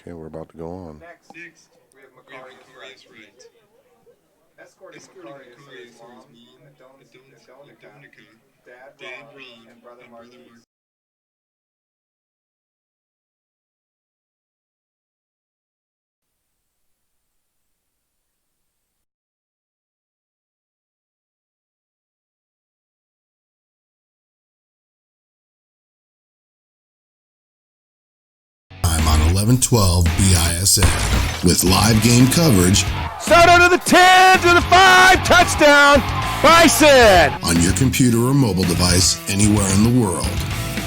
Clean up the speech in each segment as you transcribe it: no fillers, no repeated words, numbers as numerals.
Okay, we're about to go on. Next, we have Macarius Wright. Escorting Macarius is mom, Adonica, Dad Ron, and brother Marquise. I'm on 1112 BISN with live game coverage. Start to the 10, to the 5, touchdown, Bison! On your computer or mobile device anywhere in the world.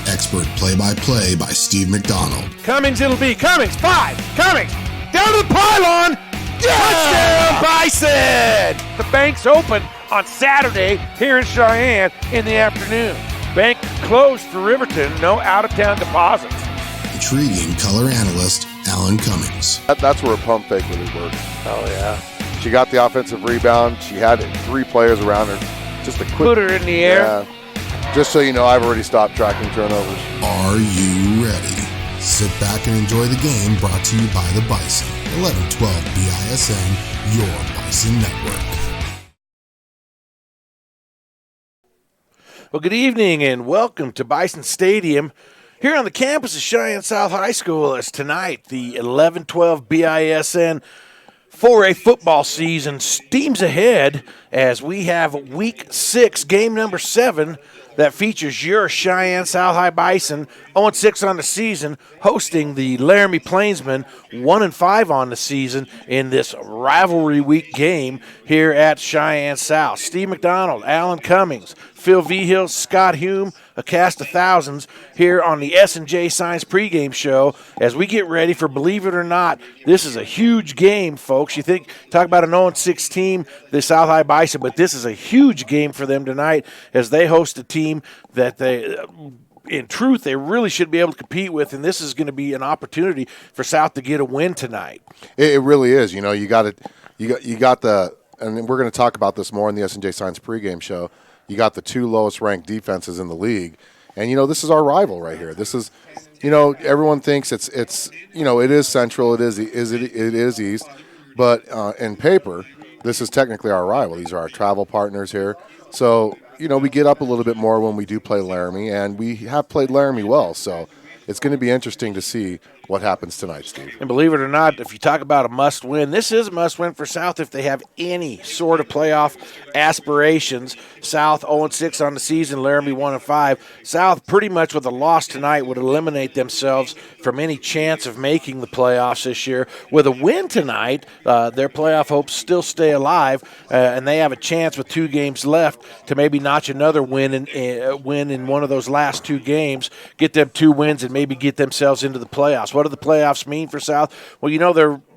Expert play-by-play by Steve McDonald. Cummings, it'll be Cummings, 5, Cummings, down to the pylon, touchdown, Bison! The bank's open on Saturday here in Cheyenne in the afternoon. Bank closed for Riverton, no out-of-town deposits. Intriguing color analyst Alan Cummings. That's where a pump fake really works. Oh, yeah. She got the offensive rebound. She had 3 players around her. Just a quick. Put her in the air. Yeah. Just so you know, I've already stopped tracking turnovers. Are you ready? Sit back and enjoy the game, brought to you by the Bison. 1112 BISN, your Bison network. Well, good evening and welcome to Bison Stadium here on the campus of Cheyenne South High School. As tonight, the 11-12 BISN 4A football season steams ahead as we have Week 6, game number 7, that features your Cheyenne South High Bison 0-6 on the season, hosting the Laramie Plainsmen 1-5 on the season in this rivalry week game here at Cheyenne South. Steve McDonald, Alan Cummings, Phil Vigil, Scott Hume, a cast of thousands here on the S&J Science pregame show as we get ready for, believe it or not, this is a huge game, folks. You talk about an 0-6 team, the South High Bison, but this is a huge game for them tonight as they host a team that in truth, they really should be able to compete with, and this is going to be an opportunity for South to get a win tonight. It really is. You know, you got the, and we're going to talk about this more in the S&J Science pregame show. You got the 2 lowest ranked defenses in the league, and this is our rival right here. This is, everyone thinks it's it is Central, it is East, but in paper, this is technically our rival. These are our travel partners here, so we get up a little bit more when we do play Laramie, and we have played Laramie well, so it's going to be interesting to see what happens tonight, Steve. And believe it or not, if you talk about a must-win, this is a must-win for South if they have any sort of playoff aspirations. South 0-6 on the season, Laramie 1-5. South pretty much with a loss tonight would eliminate themselves from any chance of making the playoffs this year. With a win tonight, their playoff hopes still stay alive, and they have a chance with 2 games left to maybe notch another win in one of those last 2 games, get them 2 wins, and maybe get themselves into the playoffs. What do the playoffs mean for South? Well,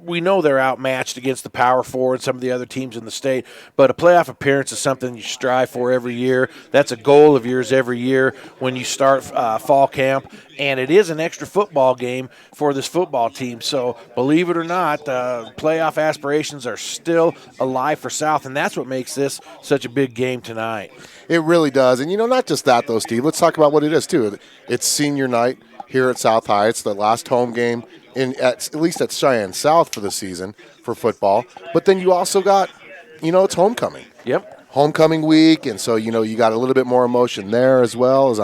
we know they're outmatched against the Power 4 and some of the other teams in the state, but a playoff appearance is something you strive for every year. That's a goal of yours every year when you start fall camp, and it is an extra football game for this football team. So believe it or not, playoff aspirations are still alive for South, and that's what makes this such a big game tonight. It really does. And, not just that, though, Steve. Let's talk about what it is, too. It's senior night here at South High. It's the last home game, at least at Cheyenne South for the season for football. But then you also got, it's homecoming. Yep. Homecoming week, and so, you got a little bit more emotion there as well as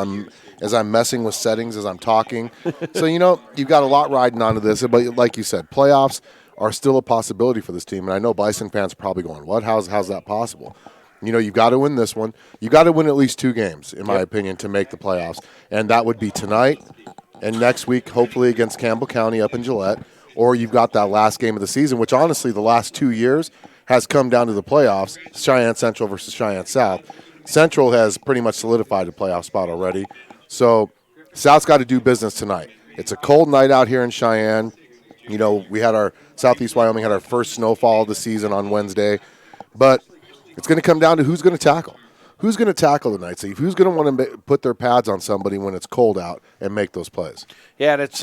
I'm messing with settings as I'm talking. So, you've got a lot riding onto this. But like you said, playoffs are still a possibility for this team. And I know Bison fans are probably going, what? How's that possible? You've got to win this one. You've got to win at least 2 games, in my opinion, to make the playoffs. And that would be tonight and next week, hopefully against Campbell County up in Gillette. Or you've got that last game of the season, which honestly the last 2 years has come down to the playoffs, Cheyenne Central versus Cheyenne South. Central has pretty much solidified a playoff spot already. So South's got to do business tonight. It's a cold night out here in Cheyenne. We had Southeast Wyoming had our first snowfall of the season on Wednesday. But it's going to come down to who's going to tackle. Who's going to tackle tonight, Steve? Who's going to want to put their pads on somebody when it's cold out and make those plays? Yeah, and it's,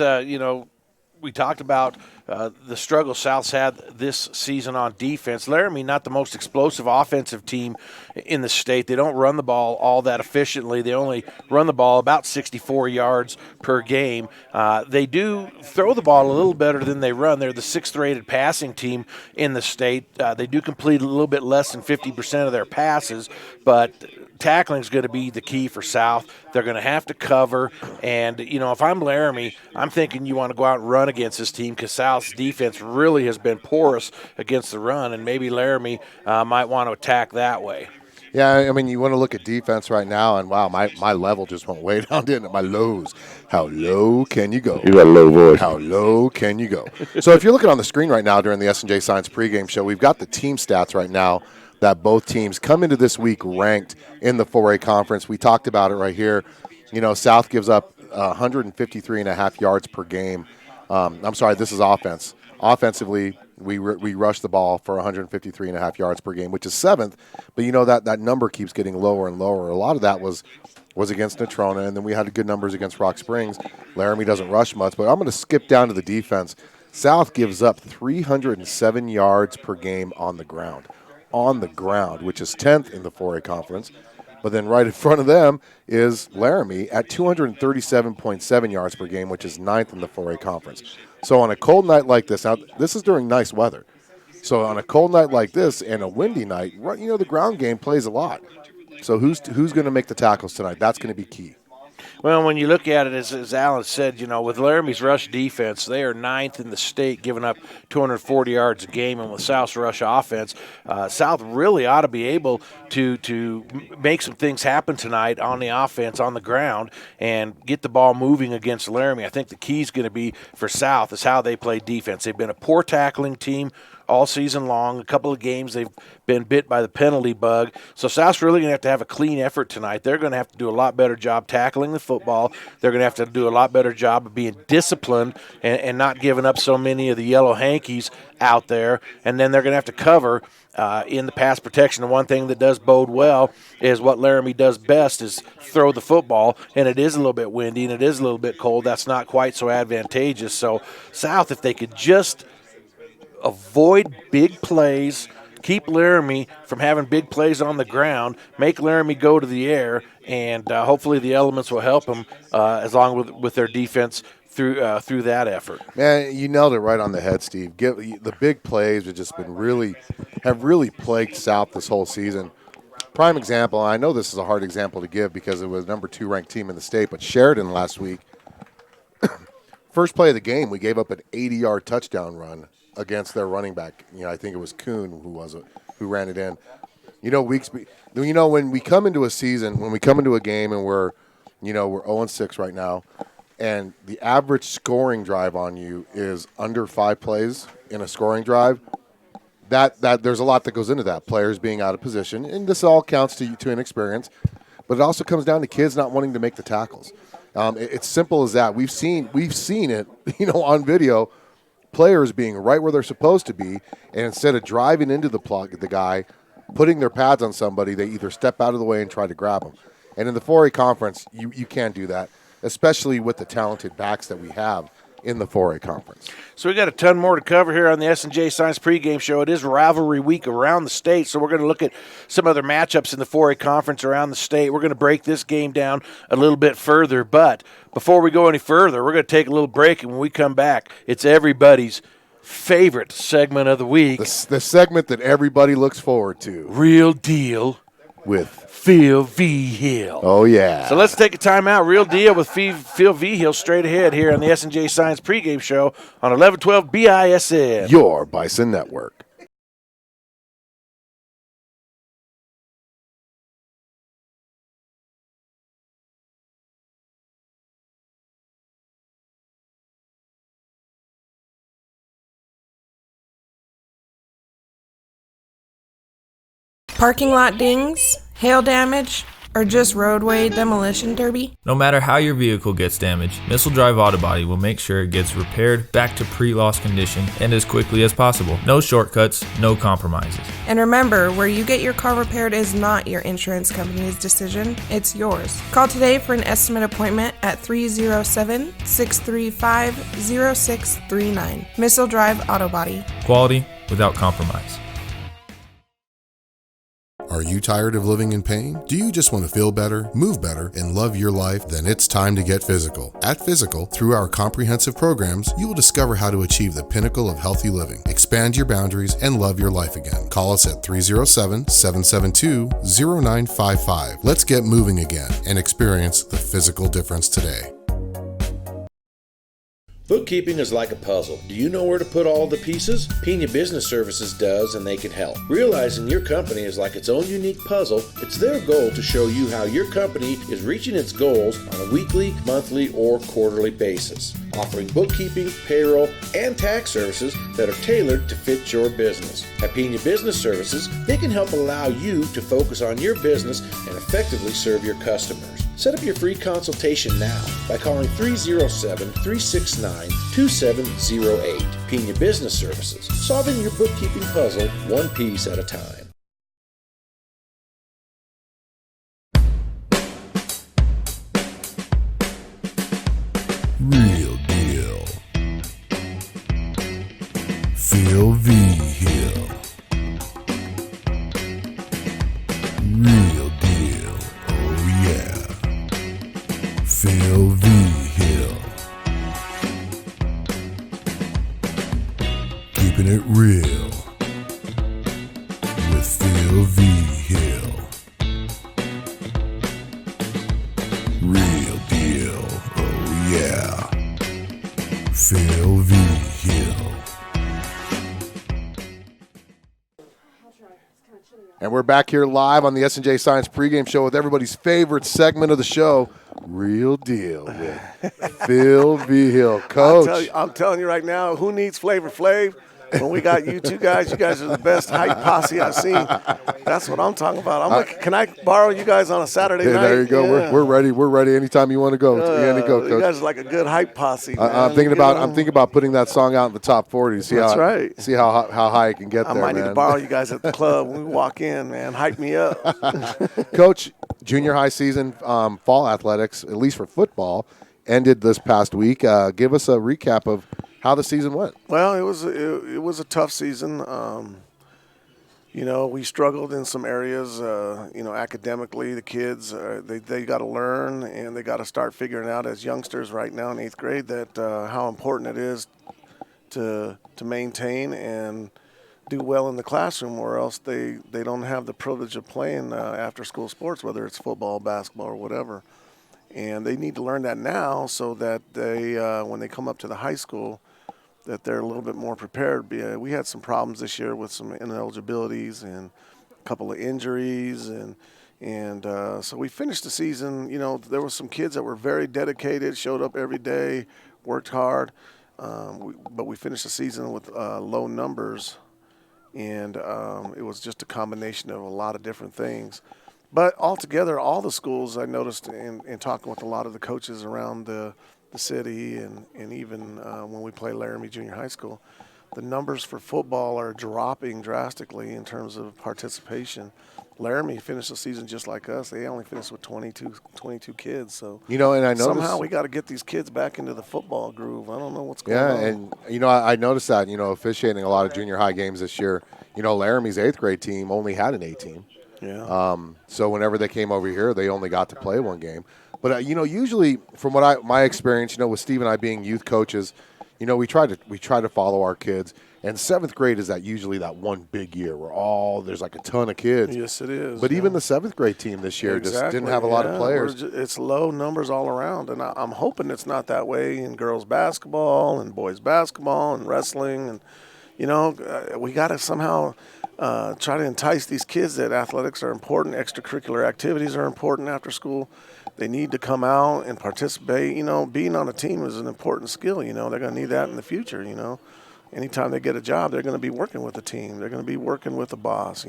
we talked about the struggle South's had this season on defense. Laramie, not the most explosive offensive team in the state. They don't run the ball all that efficiently. They only run the ball about 64 yards per game. They do throw the ball a little better than they run. They're the 6th-rated passing team in the state. They do complete a little bit less than 50% of their passes, but tackling is going to be the key for South. They're going to have to cover, and if I'm Laramie, I'm thinking you want to go out and run against this team because South's defense really has been porous against the run, and maybe Laramie might want to attack that way. Yeah, I mean, you want to look at defense right now, and wow, my level just went way down into my lows. How low can you go? You got a low voice. How low can you go? So if you're looking on the screen right now during the S&J Science pregame show, we've got the team stats right now that both teams come into this week ranked in the 4A conference. We talked about it right here. South gives up 153.5 yards per game. I'm sorry, this is offense. Offensively, we rush the ball for 153.5 yards per game, which is 7th. But that number keeps getting lower and lower. A lot of that was against Natrona, and then we had good numbers against Rock Springs. Laramie doesn't rush much, but I'm going to skip down to the defense. South gives up 307 yards per game on the ground, which is 10th in the 4A conference. But then right in front of them is Laramie at 237.7 yards per game, which is 9th in the 4A conference. So on a cold night like this, now this is during nice weather. So on a cold night like this and a windy night, the ground game plays a lot. So who's going to make the tackles tonight? That's going to be key. Well, when you look at it, as Alan said, with Laramie's rush defense, they are 9th in the state, giving up 240 yards a game. And with South's rush offense, South really ought to be able to make some things happen tonight on the offense, on the ground, and get the ball moving against Laramie. I think the key is going to be for South is how they play defense. They've been a poor tackling team all season long. A couple of games they've been bit by the penalty bug. So South's really going to have a clean effort tonight. They're going to have to do a lot better job tackling the football. They're going to have to do a lot better job of being disciplined and not giving up so many of the yellow hankies out there. And then they're going to have to cover in the pass protection. The one thing that does bode well is what Laramie does best is throw the football, and it is a little bit windy and it is a little bit cold. That's not quite so advantageous. So South, if they could just avoid big plays, keep Laramie from having big plays on the ground, make Laramie go to the air, and hopefully the elements will help them as long with their defense through that effort. Man, you nailed it right on the head, Steve. The big plays have just been really plagued South this whole season. Prime example, I know this is a hard example to give because it was number 2 ranked team in the state, but Sheridan last week, first play of the game, we gave up an 80-yard touchdown run against their running back. I think it was Kuhn who ran it in. When we come into a season, when we come into a game and we're 0-6 right now, and the average scoring drive on you is under 5 plays in a scoring drive, that there's a lot that goes into that. Players being out of position, and this all counts to inexperience, but it also comes down to kids not wanting to make the tackles. It's simple as that. We've seen it, on video. Players being right where they're supposed to be, and instead of driving into the guy, putting their pads on somebody, they either step out of the way and try to grab them. And in the 4A conference, you can't do that, especially with the talented backs that we have in the 4A conference. So we got a ton more to cover here on the S&J Science pregame show. It is rivalry week around the state, so we're going to look at some other matchups in the 4A conference around the state. We're going to break this game down a little bit further, but before we go any further, we're going to take a little break, and when we come back, it's everybody's favorite segment of the week. The segment that everybody looks forward to. Real Deal with Phil Vigil. Oh, yeah. So let's take a time out. Real Deal with Phil Vigil straight ahead here on the S&J Science pregame show on 1112 BISN. Your Bison Network. Parking lot dings, hail damage, or just roadway demolition derby? No matter how your vehicle gets damaged, Missile Drive Auto Body will make sure it gets repaired back to pre-loss condition and as quickly as possible. No shortcuts, no compromises. And remember, where you get your car repaired is not your insurance company's decision, it's yours. Call today for an estimate appointment at 307-635-0639. Missile Drive Auto Body. Quality without compromise. Are you tired of living in pain? Do you just want to feel better, move better, and love your life? Then it's time to get physical. At Physical, through our comprehensive programs, you will discover how to achieve the pinnacle of healthy living, expand your boundaries, and love your life again. Call us at 307-772-0955. Let's get moving again and experience the physical difference today. Bookkeeping is like a puzzle. Do you know where to put all the pieces? Pena Business Services does, and they can help. Realizing your company is like its own unique puzzle, it's their goal to show you how your company is reaching its goals on a weekly, monthly, or quarterly basis, offering bookkeeping, payroll, and tax services that are tailored to fit your business. At Pena Business Services, they can help allow you to focus on your business and effectively serve your customers. Set up your free consultation now by calling 307-369-2708. Pena Business Services, solving your bookkeeping puzzle one piece at a time. Real deal. Phil V. Hill. Real deal. Oh yeah. Phil V. Hill. Keeping it real with Phil V. Hill. Real deal. Oh yeah. Phil V. Hill. And we're back here live on the S&J Science pregame show with everybody's favorite segment of the show, Real Deal with Phil V. Hill. Coach. I'm telling you right now, who needs Flavor Flav? When we got you guys are the best hype posse I've seen. That's what I'm talking about. I'm like, can I borrow you guys on a Saturday night? There you go. Yeah. We're ready. We're ready anytime you want to go. Coach. You guys are like a good hype posse. I'm thinking about putting that song out in the top 40 to see see how high it can get there. I might need to borrow you guys at the club when we walk in, man. Hype me up. Coach, junior high season, fall athletics, at least for football, ended this past week. Give us a recap of how the season went. Well, it was a tough season. We struggled in some areas. Academically, the kids they got to learn and they got to start figuring out as youngsters right now in 8th grade that how important it is to maintain and do well in the classroom, or else they don't have the privilege of playing after school sports, whether it's football, basketball, or whatever. And they need to learn that now so that they, when they come up to the high school, that they're a little bit more prepared. We had some problems this year with some ineligibilities and a couple of injuries, and so we finished the season. There were some kids that were very dedicated, showed up every day, worked hard, but we finished the season with low numbers, and it was just a combination of a lot of different things. But altogether, all the schools, I noticed in talking with a lot of the coaches around the city and even when we play Laramie Junior High School, the numbers for football are dropping drastically in terms of participation. Laramie finished the season just like us. They only finished with 22 kids. So and I noticed somehow we got to get these kids back into the football groove. I don't know what's going on. Yeah, and I noticed that officiating a lot of junior high games this year. Laramie's 8th grade team only had an A team. Yeah. So whenever they came over here, they only got to play one game. But usually, from my experience, with Steve and I being youth coaches, we try to follow our kids. And 7th grade is usually that one big year where there's like a ton of kids. Yes, it is. But even the 7th grade team this year just didn't have a lot of players. It's low numbers all around, and I'm hoping it's not that way in girls basketball and boys basketball and wrestling. And we got to somehow try to entice these kids that athletics are important, extracurricular activities are important after school. They need to come out and participate. Being on a team is an important skill. They're going to need that in the future. Anytime they get a job, they're going to be working with a team. They're going to be working with a boss.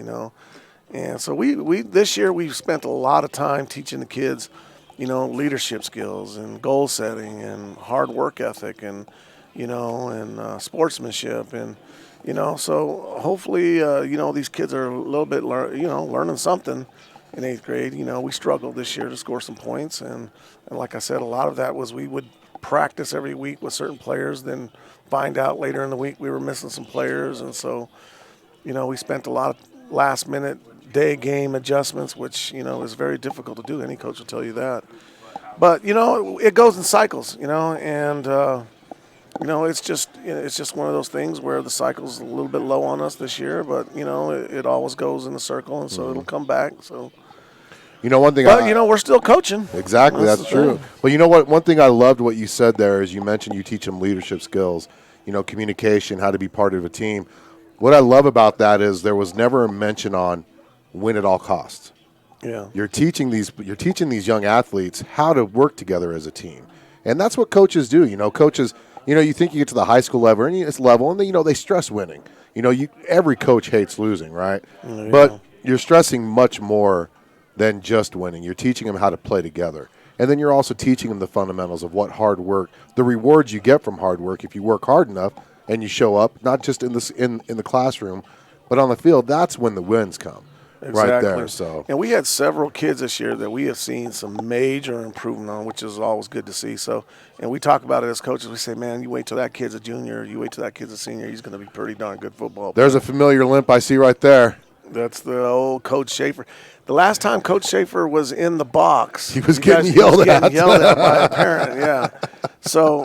And so we this year we've spent a lot of time teaching the kids, leadership skills and goal setting and hard work ethic and, and sportsmanship and, so hopefully, these kids are a little bit, learning something in 8th grade. We struggled this year to score some points. And like I said, a lot of that was we would practice every week with certain players, then find out later in the week we were missing some players. And so, we spent a lot of last-minute day game adjustments, which, is very difficult to do. Any coach will tell you that. But, it goes in cycles, and it's just one of those things where the cycle's a little bit low on us this year, but, it always goes in a circle, and so it'll come back. So, one thing. But, we're still coaching. Exactly, that's true. But you know what? One thing I loved what you said there is you mentioned you teach them leadership skills, communication, how to be part of a team. What I love about that is there was never a mention on win at all costs. Yeah. You're teaching these young athletes how to work together as a team, and that's what coaches do. Coaches. You think you get to the high school level, and they stress winning. Every coach hates losing, right? Yeah. But you're stressing much more than just winning. You're teaching them how to play together, and then you're also teaching them the fundamentals of what hard work, the rewards you get from hard work if you work hard enough and you show up, not just in the classroom, but on the field. That's when the wins come. Exactly. Right there. So, and we had several kids this year that we have seen some major improvement on, which is always good to see. So, and we talk about it as coaches. We say, man, you wait till that kid's a junior, you wait till that kid's a senior, he's going to be pretty darn good football player. There's a familiar limp I see right there. That's the old Coach Schaefer. The last time Coach Schaefer was in the box, he was getting yelled at by a parent. Yeah. So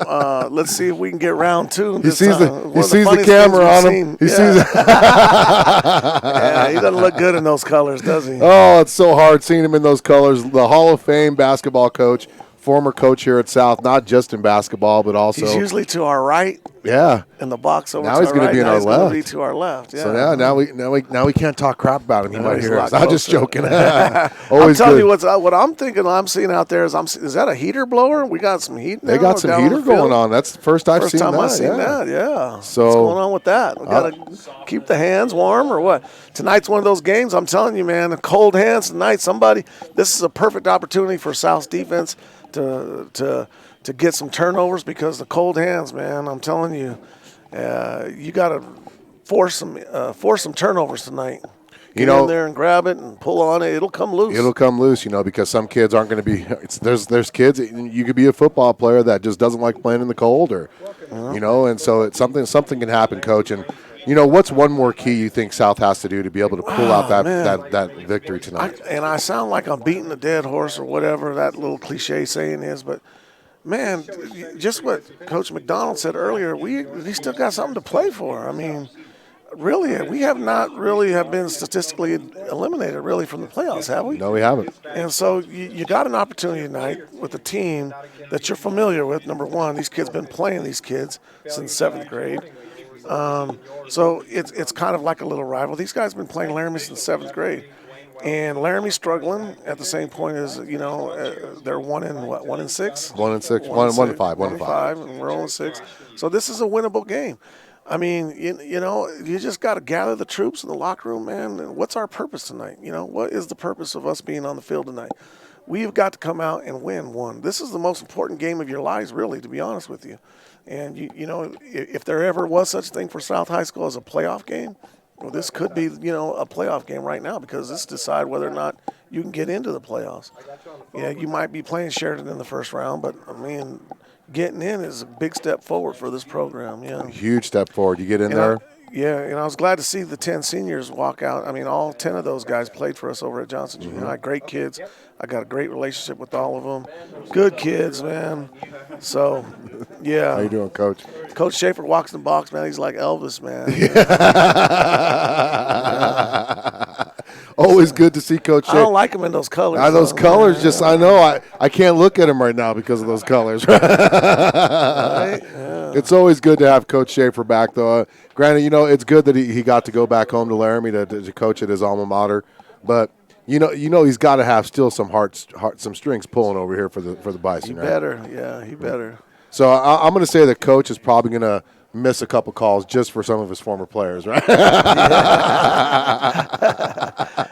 let's see if we can get round two. He sees the camera on him. He sees it. Yeah, he doesn't look good in those colors, does he? Oh, it's so hard seeing him in those colors. The Hall of Fame basketball coach, former coach here at South, not just in basketball, but also. He's usually to our right. Yeah. In the box over now to he's going to be on our left. Now he's going to be to our left. Yeah. So now we can't talk crap about him. He might hear us. I'm just joking. I'm telling you what I'm thinking. I'm seeing out there is that a heater blower? We got some heat. They got some heater going on. That's the first time I've seen that. Yeah. So what's going on with that? We got to keep the hands warm or what? Tonight's one of those games. I'm telling you, man. Cold hands tonight. This is a perfect opportunity for South's defense to get some turnovers because the cold hands, man. I'm telling you. You got to force some turnovers tonight. Get in there and grab it and pull on it. It'll come loose. It'll come loose, because some kids aren't going to be. There's kids. You could be a football player that just doesn't like playing in the cold, or and so it's something can happen, Coach. And what's one more key you think South has to do to be able to pull out that victory tonight? I sound like I'm beating a dead horse or whatever that little cliche saying is, but. Man, just what Coach McDonald said earlier, we still got something to play for. I mean, really, we have not really have been statistically eliminated really from the playoffs, have we? No, we haven't. And so you got an opportunity tonight with a team that you're familiar with. Number one, these kids been playing these kids since 7th grade. So it's kind of like a little rival. These guys have been playing Laramie since 7th grade. And Laramie's struggling at the same point as, they're 1 in 6? 1 in 6. 1 in 5. 1 in 5. And we're 0 6. So this is a winnable game. I mean, you just got to gather the troops in the locker room, man. What's our purpose tonight? What is the purpose of us being on the field tonight? We've got to come out and win one. This is the most important game of your lives, really, to be honest with you. And, if there ever was such a thing for South High School as a playoff game, well, this could be, a playoff game right now because this decide whether or not you can get into the playoffs. Yeah, you might be playing Sheridan in the first round, but, I mean, getting in is a big step forward for this program. Yeah, huge step forward. You get in there. And I was glad to see the 10 seniors walk out. I mean, all 10 of those guys played for us over at Johnson Junior High. Great kids. I got a great relationship with all of them. Good kids, man. So, yeah. How you doing, Coach? Coach Schaefer walks in the box, man. He's like Elvis, man. Always good to see Coach Schaefer. I don't like him in those colors. Those colors, I know. I can't look at him right now because of those colors. Right? Yeah. It's always good to have Coach Schaefer back, though. Granted, it's good that he got to go back home to Laramie to coach at his alma mater, but he's got to have still some some strings pulling over here for the Bison. He better, yeah, he better. So I'm going to say that Coach is probably going to miss a couple calls just for some of his former players, right?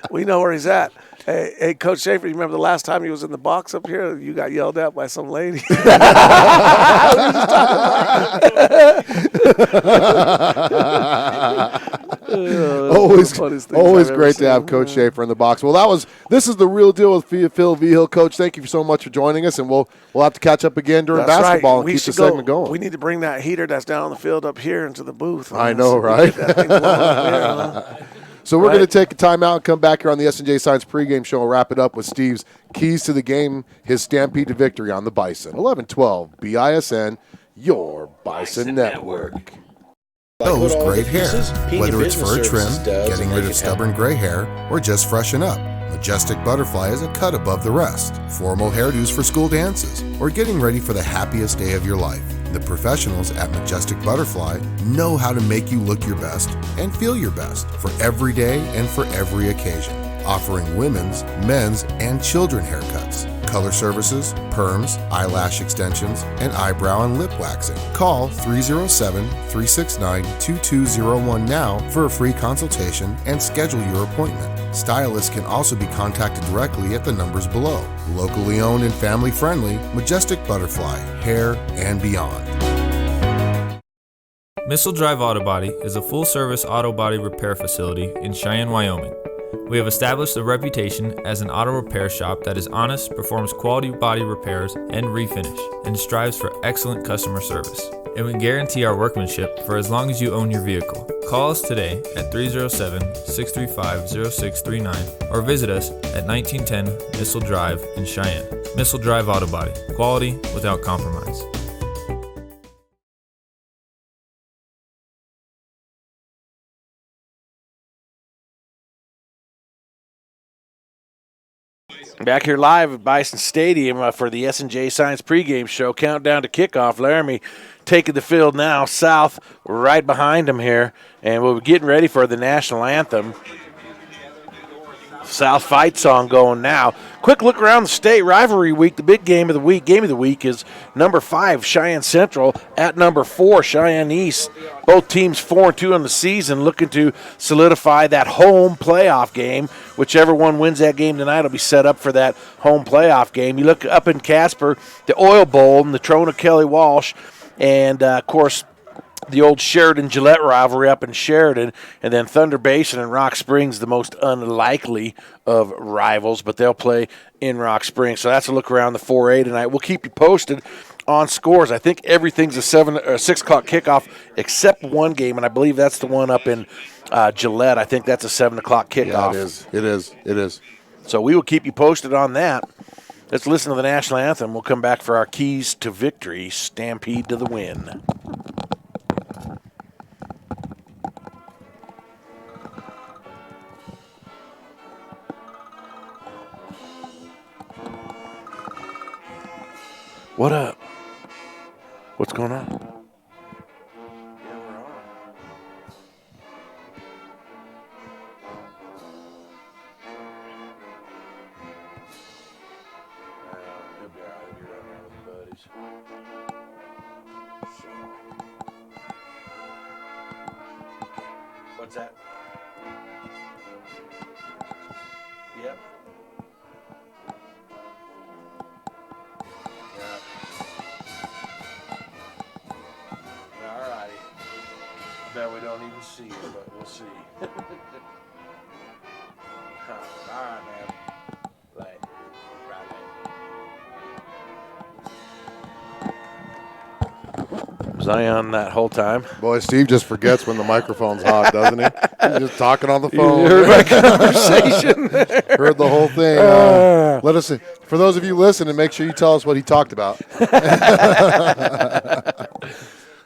We know where he's at. Hey, Coach Schaefer, you remember the last time he was in the box up here? You got yelled at by some lady. Always great to have Coach Schaefer in the box. Well, this is the real deal with Phil Vigil. Coach, thank you so much for joining us, and we'll have to catch up again during basketball and keep the segment going. We need to bring that heater that's down on the field up here into the booth. I know, right? That thing blowing up there, So we're going to take a timeout and come back here on the S&J Science pregame show and wrap it up with Steve's keys to the game, his stampede to victory on the Bison. 11-12 BISN, your Bison Network. Those great hair, whether it's for a trim, getting rid of stubborn gray hair, or just freshen up. Majestic Butterfly is a cut above the rest. Formal hairdos for school dances, or getting ready for the happiest day of your life. The professionals at Majestic Butterfly know how to make you look your best and feel your best for every day and for every occasion. Offering women's, men's, and children haircuts, color services, perms, eyelash extensions, and eyebrow and lip waxing. Call 307-369-2201 now for a free consultation and schedule your appointment. Stylists can also be contacted directly at the numbers below. Locally owned and family friendly, Majestic Butterfly, hair and beyond. Missile Drive Auto Body is a full-service auto body repair facility in Cheyenne, Wyoming. We have established a reputation as an auto repair shop that is honest, performs quality body repairs and refinish, and strives for excellent customer service. And we guarantee our workmanship for as long as you own your vehicle. Call us today at 307-635-0639 or visit us at 1910 Missile Drive in Cheyenne. Missile Drive Auto Body. Quality without compromise. Back here live at Bison Stadium for the S&J Science pregame show. Countdown to kickoff. Laramie taking the field now. South right behind them here. And we'll be getting ready for the national anthem. South fight song going now. Quick look around the state. Rivalry week, the big game of the week. Game of the week is number 5, Cheyenne Central, at number 4, Cheyenne East. Both teams 4-2 on the season, looking to solidify that home playoff game. Whichever one wins that game tonight will be set up for that home playoff game. You look up in Casper, the Oil Bowl and the Trona Kelly Walsh, and of course, the old Sheridan-Gillette rivalry up in Sheridan, and then Thunder Basin and Rock Springs, the most unlikely of rivals, but they'll play in Rock Springs. So that's a look around the 4A tonight. We'll keep you posted on scores. I think everything's a 6 o'clock kickoff except one game, and I believe that's the one up in Gillette. I think that's a 7 o'clock kickoff. Yeah, it is. So we will keep you posted on that. Let's listen to the national anthem. We'll come back for our keys to victory, Stampede to the win. What up? What's going on? What's that? Yep. Alrighty. Bet we don't even see it, but we'll see. Alright, man. Right. Was I on that whole time? Boy, Steve just forgets when the microphone's hot, doesn't he? He's just talking on the phone. You heard my conversation. Heard the whole thing. Let us, for those of you listening, make sure you tell us what he talked about.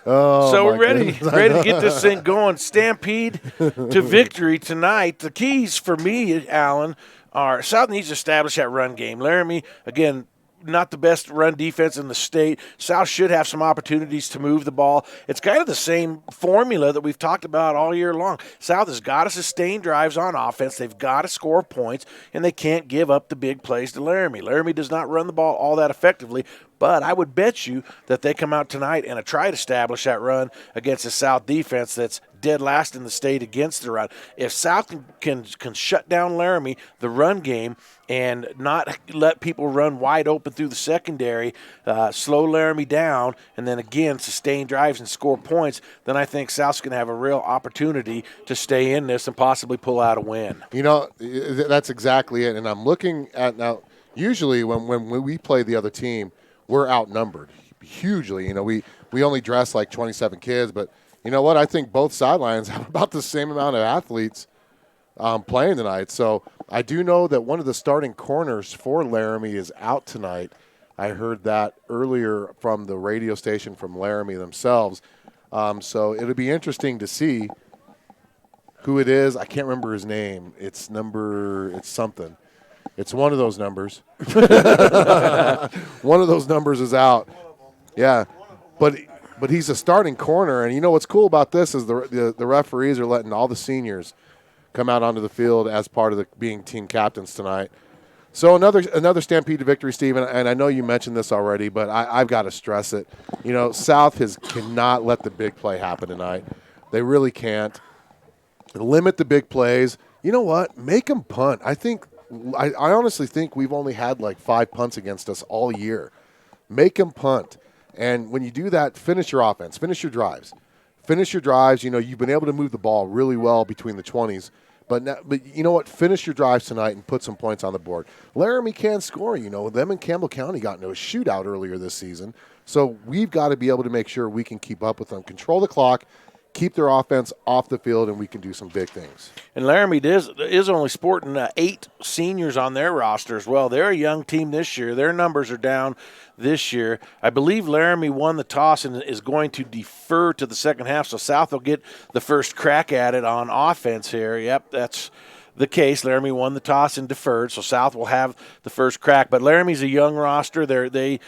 So we're ready to get this thing going. Stampede to victory tonight. The keys for me, Alan, are South needs to establish that run game. Laramie, again, not the best run defense in the state. South should have some opportunities to move the ball. It's kind of the same formula that we've talked about all year long. South has got to sustain drives on offense. They've got to score points, and they can't give up the big plays to Laramie. Laramie does not run the ball all that effectively, But I would bet you that they come out tonight and try to establish that run against a South defense that's dead last in the state against the run. If South can shut down Laramie, the run game, and not let people run wide open through the secondary, slow Laramie down, and then again sustain drives and score points, then I think South's going to have a real opportunity to stay in this and possibly pull out a win. That's exactly it. And I'm looking at now, usually when we play the other team, we're outnumbered hugely. We only dress like 27 kids, but you know what? I think both sidelines have about the same amount of athletes playing tonight. So I do know that one of the starting corners for Laramie is out tonight. I heard that earlier from the radio station from Laramie themselves. So it'll be interesting to see who it is. I can't remember his name. It's something. It's one of those numbers. One of those numbers is out. Yeah, but he's a starting corner, and you know what's cool about this is the referees are letting all the seniors come out onto the field as part of being team captains tonight. So another Stampede victory, Steve, and I know you mentioned this already, but I've got to stress it. South cannot let the big play happen tonight. They really can't. Limit the big plays. You know what? Make them punt. I honestly think we've only had like 5 punts against us all year. Make them punt. And when you do that, finish your offense. Finish your drives. You've been able to move the ball really well between the 20s. But you know what? Finish your drives tonight and put some points on the board. Laramie can score. Them and Campbell County got into a shootout earlier this season. So we've got to be able to make sure we can keep up with them. Control the clock. Keep their offense off the field, and we can do some big things. And Laramie is only sporting 8 seniors on their roster as well. They're a young team this year. Their numbers are down this year. I believe Laramie won the toss and is going to defer to the second half, so South will get the first crack at it on offense here. Yep, that's the case. Laramie won the toss and deferred, so South will have the first crack. But Laramie's a young roster. They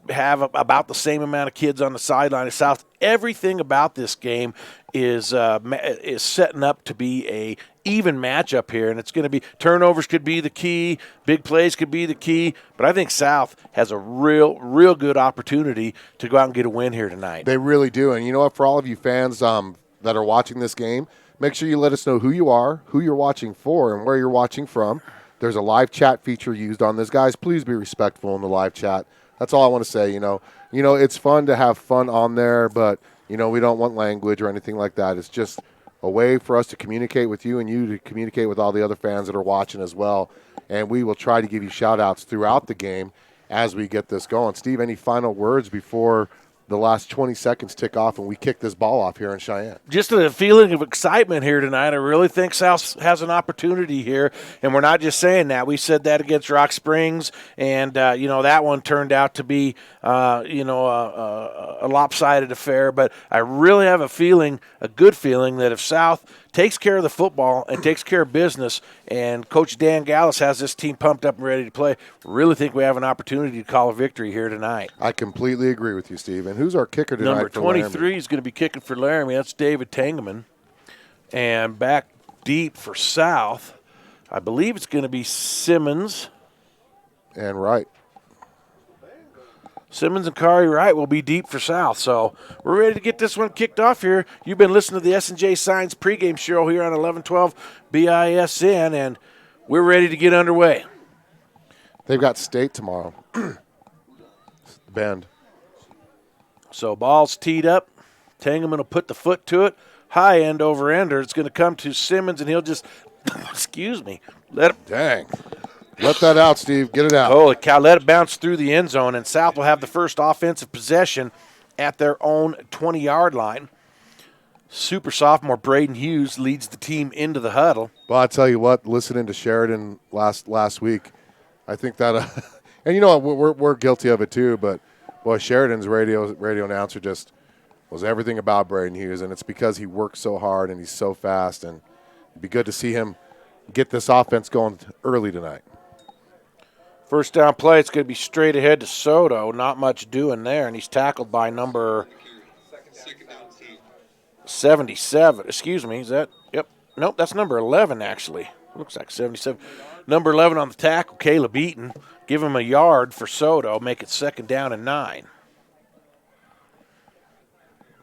have about the same amount of kids on the sideline as South. Everything about this game is setting up to be a even matchup here, and it's going to be turnovers could be the key, big plays could be the key, but I think South has a real good opportunity to go out and get a win here tonight. They really do, and you know what? For all of you fans that are watching this game, make sure you let us know who you are, who you're watching for, and where you're watching from. There's a live chat feature used on this. Guys, please be respectful in the live chat. That's all I want to say. It's fun to have fun on there, but we don't want language or anything like that. It's just a way for us to communicate with you and you to communicate with all the other fans that are watching as well. And we will try to give you shout-outs throughout the game as we get this going. Steve, any final words before the last 20 seconds tick off and we kick this ball off here in Cheyenne? Just a feeling of excitement here tonight. I really think South has an opportunity here, and we're not just saying that. We said that against Rock Springs, and that one turned out to be a lopsided affair. But I really have a good feeling that if South takes care of the football and takes care of business, and Coach Dan Gallus has this team pumped up and ready to play, really think we have an opportunity to call a victory here tonight. I completely agree with you, Steve. And who's our kicker tonight? Number 23 is going to be kicking for Laramie. That's David Tangeman. And back deep for South, I believe it's going to be Simmons. And Wright. Simmons and Kari Wright will be deep for South. So we're ready to get this one kicked off here. You've been listening to the S&J Signs pregame show here on 1112 BISN, and we're ready to get underway. They've got state tomorrow. Bend. So ball's teed up. Tangeman will put the foot to it. High end over ender. It's going to come to Simmons, and he'll just, let him. Dang. Let that out, Steve. Get it out. Holy cow, let it bounce through the end zone, and South will have the first offensive possession at their own 20-yard line. Super sophomore Braden Hughes leads the team into the huddle. Well, I tell you what, listening to Sheridan last week, I think that, and we're guilty of it too, but boy, Sheridan's radio announcer just was everything about Braden Hughes, and it's because he works so hard and he's so fast, and it'd be good to see him get this offense going early tonight. First down play, it's going to be straight ahead to Soto. Not much doing there, and he's tackled by number 77. Excuse me, is that? Yep. Nope, that's number 11, actually. Looks like 77. Number 11 on the tackle, Caleb Eaton. Give him a yard for Soto, make it 2nd down and 9.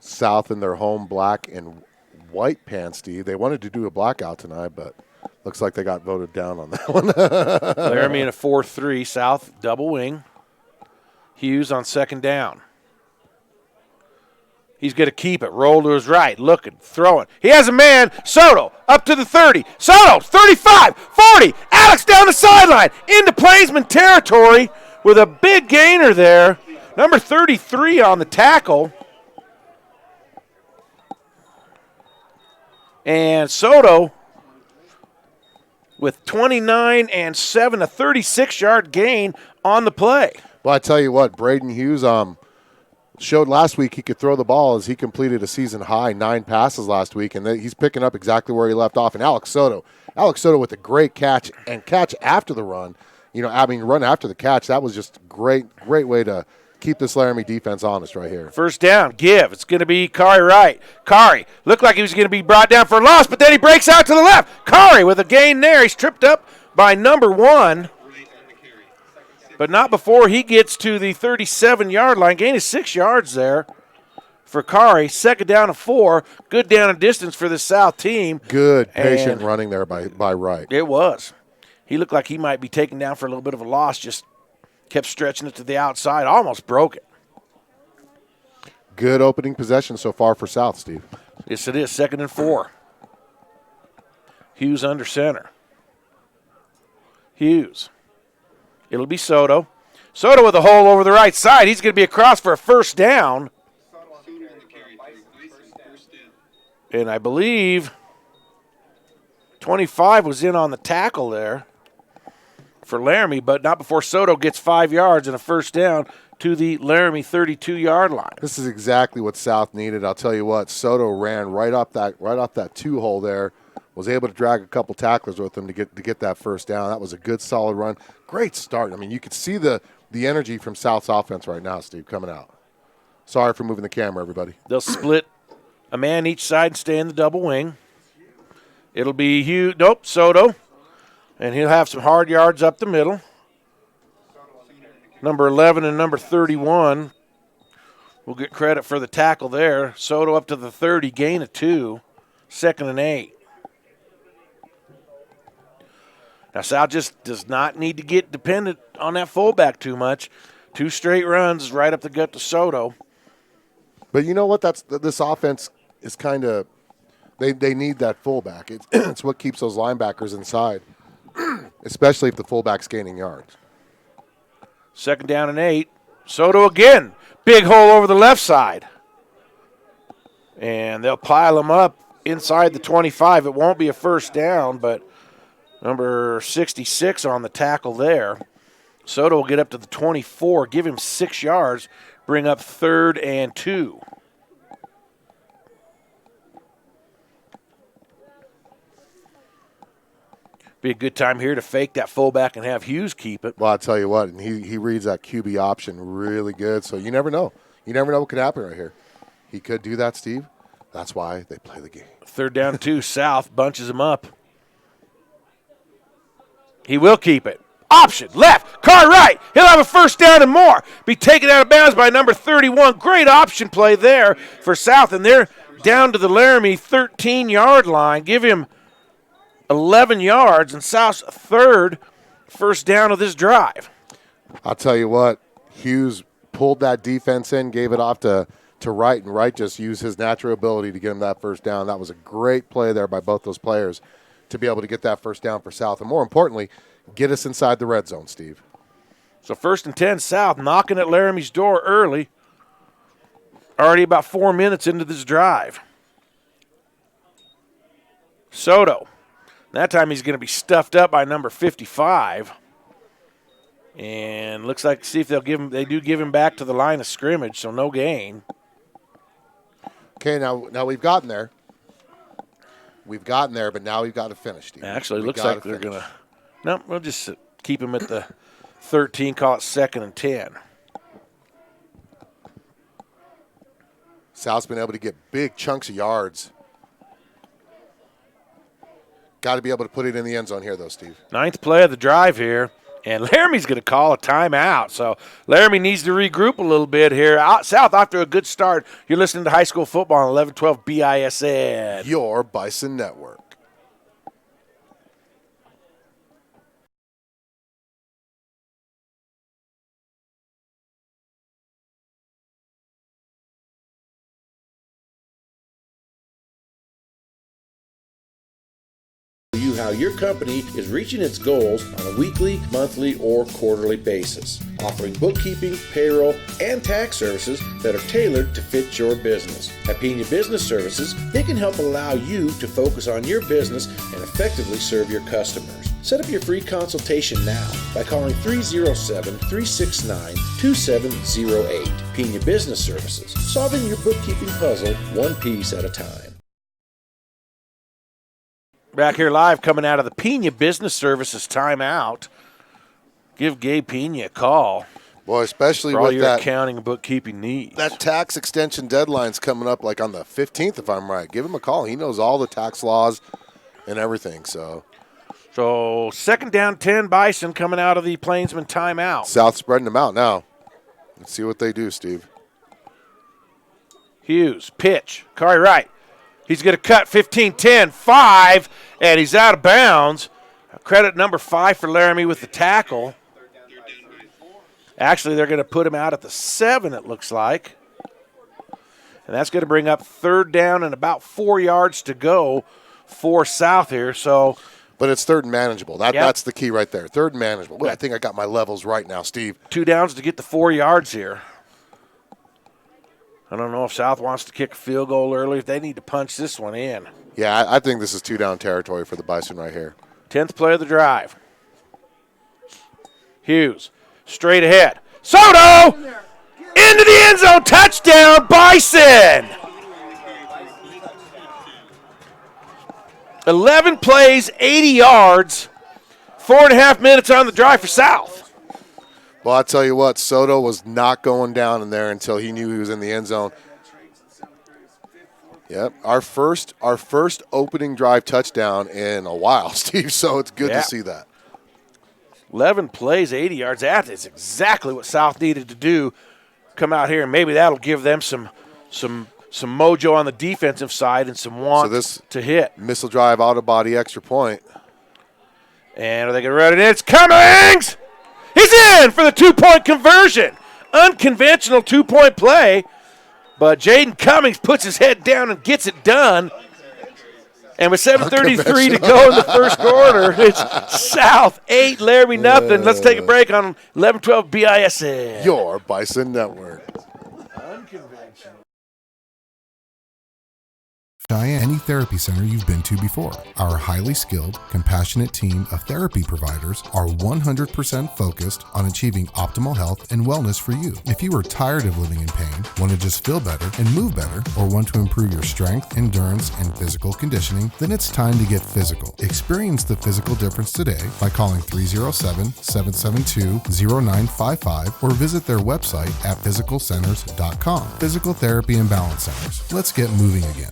South in their home black and white pants, Steve. They wanted to do a blackout tonight, but looks like they got voted down on that one. Laramie in a 4-3. South double wing. Hughes on 2nd down. He's going to keep it. Roll to his right. Looking. Throwing. He has a man. Soto up to the 30. Soto, 35, 40. Alex down the sideline. Into Plainsman territory with a big gainer there. Number 33 on the tackle. And Soto with 29 and 7, a 36-yard gain on the play. Well, I tell you what, Braden Hughes showed last week he could throw the ball as he completed a season-high 9 passes last week, and he's picking up exactly where he left off. And Alex Soto with a great catch and catch after the run. Run after the catch. That was just great way to keep this Laramie defense honest right here. 1st down, give. It's going to be Kari right. Kari looked like he was going to be brought down for a loss, but then he breaks out to the left. Kari with a gain there. He's tripped up by number 1, but not before he gets to the 37-yard line. Gain is 6 yards there for Kari. 2nd down and 4. Good down and distance for the South team. Good patient running there by Wright. It was. He looked like he might be taken down for a little bit of a loss, just kept stretching it to the outside, almost broke it. Good opening possession so far for South, Steve. Yes, it is. 2nd and 4. Hughes under center. Hughes. It'll be Soto. Soto with a hole over the right side. He's going to be across for a 1st down. And I believe 25 was in on the tackle there for Laramie, but not before Soto gets 5 yards and a 1st down to the Laramie 32-yard line. This is exactly what South needed. I'll tell you what, Soto ran right off that 2 hole there, was able to drag a couple tacklers with him to get that 1st down. That was a good, solid run. Great start. I mean, you could see the energy from South's offense right now, Steve, coming out. Sorry for moving the camera, everybody. They'll split a man each side and stay in the double wing. It'll be Soto. And he'll have some hard yards up the middle. Number 11 and number 31 will get credit for the tackle there. Soto up to the 30, gain of 2, 2nd and 8. Now, South just does not need to get dependent on that fullback too much. 2 straight runs right up the gut to Soto. But you know what? This offense is kind of they need that fullback. It's what keeps those linebackers inside, especially if the fullback's gaining yards. 2nd down and 8. Soto again. Big hole over the left side. And they'll pile him up inside the 25. It won't be a 1st down, but number 66 on the tackle there. Soto will get up to the 24, give him 6 yards, bring up 3rd and 2. Be a good time here to fake that fullback and have Hughes keep it. Well, I'll tell you what, and he reads that QB option really good, so you never know. You never know what could happen right here. He could do that, Steve. That's why they play the game. 3rd down and 2, South bunches him up. He will keep it. Option, left, car right. He'll have a 1st down and more. Be taken out of bounds by number 31. Great option play there for South, and they're down to the Laramie 13-yard line. Give him 11 yards, and South's 3rd 1st down of this drive. I'll tell you what, Hughes pulled that defense in, gave it off to Wright, and Wright just used his natural ability to get him that 1st down. That was a great play there by both those players to be able to get that 1st down for South, and more importantly, get us inside the red zone, Steve. So 1st and 10, South knocking at Laramie's door early. Already about 4 minutes into this drive. Soto. That time he's going to be stuffed up by number 55. And looks like, see if they'll give him, they do give him back to the line of scrimmage, so no gain. Okay, now we've gotten there. We've gotten there, but now we've got to finish, Steve. Actually, it looks like they're going to, no, we'll just keep him at the 13, call it 2nd and 10. South's been able to get big chunks of yards. Got to be able to put it in the end zone here, though, Steve. 9th play of the drive here. And Laramie's going to call a timeout. So Laramie needs to regroup a little bit here. South off to a good start. You're listening to high school football on 11-12 BISN. Your Bison Network. You how your company is reaching its goals on a weekly, monthly, or quarterly basis, offering bookkeeping, payroll, and tax services that are tailored to fit your business. At Pena Business Services, they can help allow you to focus on your business and effectively serve your customers. Set up your free consultation now by calling 307-369-2708. Pena Business Services, solving your bookkeeping puzzle one piece at a time. Back here live coming out of the Pena Business Services timeout. Give Gabe Pena a call. Boy, especially for all with your that accounting and bookkeeping needs. That tax extension deadline's coming up like on the 15th, if I'm right. Give him a call. He knows all the tax laws and everything. So second down 10, Bison coming out of the Plainsman timeout. South spreading them out now. Let's see what they do, Steve. Hughes, pitch. Kari right. He's going to cut 15-10, 5, and he's out of bounds. Credit number 5 for Laramie with the tackle. Actually, they're going to put him out at the 7, it looks like. And that's going to bring up third down and about 4 yards to go for South here. But it's third and manageable. That's the key right there. Third and manageable. Well, I think I got my levels right now, Steve. 2 downs to get the 4 yards here. I don't know if South wants to kick a field goal early. If they need to punch this one in. Yeah, I think this is 2-down territory for the Bison right here. 10th play of the drive. Hughes, straight ahead. Soto! Into the end zone, touchdown, Bison! 11 plays, 80 yards, 4.5 minutes on the drive for South. Well, I'll tell you what, Soto was not going down in there until he knew he was in the end zone. Yep, our first opening drive touchdown in a while, Steve, so it's good to see that. 11 plays, 80 yards. That is exactly what South needed to do. Come out here, and maybe that'll give them some mojo on the defensive side and some want to hit. Missile drive, auto body, extra point. And are they going to run it in? It's Cummings! He's in for the 2-point conversion. Unconventional 2-point play, but Jaden Cummings puts his head down and gets it done. And with 7:33 to go in the first quarter, it's South 8, Laramie nothing. Let's take a break on 11-12 BISN. Your Bison Network. Unconventional. Cheyenne, any therapy center you've been to before. Our highly skilled, compassionate team of therapy providers are 100% focused on achieving optimal health and wellness for you. If you are tired of living in pain, want to just feel better and move better, or want to improve your strength, endurance, and physical conditioning, then it's time to get physical. Experience the physical difference today by calling 307-772-0955 or visit their website at physicalcenters.com. Physical Therapy and Balance Centers. Let's get moving again.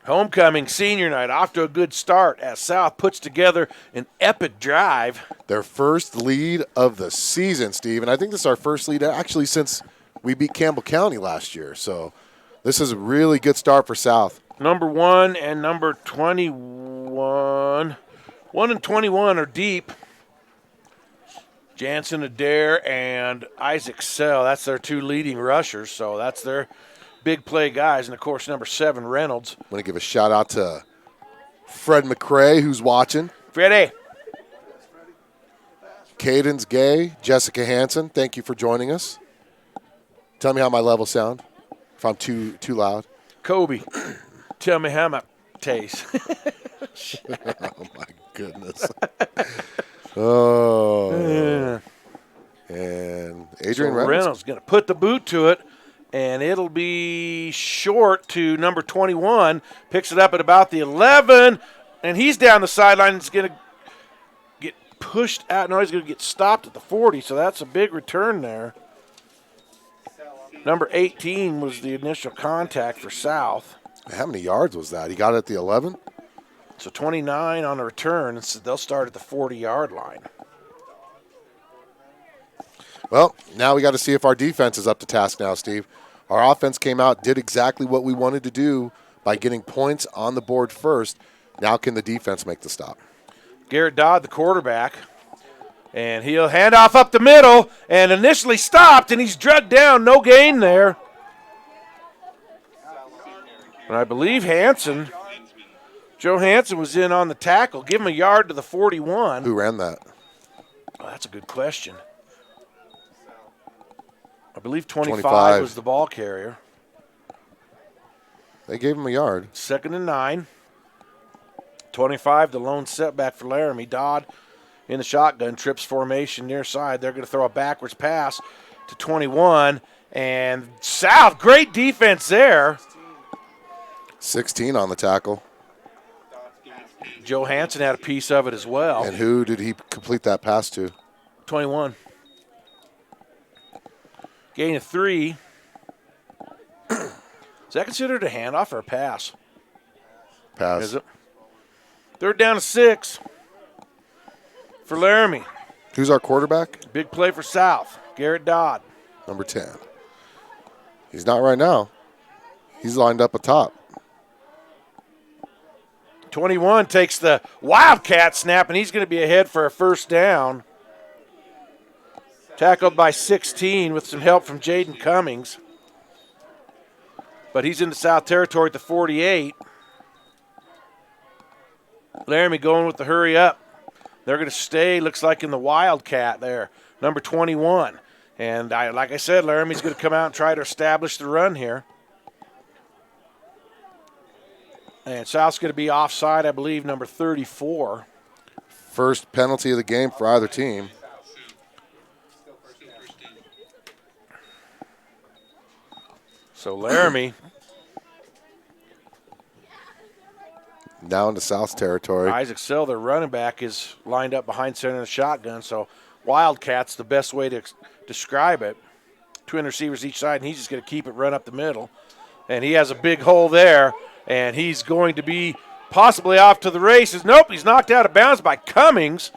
Homecoming senior night off to a good start as South puts together an epic drive. Their first lead of the season, Steve, and I think this is our first lead actually since we beat Campbell County last year. So this is a really good start for South. Number 1 and number 21. 1 and 21 are deep. Jansen Adair and Isaac Sell, that's their 2 leading rushers, so that's their big play guys. And, of course, number 7, Reynolds. I want to give a shout-out to Fred McCrae, who's watching. Freddie. Cadence Gay, Jessica Hansen, thank you for joining us. Tell me how my levels sound, if I'm too loud. Kobe, tell me how my taste. Oh, my goodness. Oh. Yeah. And Adrian Reynolds going to put the boot to it, and it'll be short to number 21. Picks it up at about the 11, and he's down the sideline. It's going to get pushed out. No, he's going to get stopped at the 40, so that's a big return there. Number 18 was the initial contact for South. How many yards was that? He got it at the 11? So 29 on the return, so they'll start at the 40-yard line. Well, now we got to see if our defense is up to task now, Steve. Our offense came out, did exactly what we wanted to do by getting points on the board first. Now can the defense make the stop? Garrett Dodd, the quarterback, and he'll hand off up the middle and initially stopped, and he's drugged down. No gain there. And I believe Joe Hansen was in on the tackle. Give him a yard to the 41. Who ran that? Oh, that's a good question. I believe 25 was the ball carrier. They gave him a yard. 2nd and 9. 25, the lone setback for Laramie. Dodd in the shotgun, trips formation near side. They're going to throw a backwards pass to 21. And South, great defense there. 16 on the tackle. Joe Hansen had a piece of it as well. And who did he complete that pass to? 21. Gain of 3. Is that considered a handoff or a pass? Pass. Is it? 3rd down to 6 for Laramie. Who's our quarterback? Big play for South. Garrett Dodd. Number 10. He's not right now. He's lined up atop. 21 takes the Wildcat snap, and he's going to be ahead for a 1st down. Tackled by 16 with some help from Jaden Cummings. But he's into South territory at the 48. Laramie going with the hurry up. They're going to stay, looks like, in the Wildcat there, number 21. And like I said, Laramie's going to come out and try to establish the run here. And South's going to be offside, I believe, number 34. First penalty of the game for either team. So Laramie now into South territory. Isaac Sell, their running back, is lined up behind center in the shotgun. So Wildcat's the best way to describe it. 2 receivers each side, and he's just going to keep it run up the middle. And he has a big hole there, and he's going to be possibly off to the races. Nope, he's knocked out of bounds by Cummings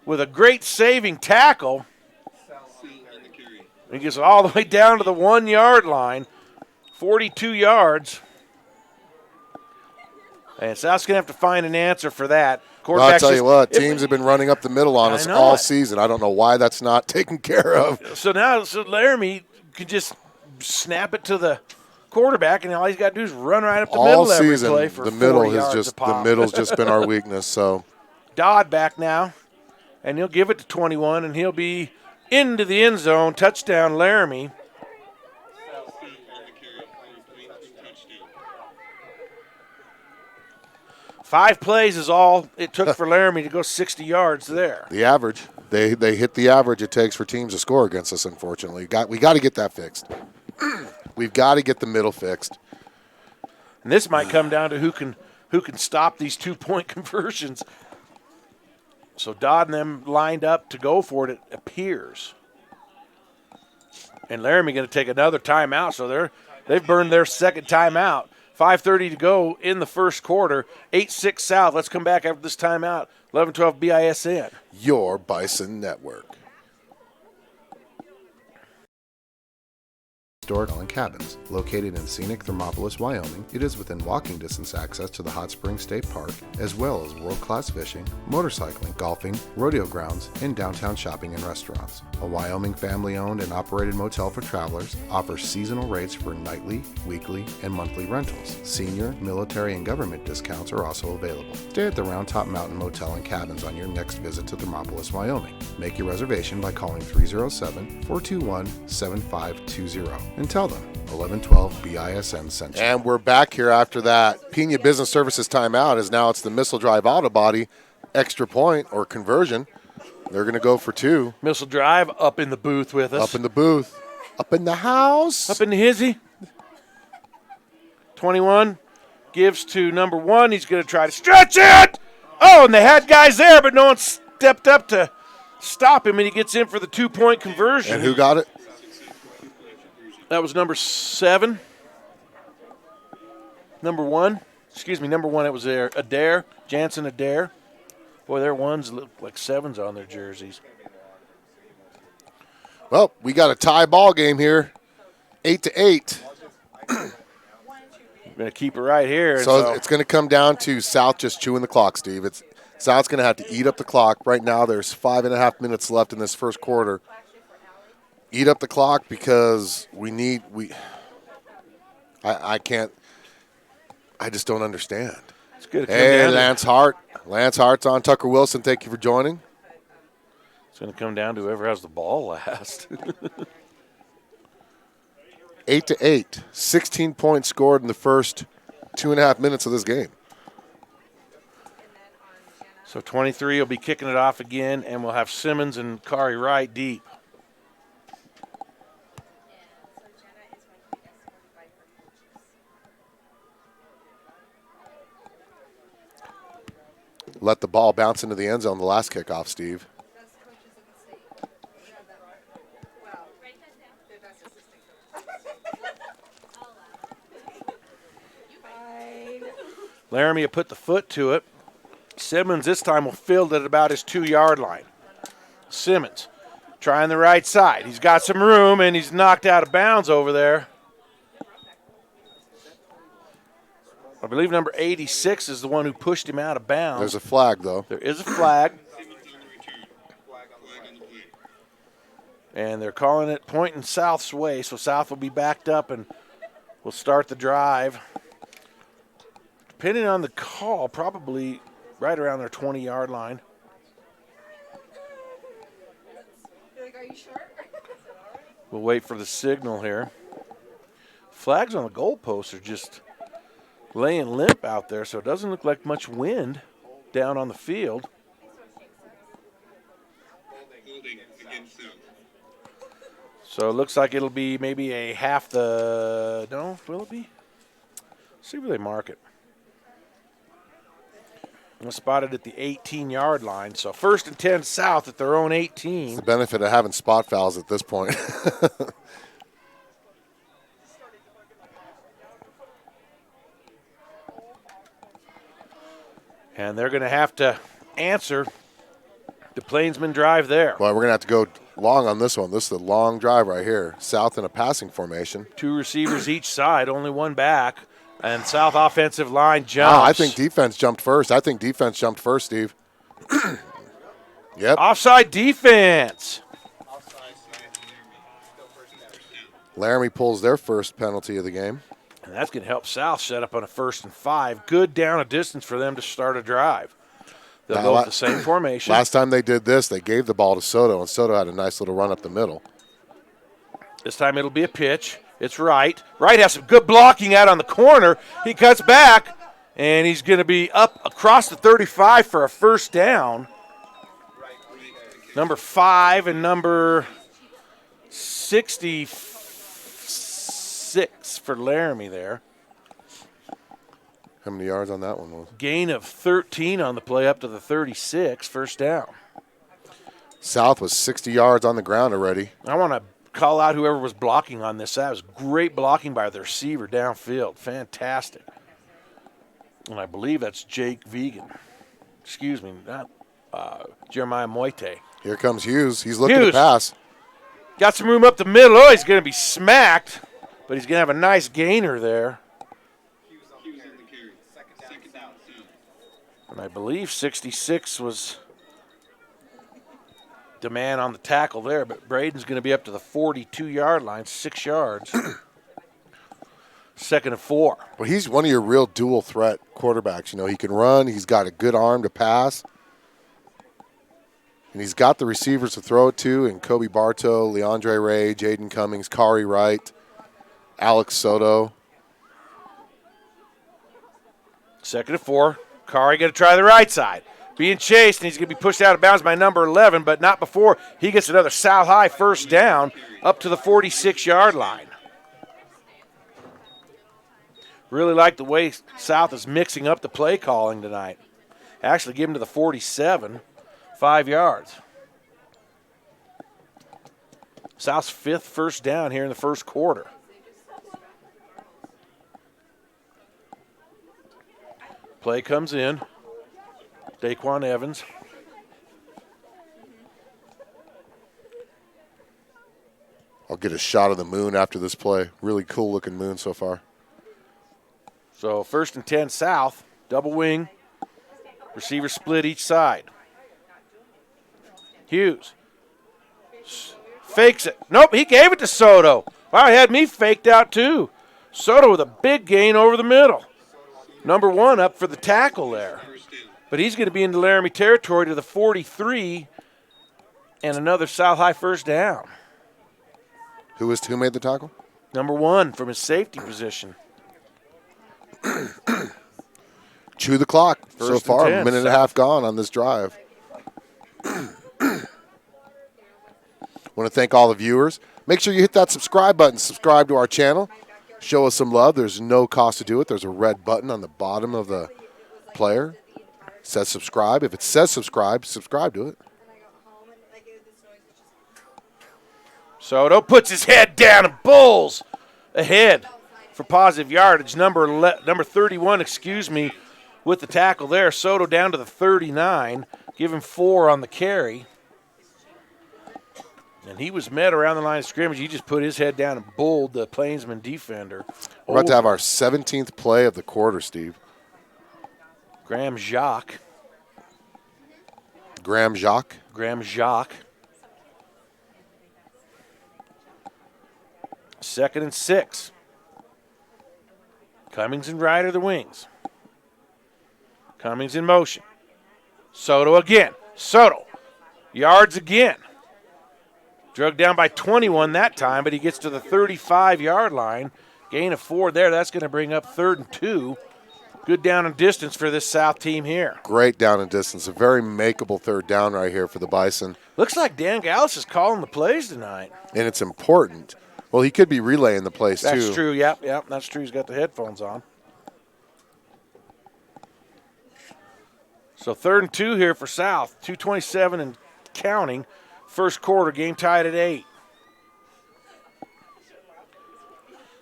with a great saving tackle. He gets all the way down to the 1-yard line, 42 yards. And South's going to have to find an answer for that. Well, I'll tell you what, teams have been running up the middle on us all season. I don't know why that's not taken care of. So now Laramie can just snap it to the quarterback, and all he's got to do is run right up the middle every play for 40 yards a pop. The middle's just been our weakness. So Dodd back now, and he'll give it to 21, and he'll be into the end zone. Touchdown, Laramie. 5 plays is all it took for Laramie to go 60 yards there. The average. They hit the average it takes for teams to score against us, unfortunately. We got to get that fixed. We've got to get the middle fixed. And this might come down to who can stop these 2-point conversions. So Dodd and them lined up to go for it appears. And Laramie going to take another timeout, so they've burned their second timeout. 5:30 to go in the first quarter. 8-6 South. Let's come back after this timeout. 11-12 BISN. Your Bison Network. Historic Cabins. Located in scenic Thermopolis, Wyoming, it is within walking distance access to the Hot Springs State Park, as well as world-class fishing, motorcycling, golfing, rodeo grounds, and downtown shopping and restaurants. A Wyoming family-owned and operated motel for travelers, offers seasonal rates for nightly, weekly, and monthly rentals. Senior, military, and government discounts are also available. Stay at the Round Top Mountain Motel and Cabins on your next visit to Thermopolis, Wyoming. Make your reservation by calling 307-421-7520 and tell them 1112 BISN sent you. And we're back here after that Pena Business Services timeout, as now it's the Missile Drive Auto Body extra point or conversion. They're going to go for 2. Missile Drive up in the booth with us. Up in the booth. Up in the house. Up in the hizzy. 21 gives to number 1. He's going to try to stretch it. Oh, and they had guys there, but no one stepped up to stop him, and he gets in for the 2-point conversion. And who got it? That was number 7. Number 1. Excuse me, number 1, it was there. Adair, Jansen Adair. Boy, their ones look like 7s on their jerseys. Well, we got a tie ball game here, 8-8. We're going to keep it right here. So it's going to come down to South just chewing the clock, Steve. South's going to have to eat up the clock. Right now there's 5.5 minutes left in this first quarter. Eat up the clock because I just don't understand. It's good to come Hey, down Lance Hart. Lance Hart's on. Tucker Wilson, thank you for joining. It's going to come down to whoever has the ball last. 8-8. 16 points scored in the first 2.5 minutes of this game. So 23 will be kicking it off again, and we'll have Simmons and Kari Wright deep. Let the ball bounce into the end zone the last kickoff, Steve. Laramie will put the foot to it. Simmons this time will field it about his 2-yard line. Simmons trying the right side. He's got some room, and he's knocked out of bounds over there. I believe number 86 is the one who pushed him out of bounds. There's a flag, though. There is a flag. And they're calling it pointing South's way, so South will be backed up and will start the drive. Depending on the call, probably right around their 20-yard line. We'll wait for the signal here. Flags on the goalposts are just laying limp out there, so it doesn't look like much wind down on the field. So it looks like it'll be maybe a half the, no, will it be? See where they mark it. We'll spot it at the 18-yard line. So 1st and 10 South at their own 18. It's the benefit of having spot fouls at this point. And they're going to have to answer the Plainsman drive there. Well, we're going to have to go long on this one. This is a long drive right here. South in a passing formation. 2 receivers each side, only one back. And South offensive line jumps. I think defense jumped first. Steve. Yep. Offside defense. Laramie pulls their first penalty of the game. And that's going to help South set up on a 1st and 5. Good down a distance for them to start a drive. They'll go with the same formation. Last time they did this, they gave the ball to Soto, and Soto had a nice little run up the middle. This time it'll be a pitch. It's Wright. Wright has some good blocking out on the corner. He cuts back, and he's going to be up across the 35 for a 1st down. Number 5 and number 66 for Laramie there. How many yards on that one was? Gain of 13 on the play up to the 36, 1st down. South was 60 yards on the ground already. I want to call out whoever was blocking on this. That was great blocking by the receiver downfield. Fantastic. And I believe that's Jake Vegan. Excuse me, not Jeremiah Moite. Here comes Hughes. He's looking to pass. Got some room up the middle. Oh, he's going to be smacked, but he's going to have a nice gainer there. And I believe 66 was the man on the tackle there, but Braden's going to be up to the 42-yard line, 6 yards. 2nd and 4. Well, he's one of your real dual threat quarterbacks. You know, he can run. He's got a good arm to pass. And he's got the receivers to throw it to, and Kobe Bartow, Leandre Ray, Jaden Cummings, Kari Wright, Alex Soto. 2nd and 4. Kari going to try the right side. Being chased, and he's going to be pushed out of bounds by number 11, but not before he gets another South High 1st down up to the 46-yard line. Really like the way South is mixing up the play calling tonight. Actually give him to the 47, 5 yards. South's 5th 1st down here in the 1st quarter. Play comes in. Daquan Evans. I'll get a shot of the moon after this play. Really cool looking moon so far. So 1st and 10 South. Double wing. Receiver split each side. Hughes. Fakes it. Nope, he gave it to Soto. Wow, he had me faked out too. Soto with a big gain over the middle. Number 1 up for the tackle there. But he's going to be into Laramie territory to the 43 and another South High first down. Who made the tackle? Number 1 from his safety position. Chew the clock so First far. and 10, A minute and a half gone on this drive. Want to thank all the viewers. Make sure you hit that subscribe button. Subscribe to our channel. Show us some love. There's no cost to do it. There's a red button on the bottom of the player. It says subscribe. If it says subscribe to it. Soto puts his head down and bowls ahead for positive yardage. Number 31, with the tackle there. Soto down to the 39. Give him 4 on the carry. And he was met around the line of scrimmage. He just put his head down and bowled the Plainsman defender. We're about to have our 17th play of the quarter, Steve. Graham Jacques. 2nd and 6. Cummings and Ryder the wings. Cummings in motion. Soto again. Soto. Yards again. Drug down by 21 that time, but he gets to the 35-yard line. Gain of 4 there. That's going to bring up 3rd and 2. Good down and distance for this South team here. Great down and distance. A very makeable 3rd down right here for the Bison. Looks like Dan Gallus is calling the plays tonight. And it's important. Well, he could be relaying the plays, too. That's true, yep, that's true. He's got the headphones on. So 3rd and 2 here for South. 2:27 and counting. First quarter, game tied at 8.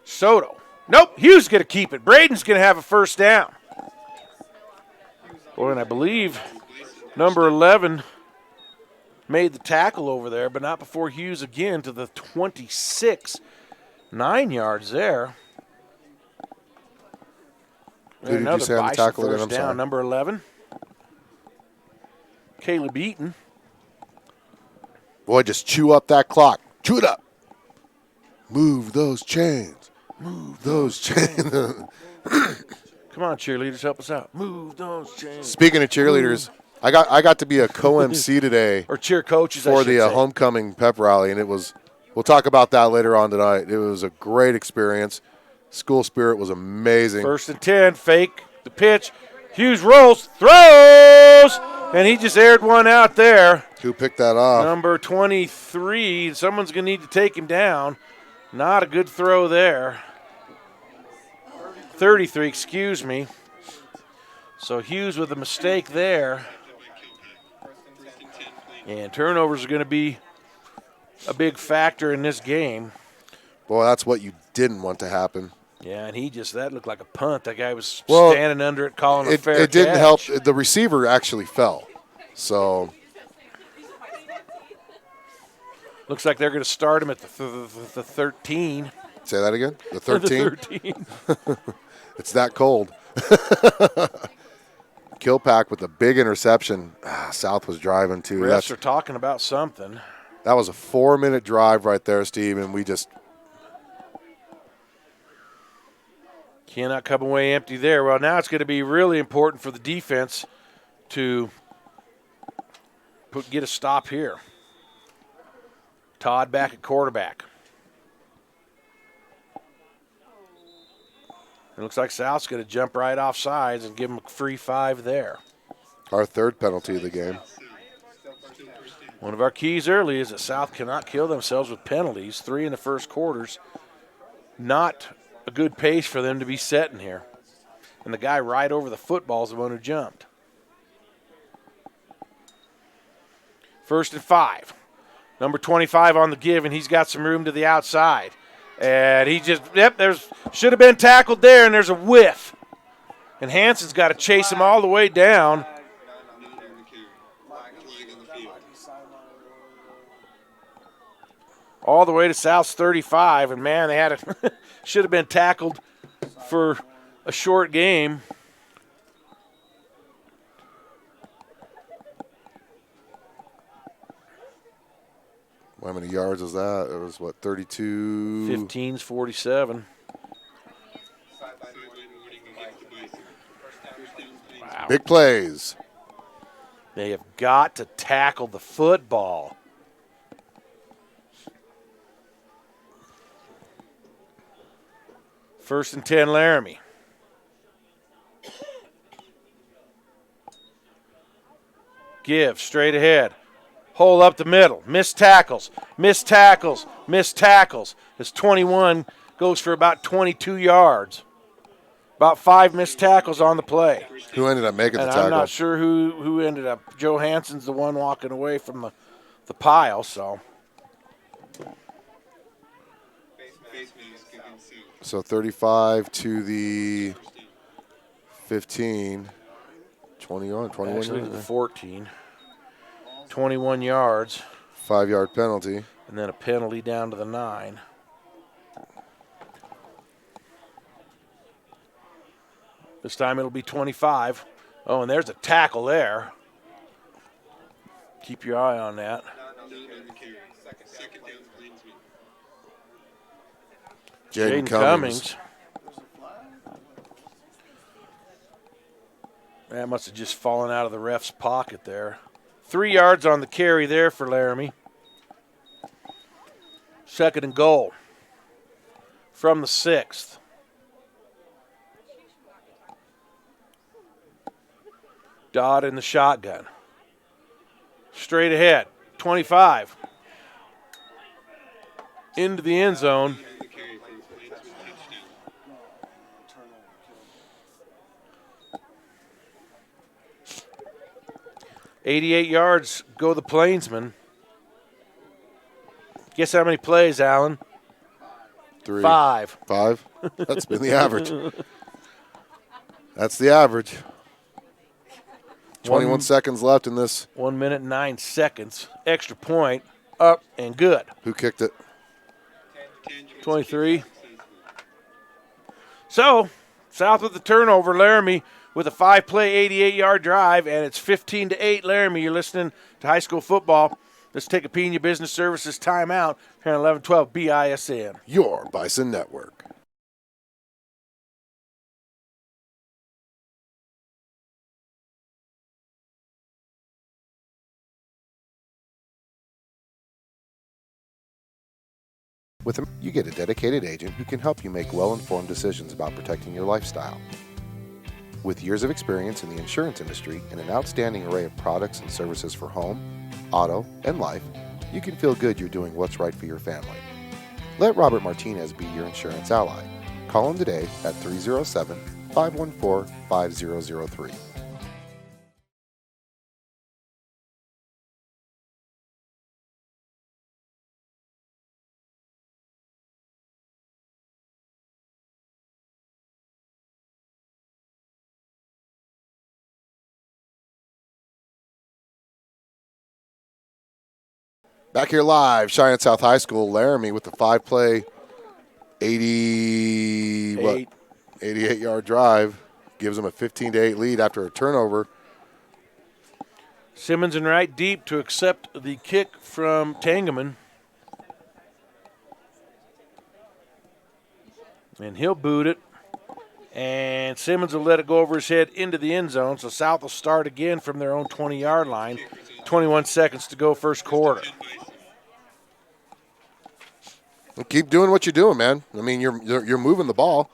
Soto. Nope, Hughes going to keep it. Braden's going to have a first down. Boy, and I believe number 11 made the tackle over there, but not before Hughes again to the 26. 9 yards there. Who did you say on the tackle again? I'm down, sorry. number 11. Caleb Eaton. Boy, just chew up that clock. Chew it up. Move those chains. Move those chains. Come on, cheerleaders, help us out. Move those chains. Speaking of cheerleaders, I got to be a co-MC today or cheer coaches for the homecoming pep rally, and it was. We'll talk about that later on tonight. It was a great experience. School spirit was amazing. 1st and 10, fake the pitch. Hughes rolls, throws, and he just aired one out there. Who picked that off? Number 23. Someone's going to need to take him down. Not a good throw there. 33, excuse me. So Hughes with a mistake there. And turnovers are going to be a big factor in this game. Boy, that's what you didn't want to happen. Yeah, and that looked like a punt. That guy was standing under it, calling a fair catch. It didn't help. The receiver actually fell. So looks like they're going to start him at the 13. Say that again? The 13? The 13. It's that cold. Kilpack with a big interception. South was driving, too. Refs are talking about something. That was a 4-minute drive right there, Steve, and we just cannot come away empty there. Well, now it's going to be really important for the defense to get a stop here. Todd back at quarterback. It looks like South's going to jump right off sides and give them a free 5 there. Our 3rd penalty of the game. One of our keys early is that South cannot kill themselves with penalties. 3 in the first quarters. Not a good pace for them to be setting here. And the guy right over the football is the one who jumped. 1st and 5. Number 25 on the give, and he's got some room to the outside. And he just, should have been tackled there, and there's a whiff. And Hanson's got to chase him all the way down. All the way to South's 35. And, man, they had it. Should have been tackled for a short game. How many yards was that? It was, what, 32? 15's 47. Wow. Big plays. They have got to tackle the football. First and 10, Laramie. Give straight ahead. Hole up the middle. Missed tackles. Missed tackles. Missed tackles. This 21 goes for about 22 yards. About 5 missed tackles on the play. Who ended up making the And tackle? I'm not sure who ended up. Joe Hanson's the one walking away from the pile, so. So 35 to the 15. 21 Actually to yards. the 14. 21 yards. 5-yard penalty. And then a penalty down to the 9. This time it'll be 25. Oh, and there's a tackle there. Keep your eye on that. Jaden Jaden Cummings. That must have just fallen out of the ref's pocket there. 3 yards on the carry there for Laramie. Second and goal from the 6th. Dodd in the shotgun. Straight ahead. 25. Into the end zone. .88 yards go the Plainsmen. Guess how many plays, Alan? 3. 5. 5? That's been the average. That's the average. 21 seconds left in this. 1 minute and 9 seconds. Extra point. Up and good. Who kicked it? 23. So, South with the turnover. Laramie with a 5-play, 88-yard drive, and it's 15-8 Laramie. You're listening to high school football. Let's take a Pena Business Services timeout here on 1112 BISN. Your Bison Network. With him, you get a dedicated agent who can help you make well-informed decisions about protecting your lifestyle. With years of experience in the insurance industry and an outstanding array of products and services for home, auto, and life, you can feel good you're doing what's right for your family. Let Robert Martinez be your insurance ally. Call him today at 307-514-5003. Back here live, Cheyenne South High School, Laramie with the 5-play, 88-yard drive. Gives them a 15-8 lead after a turnover. Simmons and right deep to accept the kick from Tangeman. And he'll boot it. And Simmons will let it go over his head into the end zone. So South will start again from their own 20-yard line. 21 seconds to go first quarter. Keep doing what you're doing, man. I mean, you're moving the ball.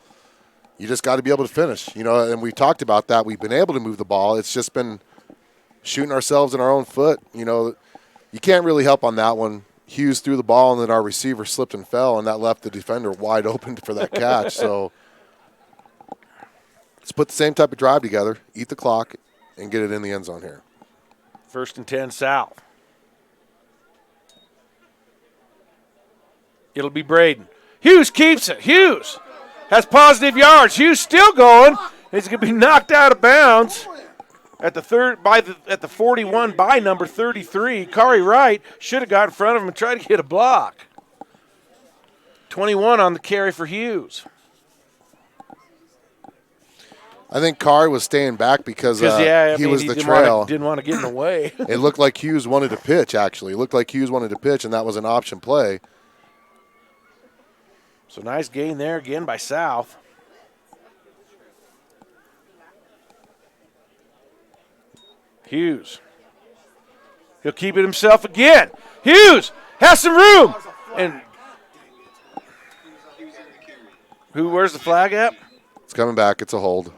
You just got to be able to finish. You know, and we talked about that. We've been able to move the ball. It's just been shooting ourselves in our own foot. You know, you can't really help on that one. Hughes threw the ball, and then our receiver slipped and fell, and that left the defender wide open for that catch. So let's put the same type of drive together, eat the clock, and get it in the end zone here. First and 10 South. It'll be Braden. Hughes keeps it. Hughes has positive yards. Hughes still going. He's going to be knocked out of bounds at the 41 by number 33. Kari Wright should have got in front of him and tried to get a block. 21 on the carry for Hughes. I think Kari was staying back because he was the trail. Didn't want to get in the way. It looked like Hughes wanted to pitch, actually. It looked like Hughes wanted to pitch, and that was an option play. So nice gain there again by South. Hughes. He'll keep it himself again. Hughes has some room. And where's the flag at? It's coming back. It's a hold.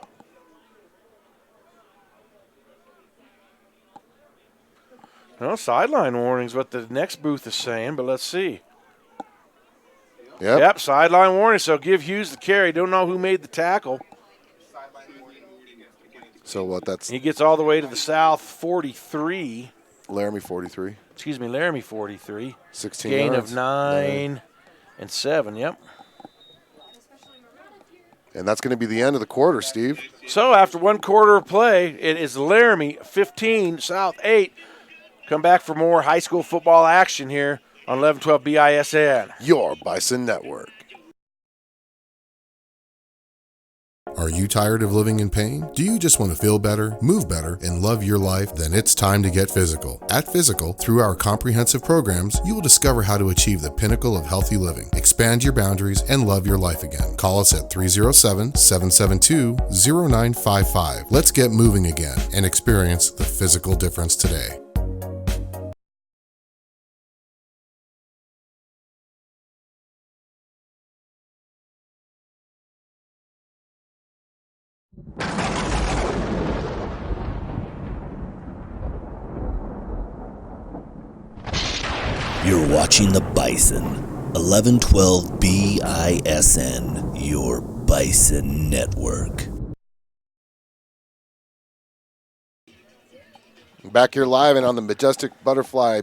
No, sideline warning's what the next booth is saying, but let's see. Yep, sideline warning, so give Hughes the carry. Don't know who made the tackle. So what, He gets all the way to the South 43. Laramie 43. Excuse me, Laramie 43. 16 Gain yards. of 9 and 7, yep. And that's going to be the end of the quarter, Steve. So after one quarter of play, it is Laramie 15, South 8. Come back for more high school football action here on 1112 BISN. Your Bison Network. Are you tired of living in pain? Do you just want to feel better, move better, and love your life? Then it's time to get physical. At Physical, through our comprehensive programs, you will discover how to achieve the pinnacle of healthy living, expand your boundaries, and love your life again. Call us at 307-772-0955. Let's get moving again and experience the physical difference today. You're watching the Bison, 1112 BISN, your Bison Network. Back here live and on the Majestic Butterfly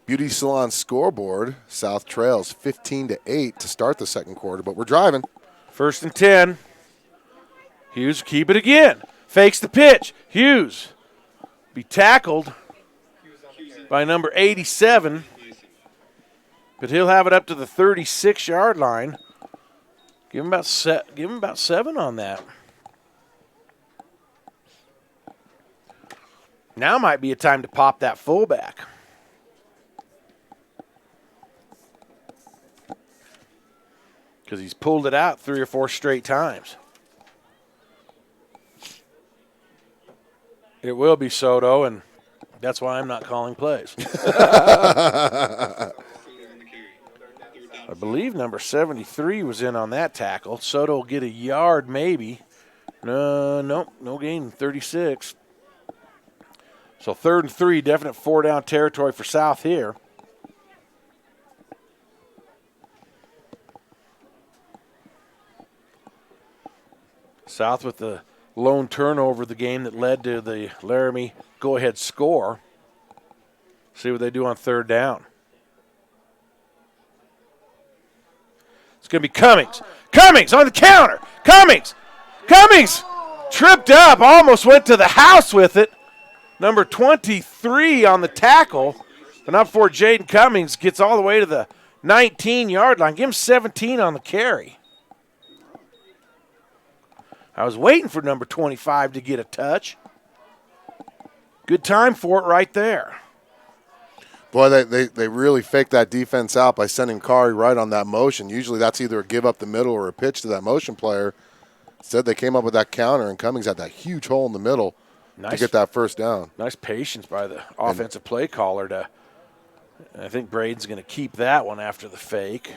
Beauty Salon scoreboard, South trails 15-8 to start the second quarter, but we're driving. 1st and 10. Hughes keep it again. Fakes the pitch. Hughes be tackled by number 87. But he'll have it up to the 36-yard line. Give him about 7 on that. Now might be a time to pop that fullback. Because he's pulled it out 3 or 4 straight times. It will be Soto, and that's why I'm not calling plays. I believe number 73 was in on that tackle. Soto will get a yard maybe. No gain, 36. So 3rd and 3, definite 4-down territory for South here. South with the lone turnover of the game that led to the Laramie go-ahead score. See what they do on 3rd down. It's going to be Cummings. Cummings on the counter. Cummings tripped up, almost went to the house with it. Number 23 on the tackle. But not before Jaden Cummings gets all the way to the 19-yard line. Give him 17 on the carry. I was waiting for number 25 to get a touch. Good time for it right there. Boy, they really faked that defense out by sending Kari right on that motion. Usually that's either a give up the middle or a pitch to that motion player. Instead, they came up with that counter, and Cummings had that huge hole in the middle to get that 1st down. Nice patience by the offensive play caller. I think Braden's going to keep that one after the fake.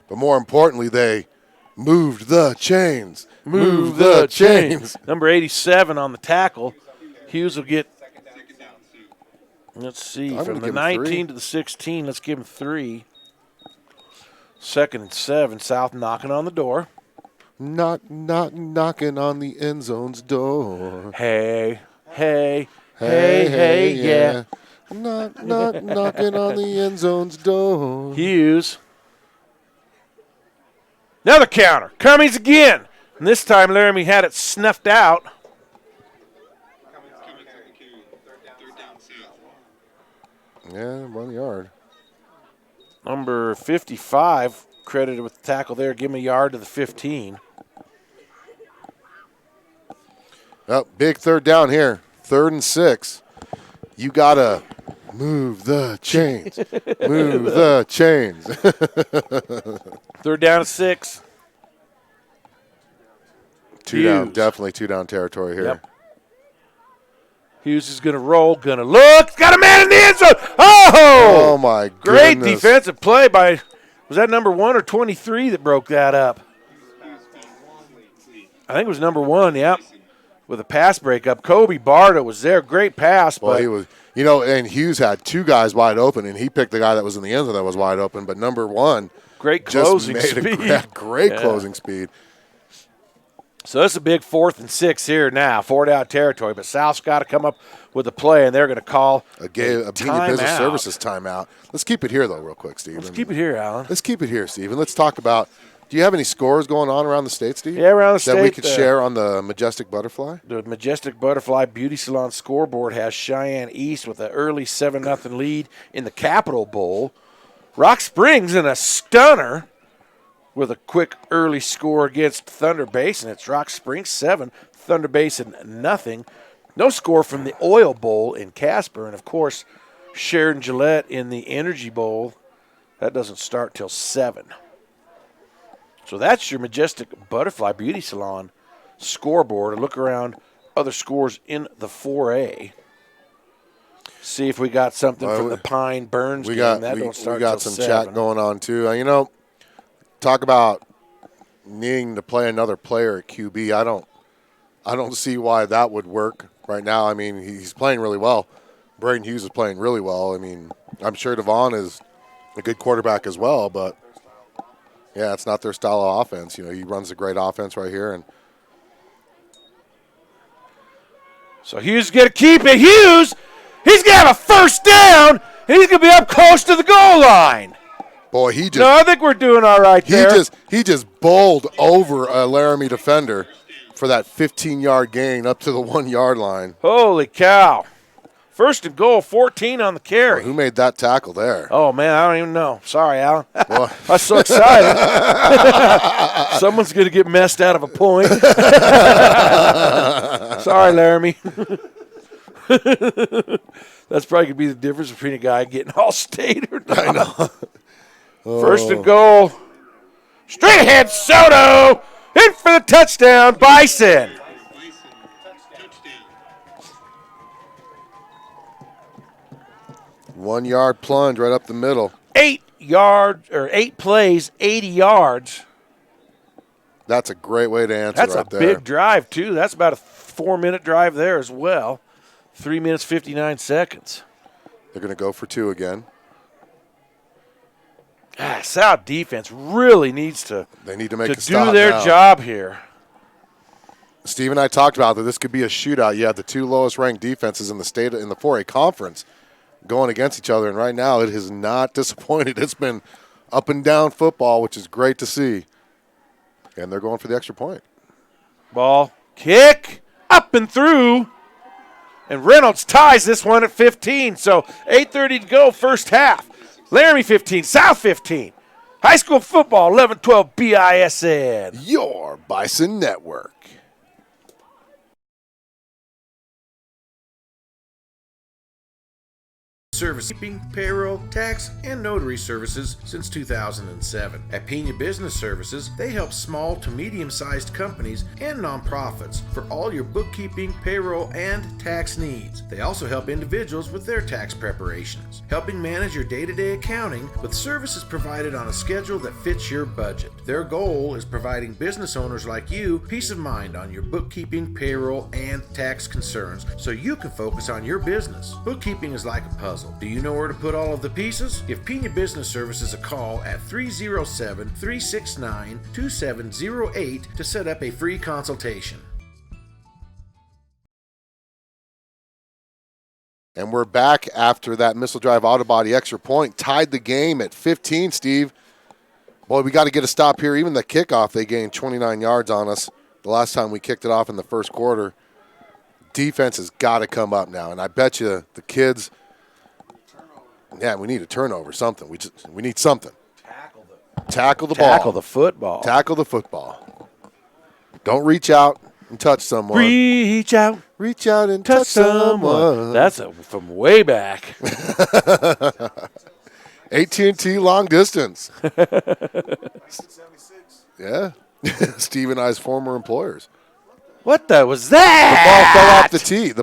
But more importantly, they moved the chains. Move the chains. Number 87 on the tackle. Hughes will get, let's see, from the 19 to the 16, let's give him 3. 2nd and 7, South knocking on the door. Knock, knock, knocking on the end zone's door. Hey, yeah. Knock, knock, knocking on the end zone's door. Hughes. Another counter. Cummings again. And this time Laramie had it snuffed out. Yeah, 1 yard. Number 55 credited with the tackle there. Give him a yard to the 15. Oh, big third down here. 3rd and 6. You got to move the chains. Move the chains. 3rd down and 6. Two down, definitely 2 down territory here. Yep. Hughes is going to roll, going to look. Got a man in the end zone. Oh! Oh, my Great goodness. defensive play by, was that number 1 or 23 that broke that up? I think it was number 1, yep. With a pass breakup. Kobe Barta was there. Great pass. Well, but he was, and Hughes had 2 guys wide open, and he picked the guy that was in the end zone that was wide open. But number 1 great just closing made speed. a great closing speed. So it's a big 4th and 6 here now. 4 down territory. But South's got to come up with a play, and they're going to call a Business Services timeout. Let's keep it here, though, real quick, Steve. Let's keep it here, Alan. Let's keep it here, Steve. And let's talk about, do you have any scores going on around the state, Steve? Yeah, around the state. That we could share on the Majestic Butterfly? The Majestic Butterfly Beauty Salon scoreboard has Cheyenne East with an early 7-0 lead in the Capitol Bowl. Rock Springs in a stunner with a quick early score against Thunder Basin. It's Rock Springs 7, Thunder Basin nothing. No score from the Oil Bowl in Casper. And, of course, Sheridan Gillette in the Energy Bowl. That doesn't start till 7. So that's your Majestic Butterfly Beauty Salon scoreboard. A look around other scores in the 4A. See if we got something from the Pine Burns game. That don't start we got till some 7. chat going on, too. Talk about needing to play another player at QB. I don't see why that would work right now. I mean, he's playing really well. Braden Hughes is playing really well. I mean, I'm sure Devon is a good quarterback as well, but yeah, it's not their style of offense. He runs a great offense right here. And so Hughes is going to keep it. Hughes, he's going to have a first down, and he's going to be up close to the goal line. Boy, he just. No, I think we're doing all right there. He just bowled over a Laramie defender for that 15-yard gain up to the 1-yard line. Holy cow. 1st and goal, 14 on the carry. Well, who made that tackle there? Oh, man, I don't even know. Sorry, Alan. I was so excited. Someone's going to get messed out of a point. Sorry, Laramie. That's probably going to be the difference between a guy getting all state or not. I know. 1st and goal. Straight ahead, Soto. In for the touchdown, Bison. One-yard plunge right up the middle. 8 plays, 80 yards. That's a great way to answer That's right there. That's a big drive, too. That's about a 4-minute drive there as well. 3 minutes, 59 seconds. They're going to go for 2 again. South defense really needs to make a do stop their now. job here. Steve and I talked about that this could be a shootout. You have the 2 lowest-ranked defenses in the state in the 4A conference going against each other, and right now it has not disappointed. It's been up and down football, which is great to see. And they're going for the extra point. Ball, kick, up and through. And Reynolds ties this one at 15. So 8:30 to go, first half. Laramie 15, South 15. High school football, 11-12 BISN. Your Bison Network. Service, keeping, payroll, tax, and notary services since 2007. At Pena Business Services, they help small to medium-sized companies and nonprofits for all your bookkeeping, payroll, and tax needs. They also help individuals with their tax preparations, helping manage your day-to-day accounting with services provided on a schedule that fits your budget. Their goal is providing business owners like you peace of mind on your bookkeeping, payroll, and tax concerns so you can focus on your business. Bookkeeping is like a puzzle. Do you know where to put all of the pieces? Give Pena Business Services a call at 307-369-2708 to set up a free consultation. And we're back after that missile drive auto body extra point. Tied the game at 15, Steve. Boy, we got to get a stop here. Even the kickoff, they gained 29 yards on us. the last time we kicked it off in the first quarter. Defense has got to come up now, and I bet you the kids. Yeah, we need a turnover, something. We need something. Tackle the ball. Tackle the football. Tackle the football. Don't reach out and touch someone. Reach out. Reach out and touch someone. That's from way back. AT&T long distance. Yeah. Steve and I's former employers. What was The ball that? fell off the tee.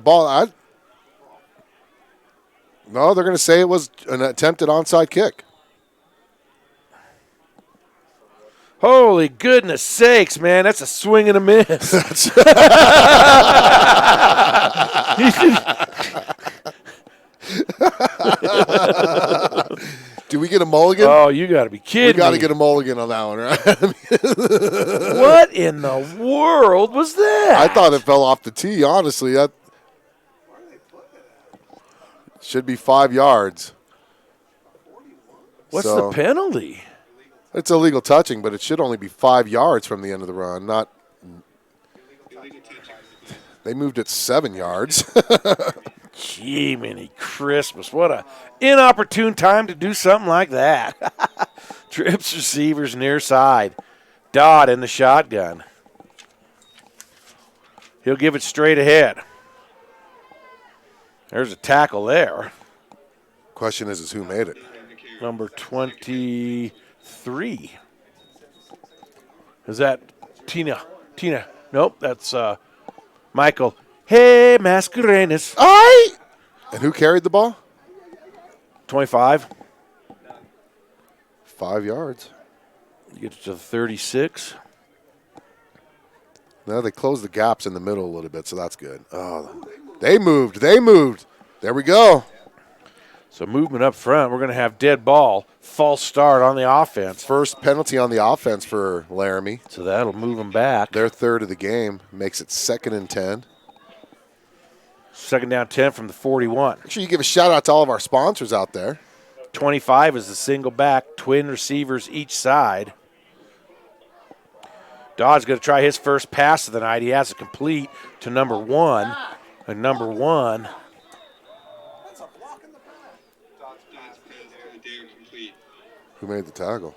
No, they're going to say it was an attempted onside kick. Holy goodness sakes, man. That's a swing and a miss. Do we get a mulligan? Oh, you got to be kidding We got to me. get a mulligan on that one, right? What in the world was that? I thought it fell off the tee, honestly. That should be 5 yards. What's the penalty? It's illegal touching, but it should only be 5 yards from the end of the run. Not. They moved it 7 yards. Gee, many Christmas. What a inopportune time to do something like that. Trips receivers near side. Dodd in the shotgun. He'll give it straight ahead. There's a tackle there. Question is who made it? Number 23. Is that Tina? Nope, that's Michael. Hey, Mascarenas. Aye. And who carried the ball? 25. 5 yards. You get to the 36. No, they closed the gaps in the middle a little bit, so that's good. Oh, they moved. There we go. So movement up front. We're going to have dead ball. False start on the offense. First penalty on the offense for Laramie. So that'll move them back. Their third of the game makes it 2nd and 10. 2nd down 10 from the 41. Make sure you give a shout out to all of our sponsors out there. 25 is the single back. Twin receivers each side. Dodd's going to try his first pass of the night. He has it complete to number 1. And number 1. Who made the tackle?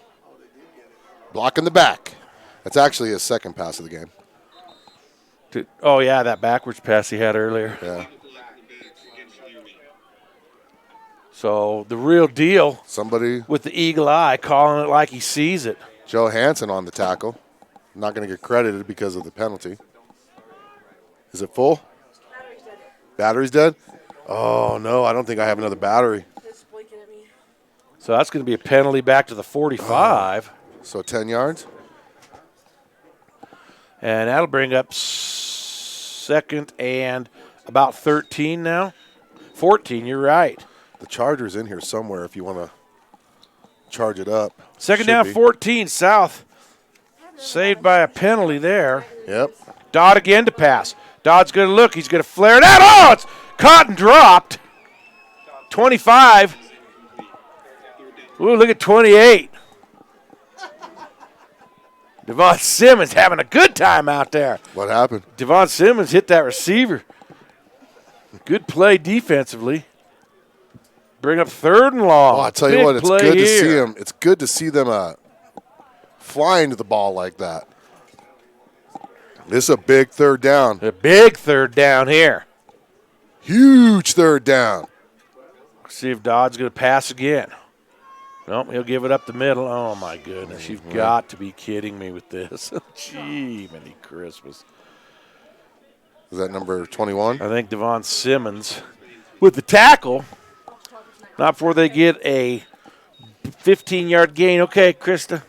Block in the back. That's actually his second pass of the game. Oh, yeah, that backwards pass he had earlier. Yeah. So the real deal. Somebody. With the eagle eye, calling it like he sees it. Joe Hansen on the tackle. Not going to get credited because of the penalty. Is it full? Battery's dead? Oh, no, I don't think I have another battery. So that's going to be a penalty back to the 45. So 10 yards? And that'll bring up 2nd and about 13 now. 14, you're right. The charger's in here somewhere if you want to charge it up. 2nd down, 14, South. Saved by a penalty there. Yep. Dodd again to pass. Dodd's going to look. He's going to flare it out. Oh, it's caught and dropped. 25. Ooh, look at 28. Devon Simmons having a good time out there. What happened? Devon Simmons hit that receiver. Good play defensively. Bring up 3rd and long. Oh, I tell you what, it's good to see him. It's good to see them fly into the ball like that. This is a big 3rd down. A big 3rd down here. Huge 3rd down. See if Dodd's going to pass again. Nope, he'll give it up the middle. Oh, my goodness. You've got to be kidding me with this. Gee, many Christmas. Is that number 21? I think Devon Simmons with the tackle. Not before they get a 15-yard gain. Okay, Krista.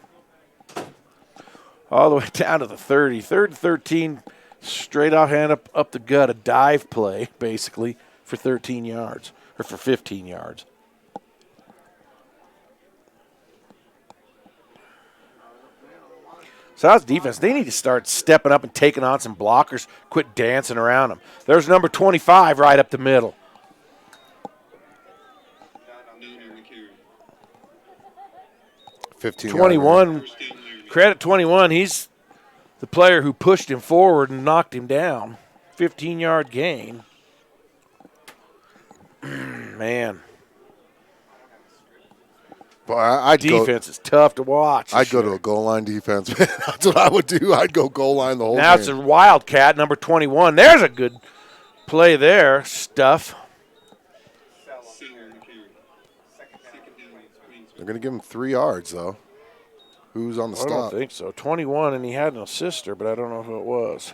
All the way down to the 30. 3rd and 13, straight off hand up the gut. A dive play, basically, for 13 yards. Or for 15 yards. South's defense, they need to start stepping up and taking on some blockers, quit dancing around them. There's number 25 right up the middle. $15. 21, credit 21, he's the player who pushed him forward and knocked him down. 15-yard gain. Man. Well, defense is tough to watch. I'd go to a goal line defense, man. That's what I would do. I'd go goal line the whole Now game. it's a Wildcat, number 21. There's a good play there, Stuff. They're going to give him 3 yards, though. Who's on the I stop? don't think so. 21, and he had an assister, but I don't know who it was.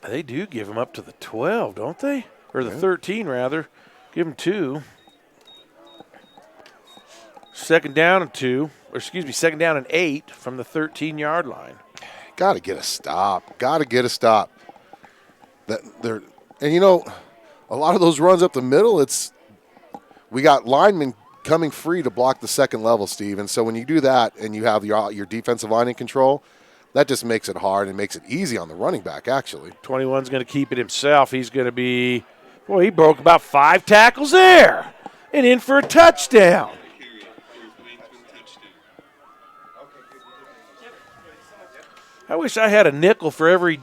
They do give him up to the 12, don't they? Or the 13, rather. Give him 2. Second down and 2. Or excuse me, second down and 8 from the 13-yard line. Got to get a stop. Got to get a stop. And, you know, a lot of those runs up the middle, we got linemen coming free to block the second level, Steve. And so when you do that and you have your defensive line in control, that just makes it hard and makes it easy on the running back, actually. 21's going to keep it himself. He's going to be, well, he broke about 5 tackles there and in for a touchdown. I wish I had a nickel for every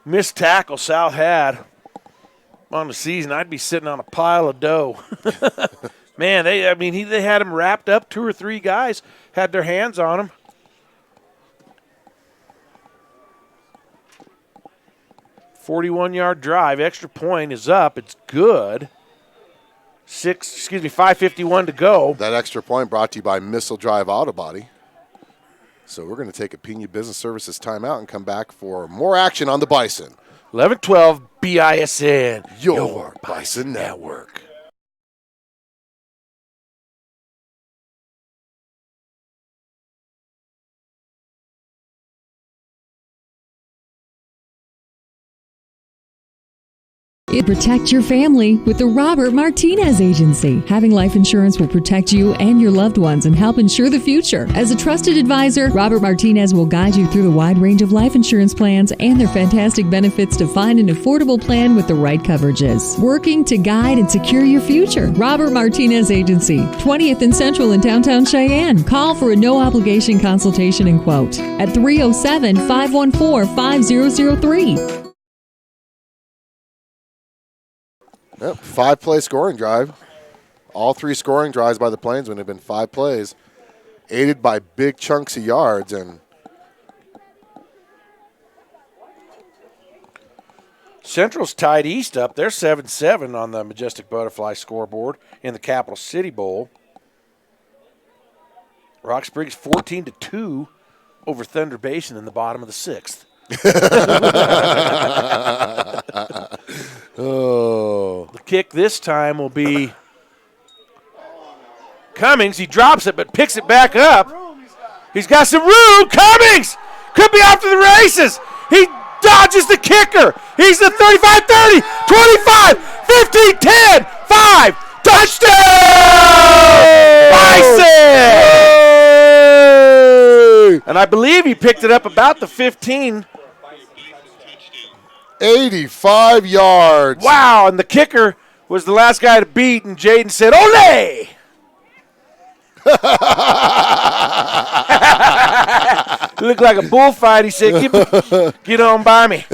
missed tackle South had on the season. I'd be sitting on a pile of dough. Man, they had him wrapped up. 2 or 3 guys had their hands on him. .41-yard drive. Extra point is up. It's good. 5:51 to go. That extra point brought to you by Missile Drive Auto Body. So we're going to take a Pena Business Services timeout and come back for more action on the Bison. 11-12 BISN, your Bison Network. Protect your family with the Robert Martinez Agency. Having life insurance will protect you and your loved ones and help ensure the future. As a trusted advisor, Robert Martinez will guide you through the wide range of life insurance plans and their fantastic benefits to find an affordable plan with the right coverages. Working to guide and secure your future. Robert Martinez Agency, 20th and Central in downtown Cheyenne. Call for a no-obligation consultation and quote at 307-514-5003. Yep, 5-play scoring drive. All 3 scoring drives by the Plainsmen have been 5 plays, aided by big chunks of yards. And Central's tied East up. They're 7-7 on the Majestic Butterfly scoreboard in the Capital City Bowl. Rock Springs 14-2 over Thunder Basin in the bottom of the 6th. Oh. The kick this time will be Cummings. He drops it but picks it back up. He's got some room. Cummings could be off to the races. He dodges the kicker. He's the 35-30, 25, 15, 10, 5. Touchdown! Bison! And I believe he picked it up about the 15. 85 yards. Wow, and the kicker was the last guy to beat, and Jaden said, "Ole!" It looked like a bullfight. He said, get on by me.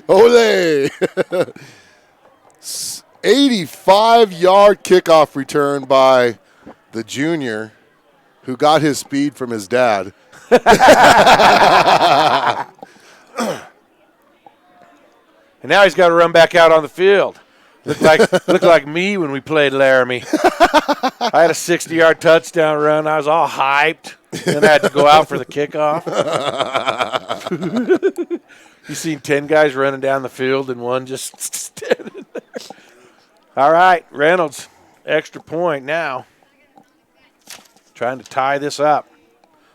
Ole! 85-yard kickoff return by the junior who got his speed from his dad. And now he's got to run back out on the field. Looked like me when we played Laramie. I had a 60-yard touchdown run. I was all hyped. Then I had to go out for the kickoff. You seen 10 guys running down the field and one just standing there. All right, Reynolds, extra point now. Trying to tie this up.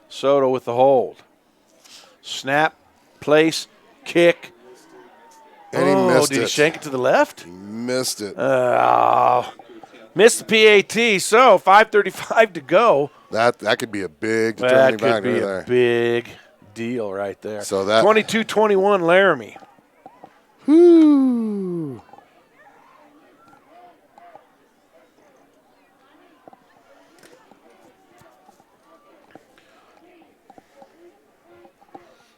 Soto with the hold. Snap, place, kick. And he missed did it. He shank it to the left? He missed it. Missed the PAT, so 5:35 to go. That could be a big determining That could factor be there. a big deal right there. So that 22-21 Laramie. Whoo.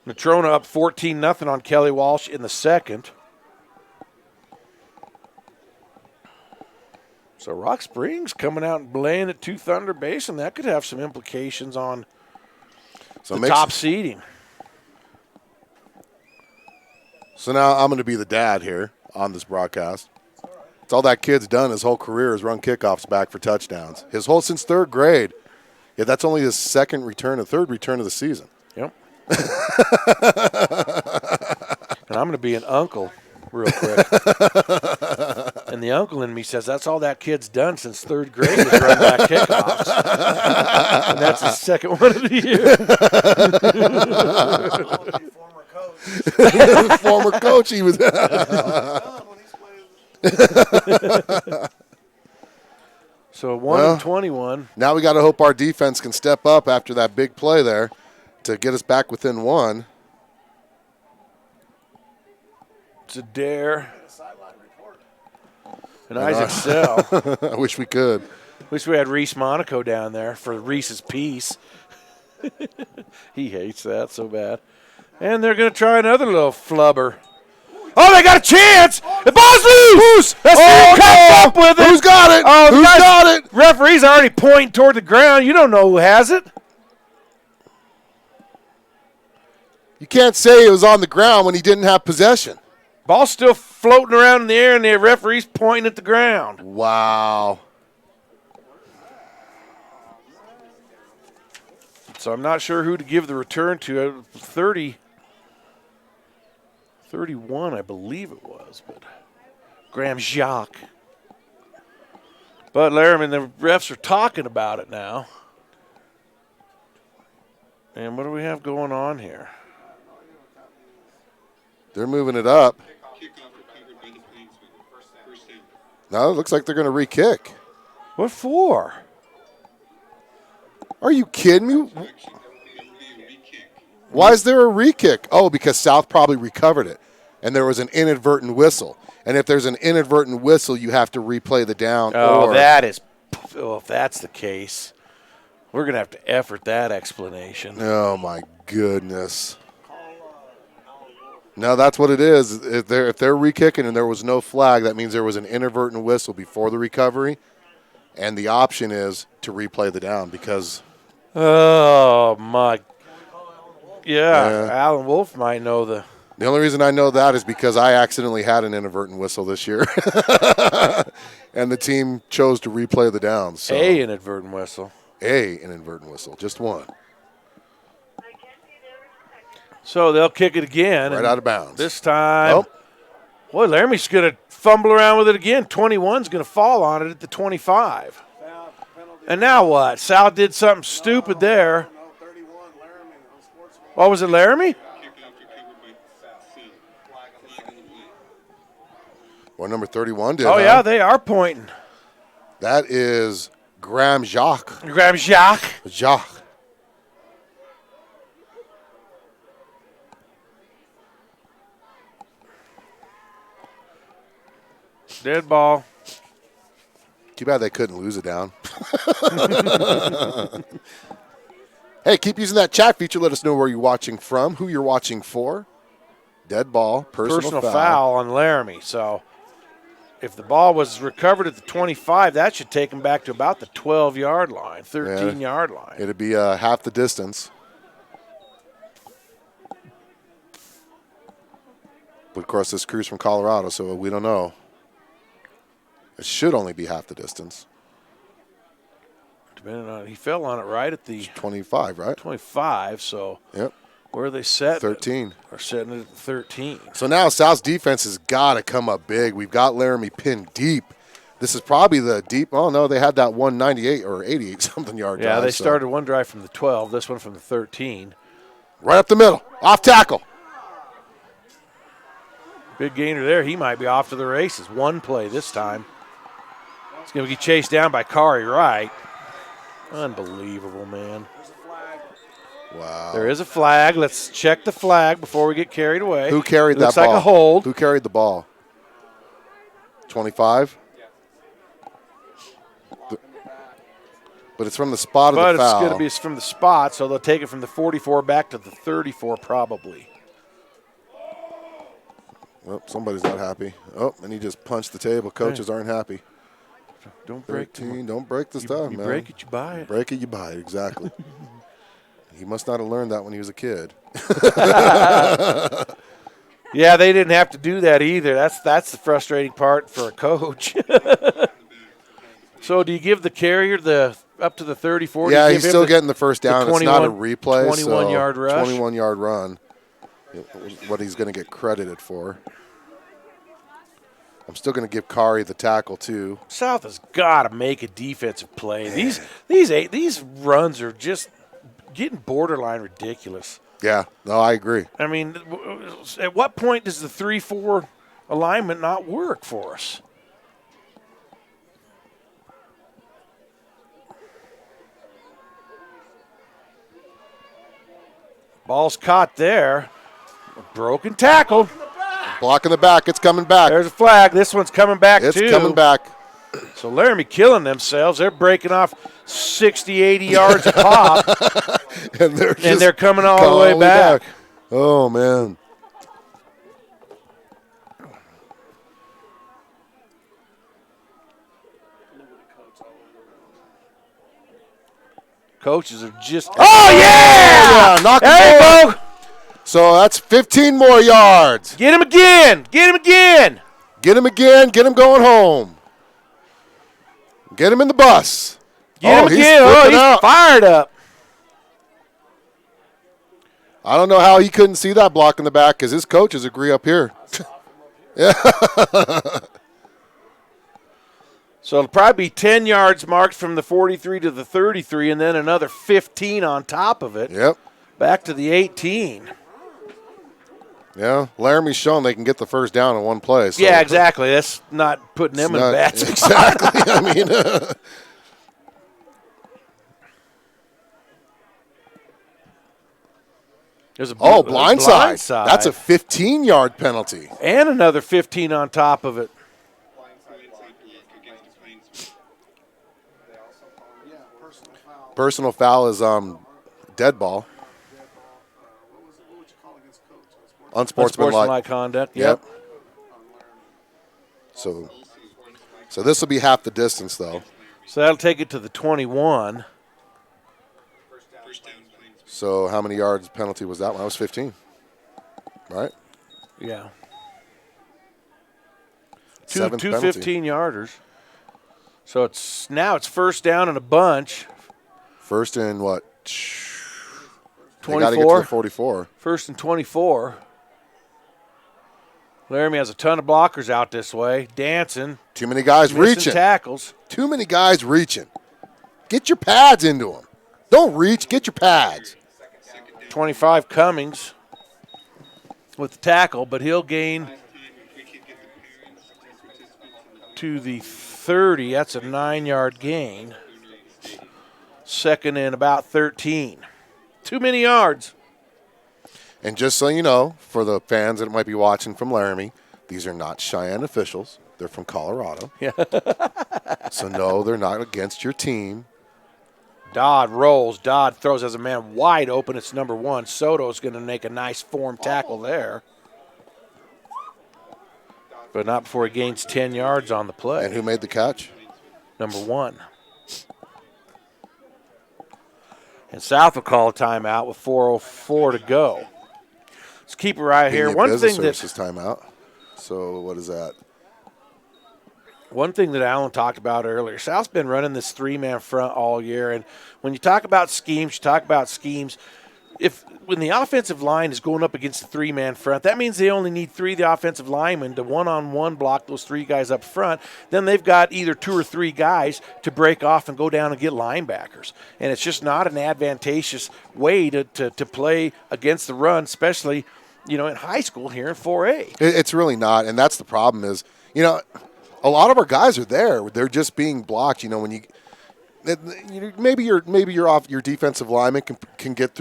Natrona up 14-0 on Kelly Walsh in the second. So Rock Springs coming out and laying at 2 Thunder Basin. That could have some implications on the top seeding. So now I'm going to be the dad here on this broadcast. It's all that kid's done his whole career is run kickoffs back for touchdowns. His whole since 3rd grade. Yeah, that's only his third return of the season. Yep. And I'm going to be an uncle real quick. And the uncle in me says that's all that kid's done since 3rd grade is run back kickoffs. And that's his second one of the year. Former coach, he was. So 1-21. Now we got to hope our defense can step up after that big play there to get us back within 1. It's a dare. And Isaac Sell. I wish we could. Wish we had Reese Monaco down there for Reese's Piece. He hates that so bad. And they're going to try another little flubber. Oh, they got a chance! The ball's loose! That's comes up with it. Who's got it? Oh, Who's got it? Referee's already pointing toward the ground. You don't know who has it. You can't say it was on the ground when he didn't have possession. Ball's still floating around in the air, and the referee's pointing at the ground. Wow. So I'm not sure who to give the return to. 31, I believe it was, but Graham Jacques. But Laramie, the refs are talking about it now. And what do we have going on here? They're moving it up. No, it looks like they're going to re-kick. What for? Are you kidding me? Why is there a re-kick? Oh, because South probably recovered it, and there was an inadvertent whistle. And if there's an inadvertent whistle, you have to replay the down. Oh, if that's the case, we're going to have to effort that explanation. Oh, my goodness. No, that's what it is. If they're re-kicking and there was no flag, that means there was an inadvertent whistle before the recovery, and the option is to replay the down because. Oh, my. Yeah, Alan Wolf might know the. The only reason I know that is because I accidentally had an inadvertent whistle this year, and the team chose to replay the down. So. A inadvertent whistle, just one. So they'll kick it again. Right out of bounds. This time, boy, Laramie's going to fumble around with it again. 21's going to fall on it at the 25. And now what? Sal did something stupid there. Oh, was it Laramie? Well, number 31 did. Oh, yeah, they are pointing. That is Graham Jacques. Graham Jacques. Jacques. Dead ball. Too bad they couldn't lose it down. Hey, keep using that chat feature. Let us know where you're watching from, who you're watching for. Dead ball, personal foul on Laramie. So if the ball was recovered at the 25, that should take them back to about the 12-yard line, 13-yard line. It'd be half the distance. But, of course, this crew's from Colorado, so we don't know. It should only be half the distance. Depending on, he fell on it right at the 25, right? 25. So yep. Where are they set? 13. They're setting it at 13. So now South's defense has got to come up big. We've got Laramie pinned deep. This is probably the deep. Oh no, they had that 198 or 88 something yard drive. Yeah, they started one drive from the 12. This one from the 13. Right up the middle, off tackle. Big gainer there. He might be off to the races. One play this time. It's going to get chased down by Kari Wright. Unbelievable, man. Wow. There is a flag. Let's check the flag before we get carried away. Who carried that ball? Looks like a hold. Who carried the ball? 25? But it's from the spot of But the foul. it's going to be from the spot, so they'll take it from the 44 back to the 34 probably. Oh, somebody's not happy. Oh, and he just punched the table. Coaches aren't happy. Don't break 13, don't break the stuff, you man. break it, you buy it. Break it, you buy it, exactly. He must not have learned that when he was a kid. Yeah, they didn't have to do that either. That's the frustrating part for a coach. So do you give the carrier up to the 34? Yeah, he's still getting the first down. It's not a replay. 21-yard rush. 21-yard run, what he's going to get credited for. I'm still going to give Kari the tackle, too. South has got to make a defensive play. These runs are just getting borderline ridiculous. Yeah, no, I agree. I mean, at what point does the 3-4 alignment not work for us? Ball's caught there. A broken tackle. Block in the back. It's coming back. There's a flag. This one's coming back, too. It's coming back. So Laramie killing themselves. They're breaking off 60, 80 yards a pop. and they're coming all the way back. Oh, man. Coaches are just. Oh, yeah! Knock There you go. So that's 15 more yards. Get him again. Get him again. Get him again. Get him going home. Get him in the bus. Get him again. He's fired up. I don't know how he couldn't see that block in the back because his coaches agree up here. Yeah. So it'll probably be 10 yards marked from the 43 to the 33 and then another 15 on top of it. Yep. Back to the 18. Yeah, Laramie's shown they can get the first down in one play. So. Yeah, exactly. That's not putting them in a bad spot. Exactly. I mean, there's a blindside. That's a 15-yard penalty. And another 15 on top of it. Personal foul is dead ball. Unsportsmanlike conduct. Yep. So this will be half the distance, though. So that'll take it to the 21. So how many yards penalty was that one? That was 15, right? Yeah. Two Seventh 15-yarders. So now it's first down and a bunch. First and what? 24. Got to get to the 44. First and 24. Laramie has a ton of blockers out this way, dancing. Too many guys reaching. Tackles. Too many guys reaching. Get your pads into them. Don't reach. Get your pads. 25 Cummings with the tackle, but he'll gain to the 30. That's a 9-yard gain. Second and about 13. Too many yards. And just so you know, for the fans that might be watching from Laramie, these are not Cheyenne officials. They're from Colorado. Yeah. So, no, they're not against your team. Dodd rolls. Dodd throws as a man wide open. It's number 1. Soto's going to make a nice form tackle there. But not before he gains 10 yards on the play. And who made the catch? Number 1. And South will call a timeout with 4:04 to go. Let's keep it right here. One thing that timeout. So what is that? One thing that Alan talked about earlier, South's been running this 3-man front all year, and when you talk about schemes, when the offensive line is going up against the 3-man front, that means they only need 3 of the offensive linemen to one-on-one block those 3 guys up front. Then they've got either 2 or 3 guys to break off and go down and get linebackers. And it's just not an advantageous way to play against the run, especially, in high school here in 4A. It's really not, and that's the problem is, a lot of our guys are there. They're just being blocked. When maybe your defensive lineman can get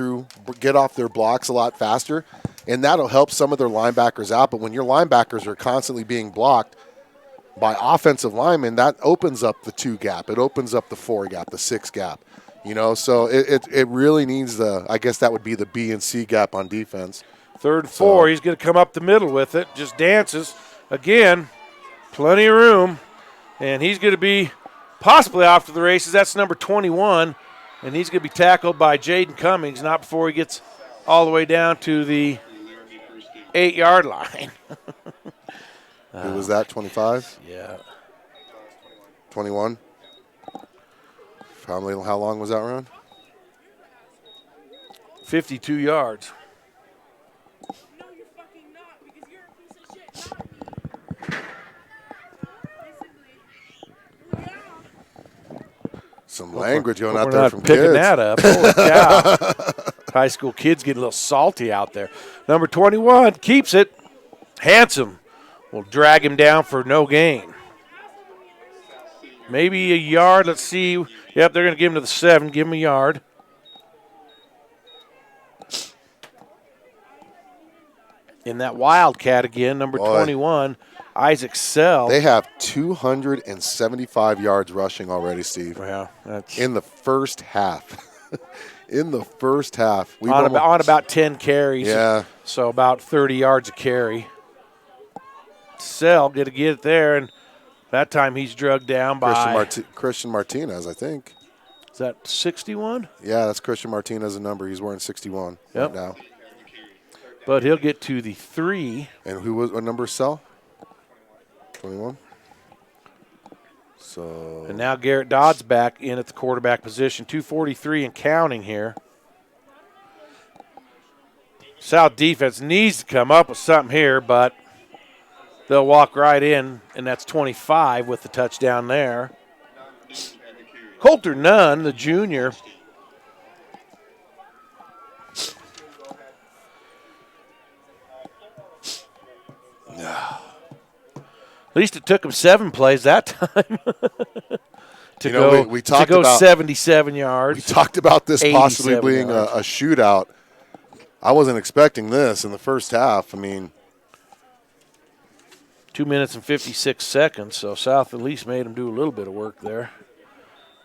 off their blocks a lot faster, and that'll help some of their linebackers out. But when your linebackers are constantly being blocked, by offensive linemen, that opens up the 2 gap. It opens up the 4 gap, the 6 gap. So it really needs I guess that would be the B and C gap on defense. 3rd and 4. He's going to come up the middle with it. Just dances. Again, plenty of room. And he's going to be possibly off to the races. That's number 21. And he's going to be tackled by Jaden Cummings, not before he gets all the way down to the 8-yard line. Who was that, 25? Yeah. 21? How long was that run? 52 yards. Some language going out We're there not from picking kids. that up. Holy cow. High school kids getting a little salty out there. Number 21 keeps it. Handsome will drag him down for no gain. Maybe a yard. Let's see. Yep, they're going to give him to the 7. Give him a yard. In that Wildcat again, number 21, Isaac Sell. They have 275 yards rushing already, Steve. Yeah, that's in the first half. In the first half. On about 10 carries. Yeah. So about 30 yards a carry. Sell going to get it there, and that time he's drugged down by Christian Martinez, I think. Is that 61? Yeah, that's Christian Martinez's number. He's wearing 61 right now. But he'll get to the 3. And what number is Sell? 21. So. And now Garrett Dodd's back in at the quarterback position. 2:43 and counting here. South defense needs to come up with something here, but they'll walk right in, and that's 25 with the touchdown there. Coulter Nunn, the junior. At least it took him 7 plays that time to go about 77 yards. We talked about this possibly being a shootout. I wasn't expecting this in the first half. I mean, 2 minutes and 56 seconds, so South at least made him do a little bit of work there.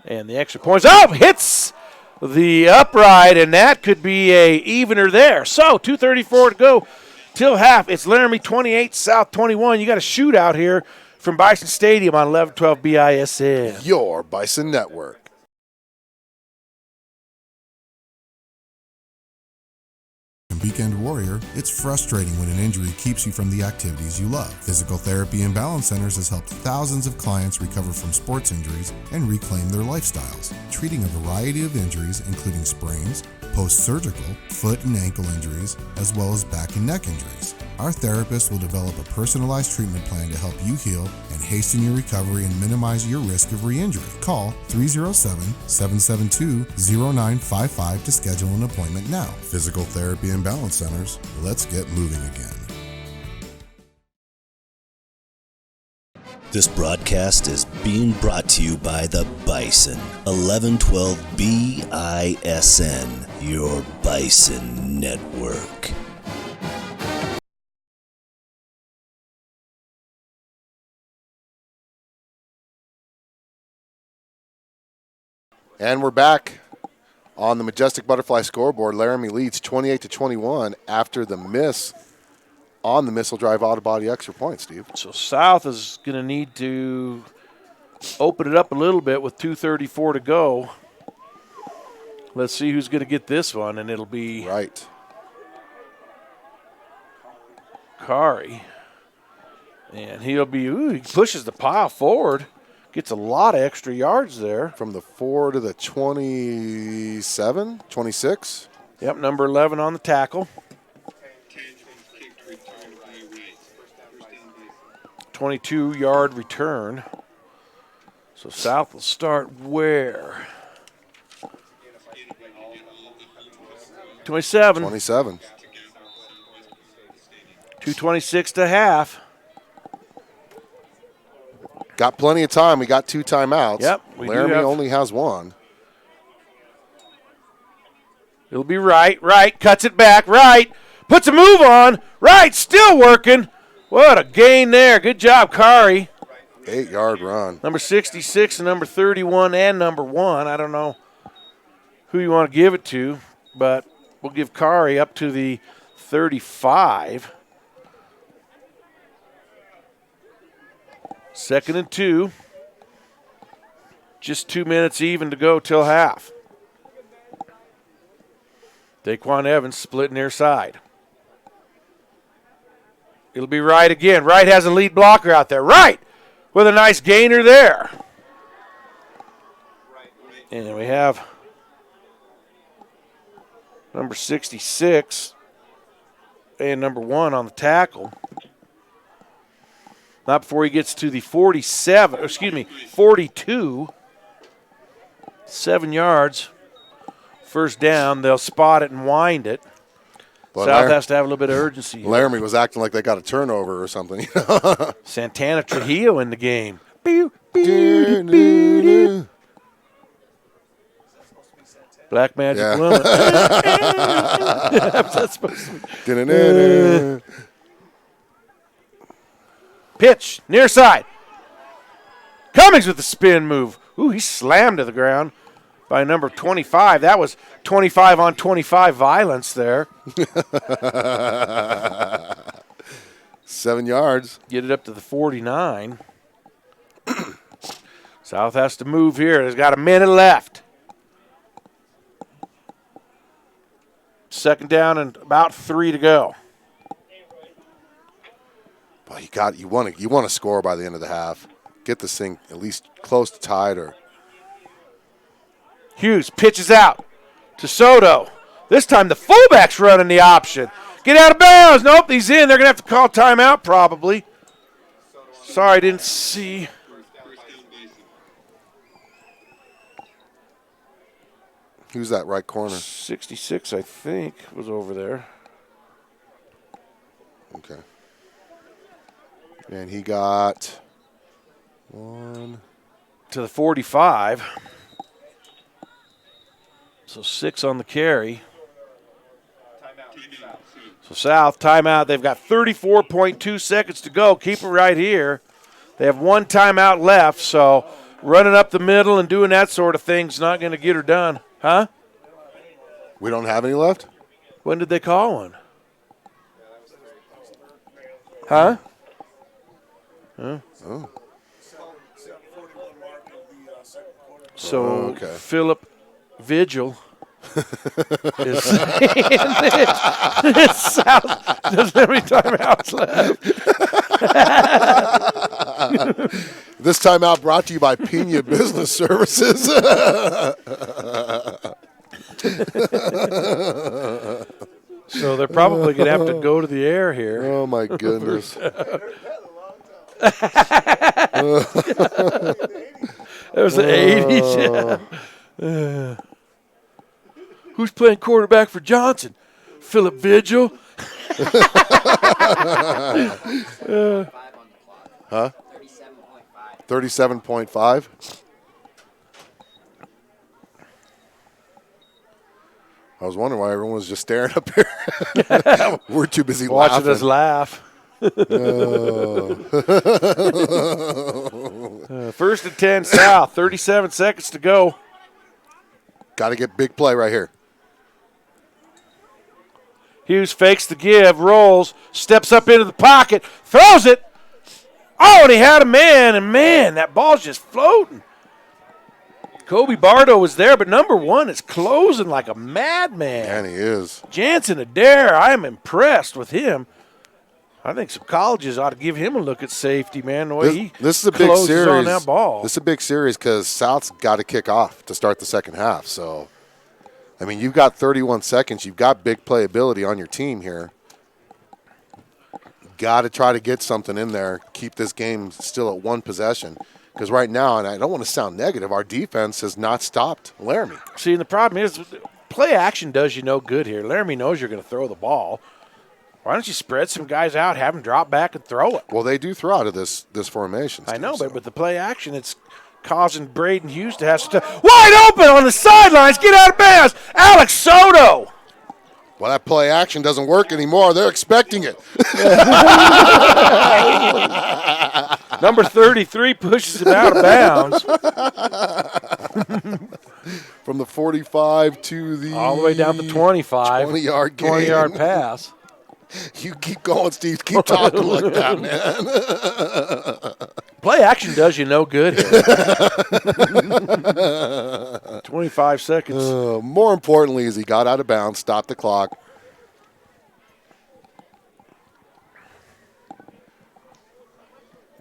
And the extra points, hits the upright, and that could be a evener there. So 2:34 to go till half. It's Laramie 28, South 21. You got a shootout here from Bison Stadium on 1112 BISN. Your Bison Network. Weekend warrior, it's frustrating when an injury keeps you from the activities you love. Physical Therapy and Balance Centers has helped thousands of clients recover from sports injuries and reclaim their lifestyles, treating a variety of injuries including sprains, post-surgical, foot and ankle injuries, as well as back and neck injuries. Our therapists will develop a personalized treatment plan to help you heal and hasten your recovery and minimize your risk of re-injury. Call 307-772-0955 to schedule an appointment now. Physical Therapy and Balance Centers, let's get moving again. This broadcast is being brought to you by the Bison, 1112 BISN, your Bison Network. And we're back on the Majestic Butterfly scoreboard. Laramie leads 28-21 after the miss on the missile drive auto body extra point, Steve. So South is going to need to open it up a little bit with 2:34 to go. Let's see who's going to get this one, and it'll be Kari. And he'll be, he pushes the pile forward. Gets a lot of extra yards there. From the 4 to the 27, 26. Yep, number 11 on the tackle. 22-yard return. So South will start where? 27. 27. 2:26 to half. Got plenty of time. We got 2 timeouts. Yep. Laramie only has 1. It'll be right, cuts it back, right, puts a move on, right, still working. What a gain there. Good job, Kari. 8-yard run. Number 66 and number 31 and number 1. I don't know who you want to give it to, but we'll give Kari up to the 35. 2nd and 2. Just 2 minutes even to go till half. Daquan Evans split near side. It'll be Wright again. Wright has a lead blocker out there. Wright with a nice gainer there. And we have number 66 and number 1 on the tackle. Not before he gets to the 42. 7 yards. First down. They'll spot it and wind it. But South has to have a little bit of urgency. Laramie was acting like they got a turnover or something. Santana Trujillo in the game. Black Magic Woman. That's supposed to be. Pitch, near side. Cummings with the spin move. Ooh, he slammed to the ground by number 25. That was 25 on 25 violence there. 7 yards. Get it up to the 49. South has to move here. There's got a minute left. 2nd down and about 3 to go. Well, you want to score by the end of the half. Get this thing at least close to tied or. Hughes pitches out to Soto. This time the fullback's running the option. Get out of bounds. Nope, he's in. They're going to have to call timeout probably. Sorry, didn't see. Who's that right corner? 66, I think, was over there. Okay. And he got 1 to the 45. So 6 on the carry. So South, timeout. They've got 34.2 seconds to go. Keep it right here. They have 1 timeout left, so running up the middle and doing that sort of thing's not going to get her done. Huh? We don't have any left? When did they call one? Huh? Huh? Oh. So okay. Philip Vigil is saying this. South doesn't have any timeouts left. This timeout brought to you by Pena Business Services. So they're probably going to have to go to the air here. Oh, my goodness. It was the 80s. Who's playing quarterback for Johnson? Philip Vigil. Huh? 37.5. I was wondering why everyone was just staring up here. We're too busy watching laughing. us laugh. 1st and 10 South, 37 seconds to go. Got to get big play right here. Hughes fakes the give, rolls, steps up into the pocket, throws it. Oh, and he had a man, and man, that ball's just floating. Kobe Bardo was there, but number 1 is closing like a madman. Man, he is. Jansen Adair, I am impressed with him. I think some colleges ought to give him a look at safety, man. The way this is a big series on that ball. This is a big series because South's got to kick off to start the second half. So, I mean, you've got 31 seconds. You've got big playability on your team here. Got to try to get something in there. Keep this game still at 1 possession. Because right now, and I don't want to sound negative, our defense has not stopped Laramie. See, and the problem is play action does you no good here. Laramie knows you're going to throw the ball. Why don't you spread some guys out, have them drop back and throw it? Well, they do throw out of this formation. I know, but with the play action, it's causing Braden Hughes to have to wide open on the sidelines. Get out of bounds. Alex Soto. Well, that play action doesn't work anymore. They're expecting it. Number 33 pushes it out of bounds. From the 45 to the... All the way down to 25. 20-yard gain. 20-yard pass. You keep going, Steve. Keep talking like that, man. Play action does you no good here. 25 seconds. More importantly is he got out of bounds, stopped the clock.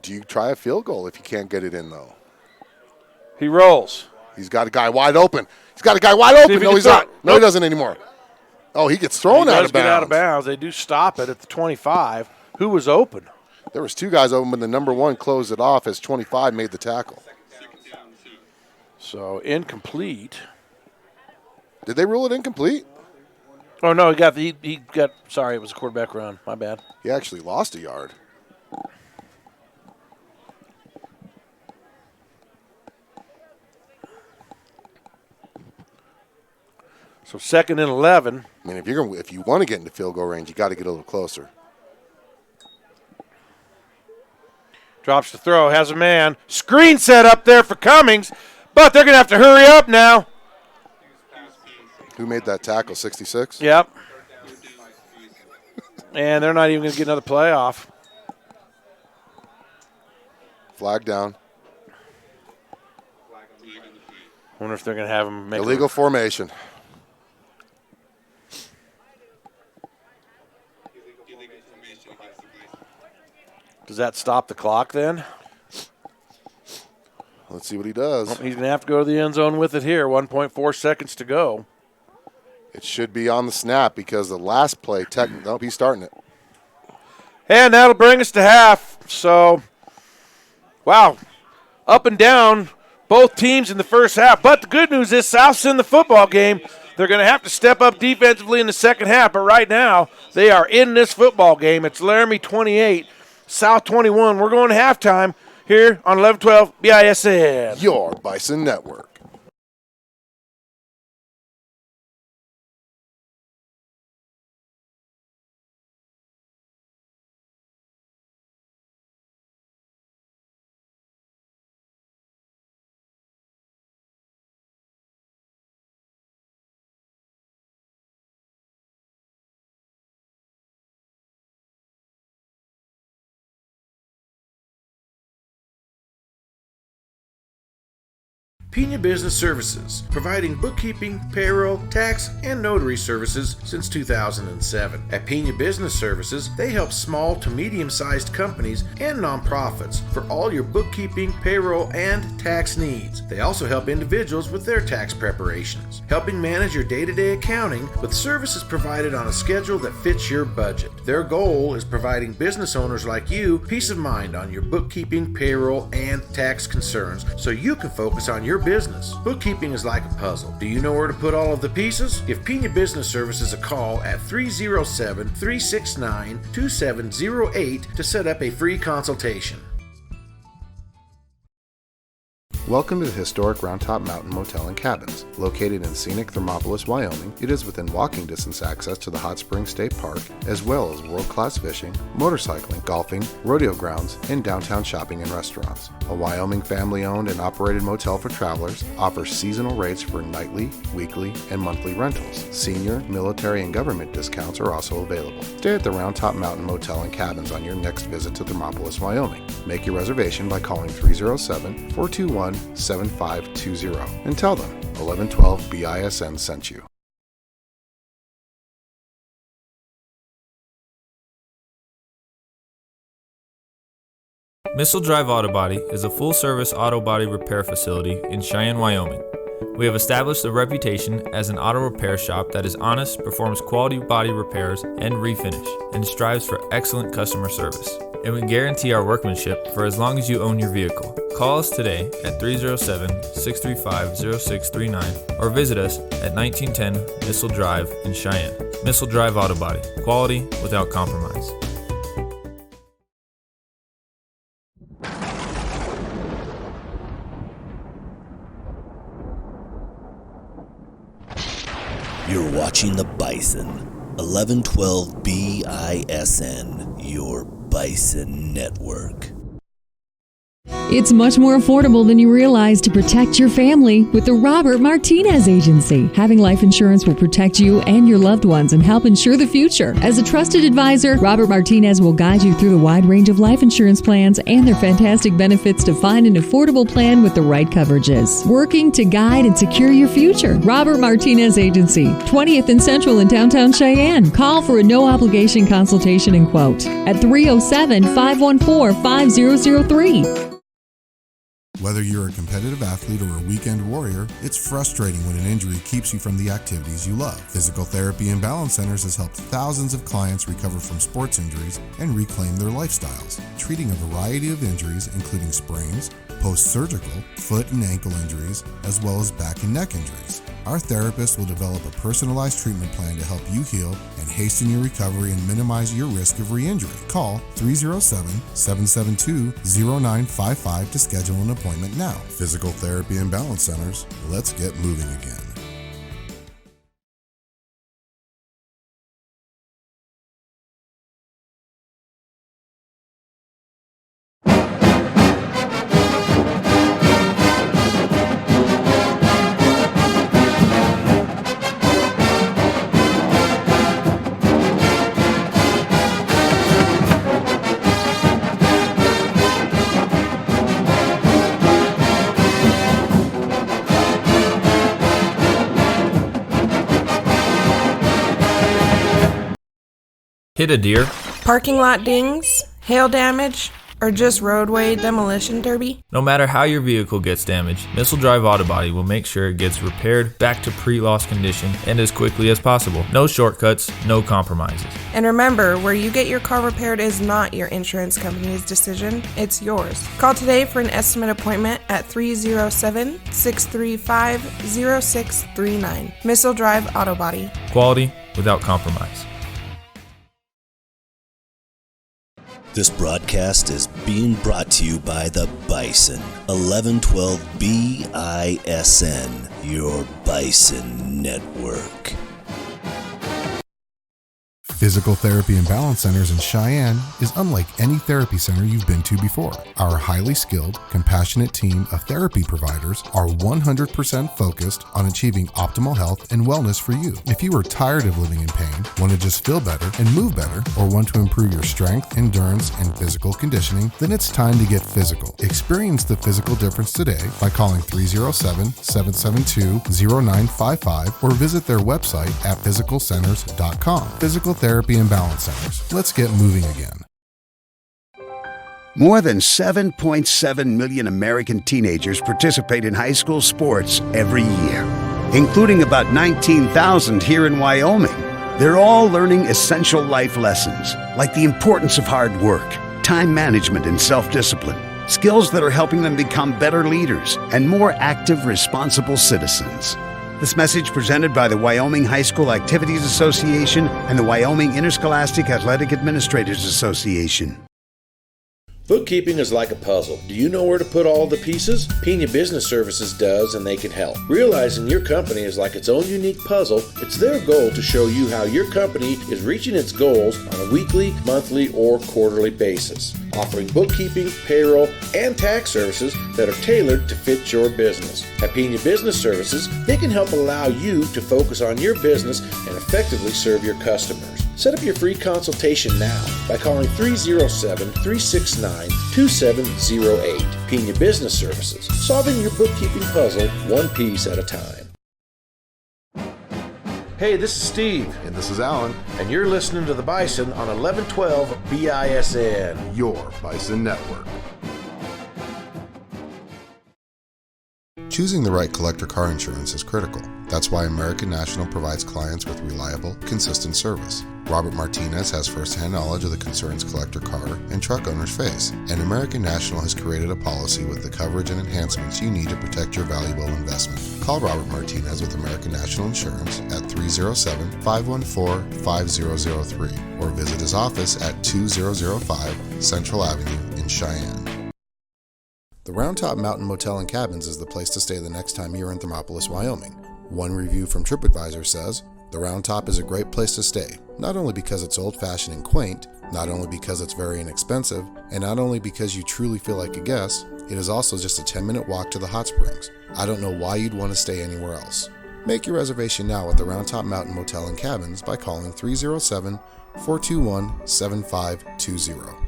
Do you try a field goal if you can't get it in, though? He rolls. He's got a guy wide open. He's got a guy wide open. No, he's not. No, he doesn't anymore. Oh, he gets thrown out of bounds. He does get out of bounds. They do stop it at the 25. Who was open? There was two guys open, but the number one closed it off as 25 made the tackle. So incomplete. Did they rule it incomplete? Oh no, he got. Sorry, it was a quarterback run. My bad. He actually lost a yard. So 2nd and 11. I mean, if you want to get into field goal range, you got to get a little closer. Drops the throw, has a man. Screen set up there for Cummings, but they're going to have to hurry up now. Who made that tackle, 66? Yep. And they're not even going to get another playoff. Flag down. Wonder if they're going to have him make illegal formation. Does that stop the clock then? Let's see what he does. Well, he's going to have to go to the end zone with it here. 1.4 seconds to go. It should be on the snap because the last play, nope, he's starting it. And that'll bring us to half. So, wow, up and down, both teams in the first half. But the good news is South's in the football game. They're going to have to step up defensively in the second half. But right now, they are in this football game. It's Laramie 28, South 21. We're going to halftime here on 1112 BISN. Your Bison Network. Pena Business Services, providing bookkeeping, payroll, tax, and notary services since 2007. At Pena Business Services, they help small to medium-sized companies and nonprofits for all your bookkeeping, payroll, and tax needs. They also help individuals with their tax preparations, helping manage your day-to-day accounting with services provided on a schedule that fits your budget. Their goal is providing business owners like you peace of mind on your bookkeeping, payroll, and tax concerns so you can focus on your business. Bookkeeping is like a puzzle. Do you know where to put all of the pieces? Give Pena Business Services a call at 307-369-2708 to set up a free consultation. Welcome to the historic Round Top Mountain Motel and Cabins. Located in scenic Thermopolis, Wyoming, it is within walking distance access to the Hot Springs State Park, as well as world-class fishing, motorcycling, golfing, rodeo grounds, and downtown shopping and restaurants. A Wyoming family-owned and operated motel for travelers, offers seasonal rates for nightly, weekly, and monthly rentals. Senior, military, and government discounts are also available. Stay at the Round Top Mountain Motel and Cabins on your next visit to Thermopolis, Wyoming. Make your reservation by calling 307-421-7520 and tell them 1112 BISN sent you. Missile Drive Auto Body is a full-service auto body repair facility in Cheyenne, Wyoming. We have established a reputation as an auto repair shop that is honest, performs quality body repairs and refinish, and strives for excellent customer service. And we guarantee our workmanship for as long as you own your vehicle. Call us today at 307-635-0639 or visit us at 1910 Missile Drive in Cheyenne. Missile Drive Auto Body. Quality without compromise. You're watching the Bison. 1112 BISN, your Bison Network. It's much more affordable than you realize to protect your family with the Robert Martinez Agency. Having life insurance will protect you and your loved ones and help ensure the future. As a trusted advisor, Robert Martinez will guide you through the wide range of life insurance plans and their fantastic benefits to find an affordable plan with the right coverages. Working to guide and secure your future. Robert Martinez Agency, 20th and Central in downtown Cheyenne. Call for a no-obligation consultation and quote at 307-514-5003. Whether you're a competitive athlete or a weekend warrior, it's frustrating when an injury keeps you from the activities you love. Physical Therapy and Balance Centers has helped thousands of clients recover from sports injuries and reclaim their lifestyles, treating a variety of injuries including sprains, post-surgical, foot and ankle injuries, as well as back and neck injuries. Our therapists will develop a personalized treatment plan to help you heal and hasten your recovery and minimize your risk of re-injury. Call 307-772-0955 to schedule an appointment now. Physical Therapy and Balance Centers, let's get moving again. Hit a deer? Parking lot dings, hail damage, or just roadway demolition derby? No matter how your vehicle gets damaged, Missile Drive Auto Body will make sure it gets repaired back to pre-loss condition and as quickly as possible. No shortcuts, no compromises. And remember, where you get your car repaired is not your insurance company's decision, it's yours. Call today for an estimate appointment at 307-635-0639. Missile Drive Auto Body. Quality without compromise. This broadcast is being brought to you by the Bison, 1112 BISN, your Bison network. Physical Therapy and Balance Centers in Cheyenne is unlike any therapy center you've been to before. Our highly skilled, compassionate team of therapy providers are 100% focused on achieving optimal health and wellness for you. If you are tired of living in pain, want to just feel better and move better, or want to improve your strength, endurance, and physical conditioning, then it's time to get physical. Experience the physical difference today by calling 307-772-0955 or visit their website at physicalcenters.com. Physical Therapy and Balance Centers. Let's get moving again. More than 7.7 million American teenagers participate in high school sports every year, including about 19,000 here in Wyoming. They're all learning essential life lessons, like the importance of hard work, time management, and self-discipline, skills that are helping them become better leaders and more active, responsible citizens. This message presented by the Wyoming High School Activities Association and the Wyoming Interscholastic Athletic Administrators Association. Bookkeeping is like a puzzle. Do you know where to put all the pieces? Pena Business Services does, and they can help. Realizing your company is like its own unique puzzle, it's their goal to show you how your company is reaching its goals on a weekly, monthly, or quarterly basis, offering bookkeeping, payroll, and tax services that are tailored to fit your business. At Pena Business Services, they can help allow you to focus on your business and effectively serve your customers. Set up your free consultation now by calling 307-369-2708. Pena Business Services, solving your bookkeeping puzzle one piece at a time. Hey, this is Steve. And this is Alan, And you're listening to the Bison on 1112 BISN. your Bison Network. Choosing the right collector car insurance is critical. That's why American National provides clients with reliable, consistent service. Robert Martinez has first-hand knowledge of the concerns collector car and truck owners face, and American National has created a policy with the coverage and enhancements you need to protect your valuable investment. Call Robert Martinez with American National Insurance at 307-514-5003 or visit his office at 2005 Central Avenue in Cheyenne. The Round Top Mountain Motel and Cabins is the place to stay the next time you're in Thermopolis, Wyoming. One review from TripAdvisor says, The Round Top is a great place to stay, not only because it's old-fashioned and quaint, not only because it's very inexpensive, and not only because you truly feel like a guest, it is also just a 10-minute walk to the hot springs. I don't know why you'd want to stay anywhere else. Make your reservation now at the Round Top Mountain Motel and Cabins by calling 307-421-7520.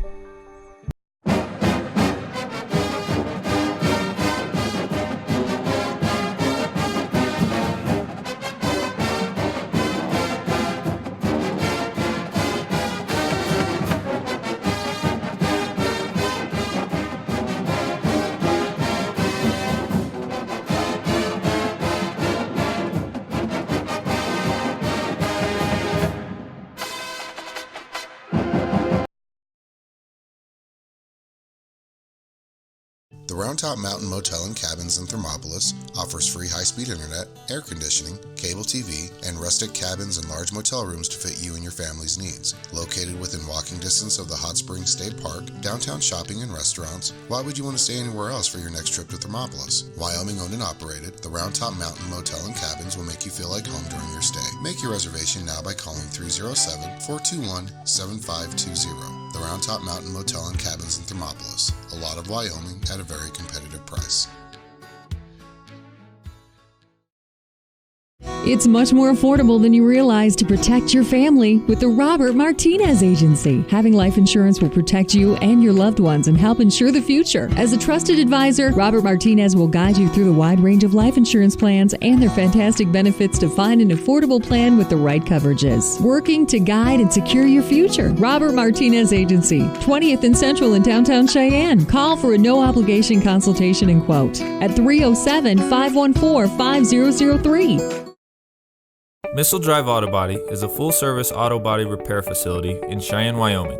The Round Top Mountain Motel and Cabins in Thermopolis offers free high-speed internet, air conditioning, cable TV, and rustic cabins and large motel rooms to fit you and your family's needs. Located within walking distance of the Hot Springs State Park, downtown shopping and restaurants, why would you want to stay anywhere else for your next trip to Thermopolis? Wyoming owned and operated, the Round Top Mountain Motel and Cabins will make you feel like home during your stay. Make your reservation now by calling 307-421-7520. The Round Top Mountain Motel and Cabins in Thermopolis. A lot of Wyoming at a very competitive price. It's much more affordable than you realize to protect your family with the Robert Martinez Agency. Having life insurance will protect you and your loved ones and help ensure the future. As a trusted advisor, Robert Martinez will guide you through the wide range of life insurance plans and their fantastic benefits to find an affordable plan with the right coverages. Working to guide and secure your future. Robert Martinez Agency, 20th and Central in downtown Cheyenne. Call for a no-obligation consultation and quote at 307-514-5003. Missile Drive Auto Body is a full-service auto body repair facility in Cheyenne, Wyoming.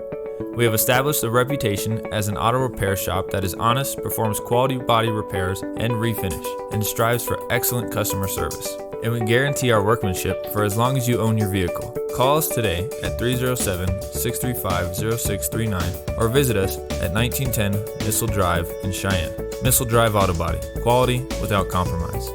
We have established a reputation as an auto repair shop that is honest, performs quality body repairs and refinish, and strives for excellent customer service. And we guarantee our workmanship for as long as you own your vehicle. Call us today at 307-635-0639 or visit us at 1910 Missile Drive in Cheyenne. Missile Drive Auto Body. Quality without compromise.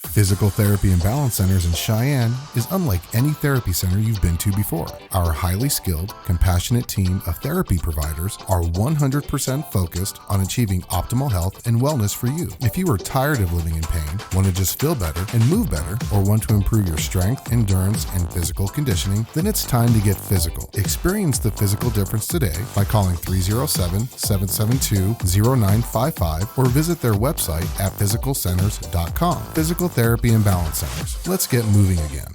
Physical Therapy and Balance Centers in Cheyenne is unlike any therapy center you've been to before. Our highly skilled, compassionate team of therapy providers are 100% focused on achieving optimal health and wellness for you. If you are tired of living in pain, want to just feel better and move better, or want to improve your strength, endurance, and physical conditioning, then it's time to get physical. Experience the physical difference today by calling 307-772-0955 or visit their website at physicalcenters.com. Physical Therapy and Balance Centers. Let's get moving again.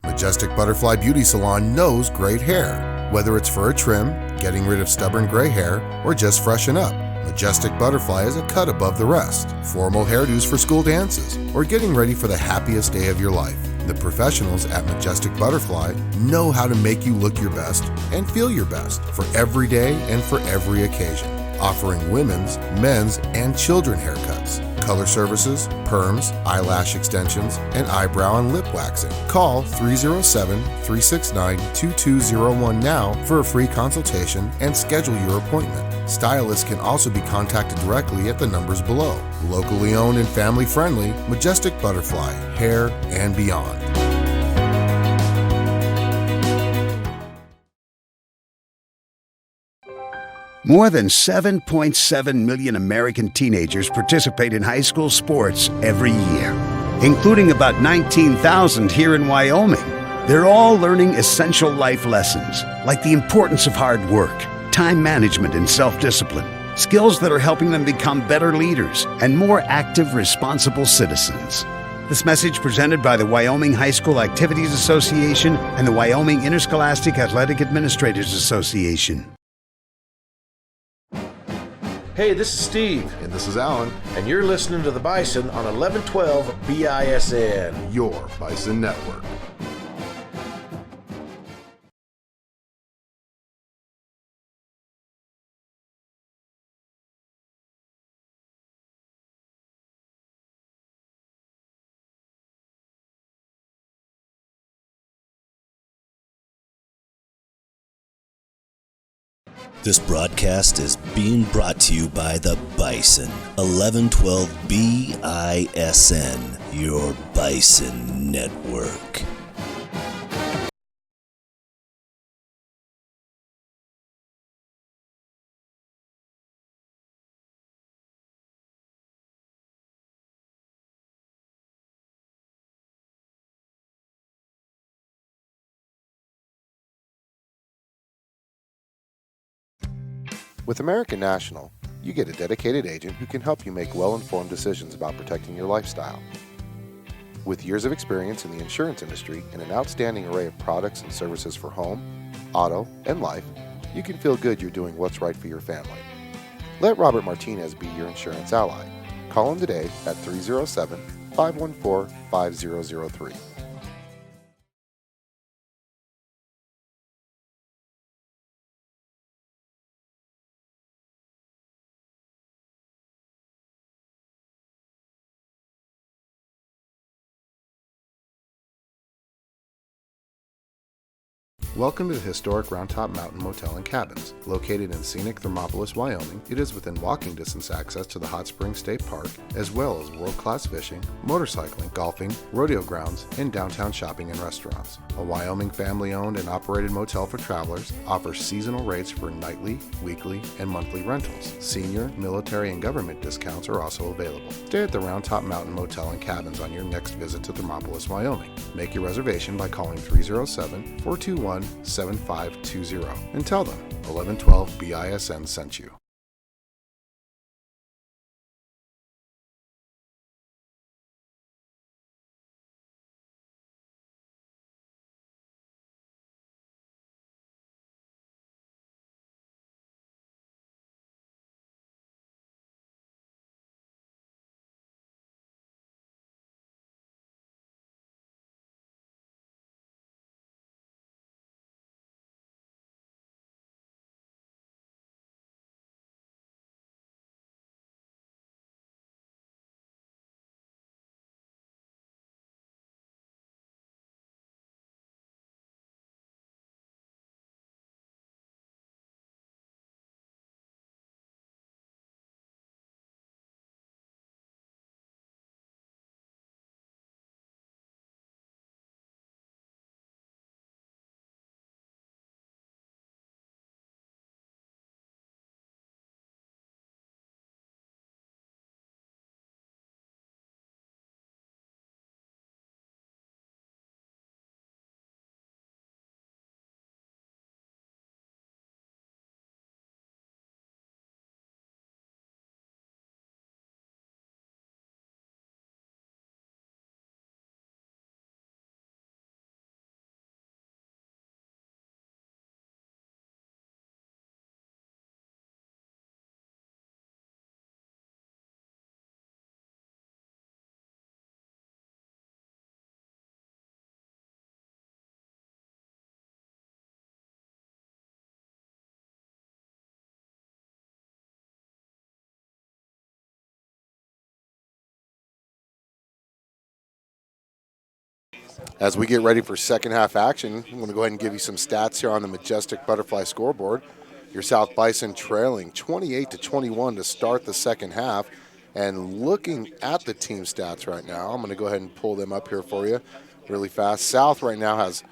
Majestic Butterfly Beauty Salon knows great hair. Whether it's for a trim, getting rid of stubborn gray hair, or just freshen up, Majestic Butterfly is a cut above the rest. Formal hairdos for school dances, or getting ready for the happiest day of your life. The professionals at Majestic Butterfly know how to make you look your best and feel your best for every day and for every occasion. Offering women's, men's, and children haircuts, color services, perms, eyelash extensions, and eyebrow and lip waxing. Call 307-369-2201 now for a free consultation and schedule your appointment. Stylists can also be contacted directly at the numbers below. Locally owned and family friendly, Majestic Butterfly, hair and beyond. More than 7.7 million American teenagers participate in high school sports every year, including about 19,000 here in Wyoming. They're all learning essential life lessons, like the importance of hard work, time management, and self-discipline, skills that are helping them become better leaders and more active, responsible citizens. This message presented by the Wyoming High School Activities Association and the Wyoming Interscholastic Athletic Administrators Association. Hey, this is Steve. And this is Alan, And you're listening to the Bison on 1112 BISN. your Bison Network. This broadcast is being brought to you by the Bison. 1112 BISN, your Bison network. With American National, you get a dedicated agent who can help you make well-informed decisions about protecting your lifestyle. With years of experience in the insurance industry and an outstanding array of products and services for home, auto, and life, you can feel good you're doing what's right for your family. Let Robert Martinez be your insurance ally. Call him today at 307-514-5003. Welcome to the historic Round Top Mountain Motel and Cabins. Located in scenic Thermopolis, Wyoming, it is within walking distance access to the Hot Springs State Park, as well as world-class fishing, motorcycling, golfing, rodeo grounds, and downtown shopping and restaurants. A Wyoming family-owned and operated motel for travelers, offers seasonal rates for nightly, weekly, and monthly rentals. Senior, military, and government discounts are also available. Stay at the Round Top Mountain Motel and Cabins on your next visit to Thermopolis, Wyoming. Make your reservation by calling 307-421-7520 and tell them 1112 BISN sent you. As we get ready for second half action, I'm going to go ahead and give you some stats here on the Majestic Butterfly scoreboard. Your South Bison trailing 28-21 to start the second half. And looking at the team stats right now, I'm going to go ahead and pull them up here for you really fast. South right now has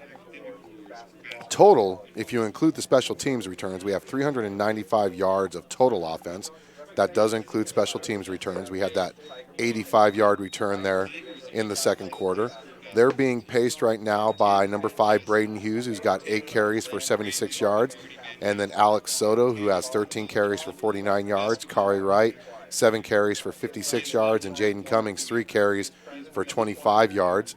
total, if you include the special teams returns, we have 395 yards of total offense. That does include special teams returns. We had that 85-yard return there in the second quarter. They're being paced right now by number 5, Braden Hughes, who's got 8 carries for 76 yards. And then Alex Soto, who has 13 carries for 49 yards. Kari Wright, 7 carries for 56 yards. And Jaden Cummings, 3 carries for 25 yards.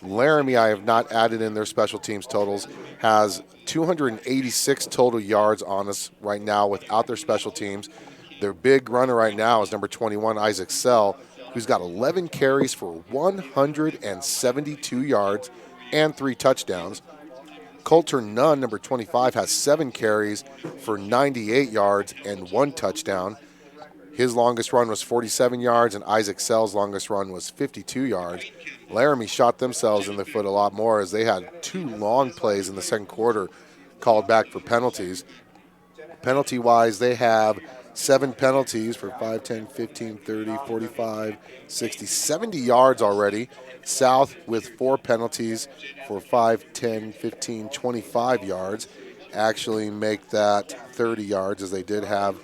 Laramie, I have not added in their special teams totals, has 286 total yards on us right now without their special teams. Their big runner right now is number 21, Isaac Sell, who's got 11 carries for 172 yards and 3 touchdowns. Coulter Nunn, number 25, has 7 carries for 98 yards and 1 touchdown. His longest run was 47 yards, and Isaac Sell's longest run was 52 yards. Laramie shot themselves in the foot a lot more as they had 2 long plays in the second quarter called back for penalties. Penalty-wise, they have 7 penalties for 5, 10, 15, 30, 45, 60, 70 yards already. South with 4 penalties for 5, 10, 15, 25 yards. Actually make that 30 yards, as they did have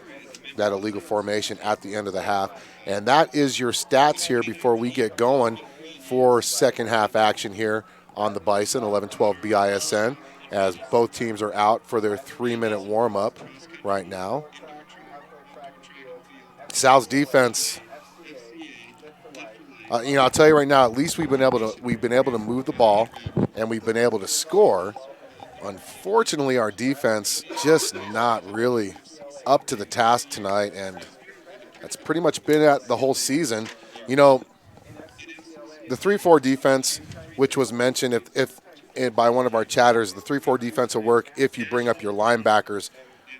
that illegal formation at the end of the half. And that is your stats here before we get going for second half action here on the Bison, 11-12 BISN, as both teams are out for their 3-minute warm-up right now. Sal's defense, I'll tell you right now, at least we've been able to move the ball and we've been able to score. Unfortunately, our defense just not really up to the task tonight, and that's pretty much been at the whole season. The 3-4 defense, which was mentioned if by one of our chatters, the 3-4 defense will work if you bring up your linebackers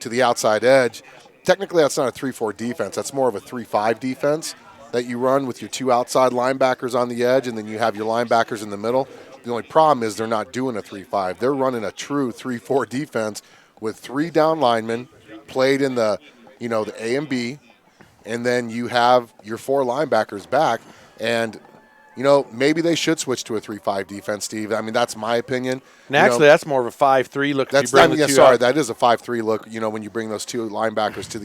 to the outside edge. Technically, that's not a 3-4 defense. That's more of a 3-5 defense that you run with your 2 outside linebackers on the edge, and then you have your linebackers in the middle. The only problem is they're not doing a 3-5. They're running a true 3-4 defense with 3 down linemen played in the A and B, and then you have your 4 linebackers back. And maybe they should switch to a 3-5 defense, Steve. I mean, that's my opinion. And actually, that's more of a 5-3 look. That is a 5-3 look. When you bring those 2 linebackers to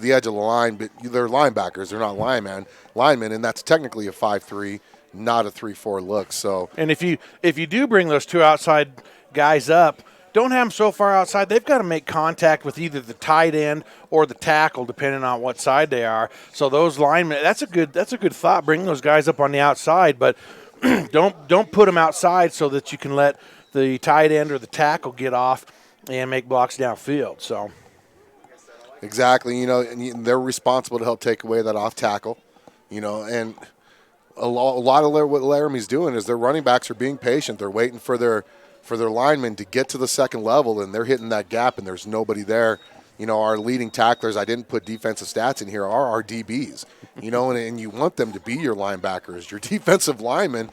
the edge of the line, but they're linebackers, they're not linemen, and that's technically a 5-3, not a 3-4 look. So, and if you do bring those 2 outside guys up, don't have them so far outside. They've got to make contact with either the tight end or the tackle, depending on what side they are. So those linemen, that's a good thought. Bring those guys up on the outside, but don't put them outside so that you can let the tight end or the tackle get off and make blocks downfield. So exactly, and they're responsible to help take away that off tackle, and a lot of what Laramie's doing is their running backs are being patient. They're waiting for their linemen to get to the second level, and they're hitting that gap, and there's nobody there. Our leading tacklers, I didn't put defensive stats in here, are our DBs, and you want them to be your linebackers, your defensive linemen,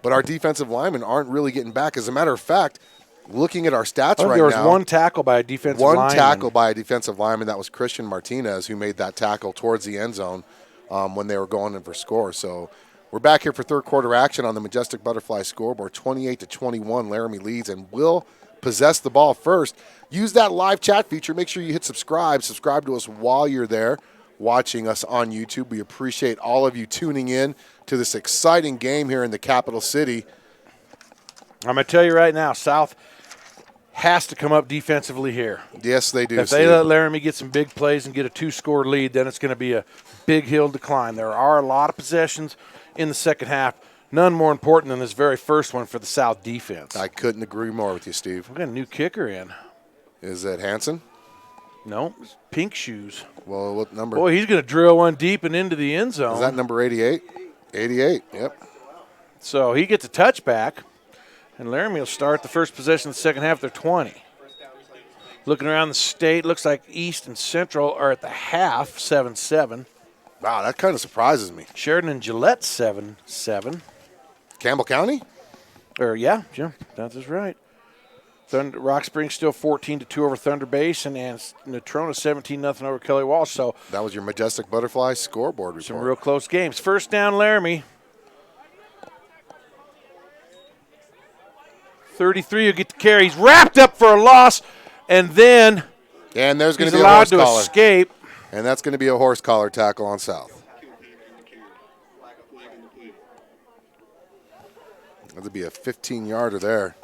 but our defensive linemen aren't really getting back. As a matter of fact, looking at our stats right now. There was one tackle by a defensive lineman. One tackle by a defensive lineman. That was Christian Martinez, who made that tackle towards the end zone when they were going in for score. So we're back here for third quarter action on the Majestic Butterfly scoreboard. 28-21, Laramie leads and will possess the ball first. Use that live chat feature. Make sure you hit subscribe. Subscribe to us while you're there watching us on YouTube. We appreciate all of you tuning in to this exciting game here in the capital city. I'm going to tell you right now, South has to come up defensively here. Yes, they do. If they let Laramie get some big plays and get a 2-score lead, then it's going to be a big hill to climb. There are a lot of possessions in the second half, none more important than this very first one for the South defense. I couldn't agree more with you, Steve. We got a new kicker in. Is that Hanson? No, it's pink shoes. Well, what number? Boy, he's going to drill one deep and into the end zone. Is that number 88? 88, yep. So he gets a touchback, and Laramie will start the first possession of the second half. They're 20. Looking around the state, looks like East and Central are at the half, 7-7. Wow, that kind of surprises me. Sheridan and Gillette, 7-7. Campbell County? Yeah, that is right. Rock Springs still 14-2 over Thunder Basin, and Natrona 17-0 over Kelly Walsh. So that was your Majestic Butterfly scoreboard report. Some real close games. First down, Laramie. 33 will get the carry. He's wrapped up for a loss, and then there's going to be allowed to escape. And that's going to be a horse collar tackle on South. That'll be a 15-yarder there.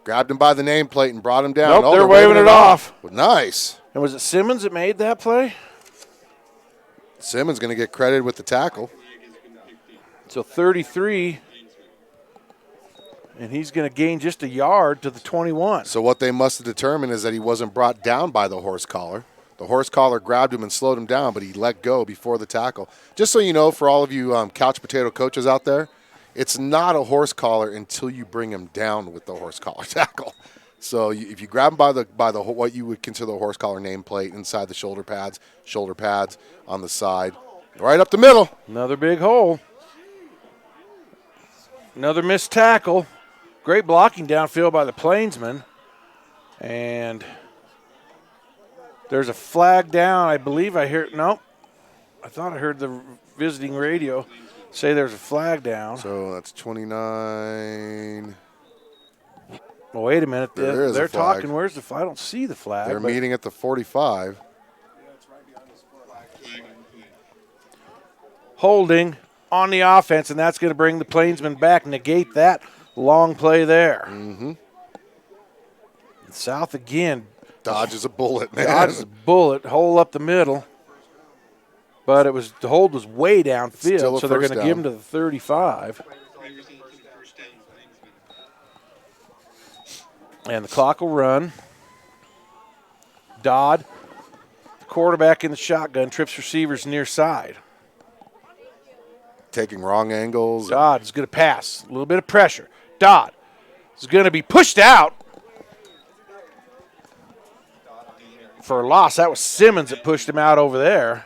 Grabbed him by the nameplate and brought him down. Nope, they're waving it off. Well, nice. And was it Simmons that made that play? Simmons going to get credited with the tackle. So 33, and he's going to gain just a yard to the 21. So what they must have determined is that he wasn't brought down by the horse collar. The horse collar grabbed him and slowed him down, but he let go before the tackle. Just so you know, for all of you couch potato coaches out there, it's not a horse collar until you bring him down with the horse collar tackle. So if you grab him by the what you would consider the horse collar nameplate inside the shoulder pads on the side, right up the middle. Another big hole. Another missed tackle. Great blocking downfield by the Plainsmen. And There's a flag down. I believe I hear. No, I thought I heard the visiting radio say there's a flag down. So that's 29. Well, wait a minute. There is They're a flag. talking. Where's the flag? I don't see the flag. They're meeting at the 45. Holding on the offense, and that's going to bring the Plainsmen back, negate that long play there. Mm-hmm. South again. Dodges a bullet, man. Dodges a bullet, hole up the middle. But the hold was way downfield, so they're going to give him to the 35. And the clock will run. Dodd, the quarterback in the shotgun, trips receivers near side. Taking wrong angles. Dodd is going to pass. A little bit of pressure. Dodd is going to be pushed out for a loss. That was Simmons that pushed him out over there.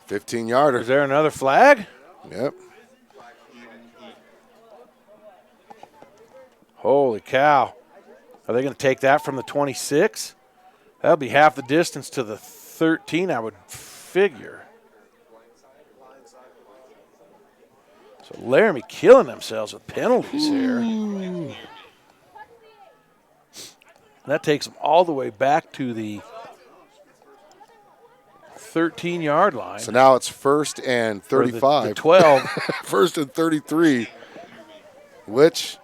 15-yarder. Is there another flag? Yep. Holy cow. Are they going to take that from the 26? That'll be half the distance to the 13, I would figure. So Laramie killing themselves with penalties here. That takes them all the way back to the 13-yard line. So now it's 1st and 35. The 12. 1st and 33, which,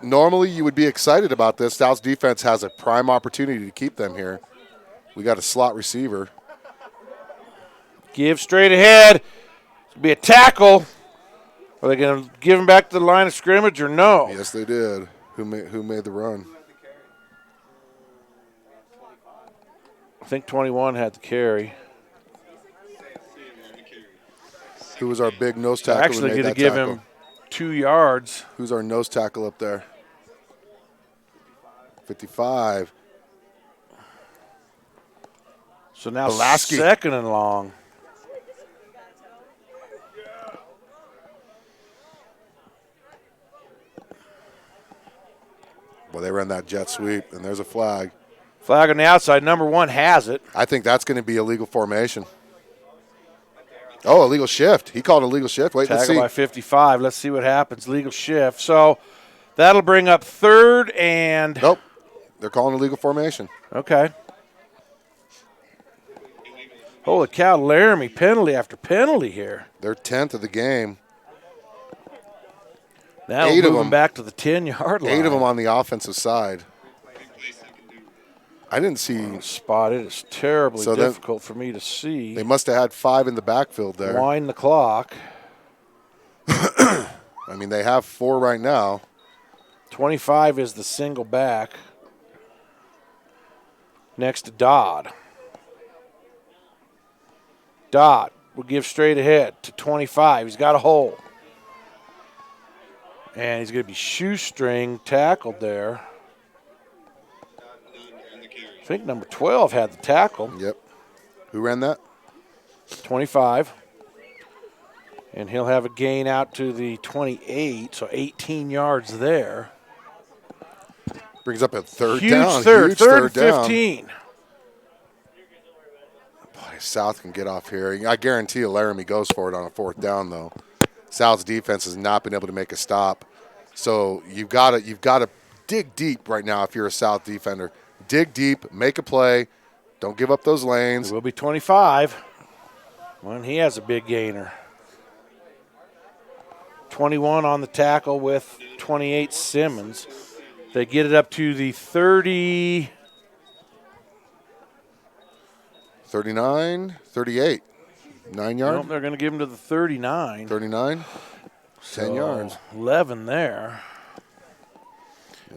normally you would be excited about this. South's defense has a prime opportunity to keep them here. We got a slot receiver. Give straight ahead. It'll be a tackle. Are they going to give him back to the line of scrimmage or no? Yes, they did. Who made the run? I think 21 had the carry. Who was our big nose tackle? Actually going to give him 2 yards. Who's our nose tackle up there? 55. So now Pulaski. 2nd and long. Well, they ran that jet sweep, and there's a flag. Flag on the outside. Number 1 has it. I think that's going to be illegal formation. Oh, illegal shift. He called a legal shift. Wait, let's see. Tackle by 55. Let's see what happens. Legal shift. So that'll bring up 3rd and. Nope. They're calling a legal formation. Okay. Holy cow, Laramie penalty after penalty here. They're 10th of the game. That'll move them back to the 10-yard line. 8 of them on the offensive side. I didn't see. Spot it is terribly difficult for me to see. They must have had 5 in the backfield there. Wind the clock. I mean, they have 4 right now. 25 is the single back. Next to Dodd. Dodd will give straight ahead to 25. He's got a hole. And he's going to be shoestring tackled there. I think number 12 had the tackle. Yep. Who ran that? 25. And he'll have a gain out to the 28, so 18 yards there. Brings up a third Huge down. Third. Huge Third and down. 15. Boy, South can get off here. I guarantee you Laramie goes for it on a 4th down, though. South's defense has not been able to make a stop. So you've got to dig deep right now if you're a South defender. Dig deep, make a play. Don't give up those lanes. It will be 25 when he has a big gainer. 21 on the tackle with 28 Simmons. They get it up to the 30. 39, 38. 9 yards? Nope, they're going to give him to the 39. 39, 10 yards. 11 there.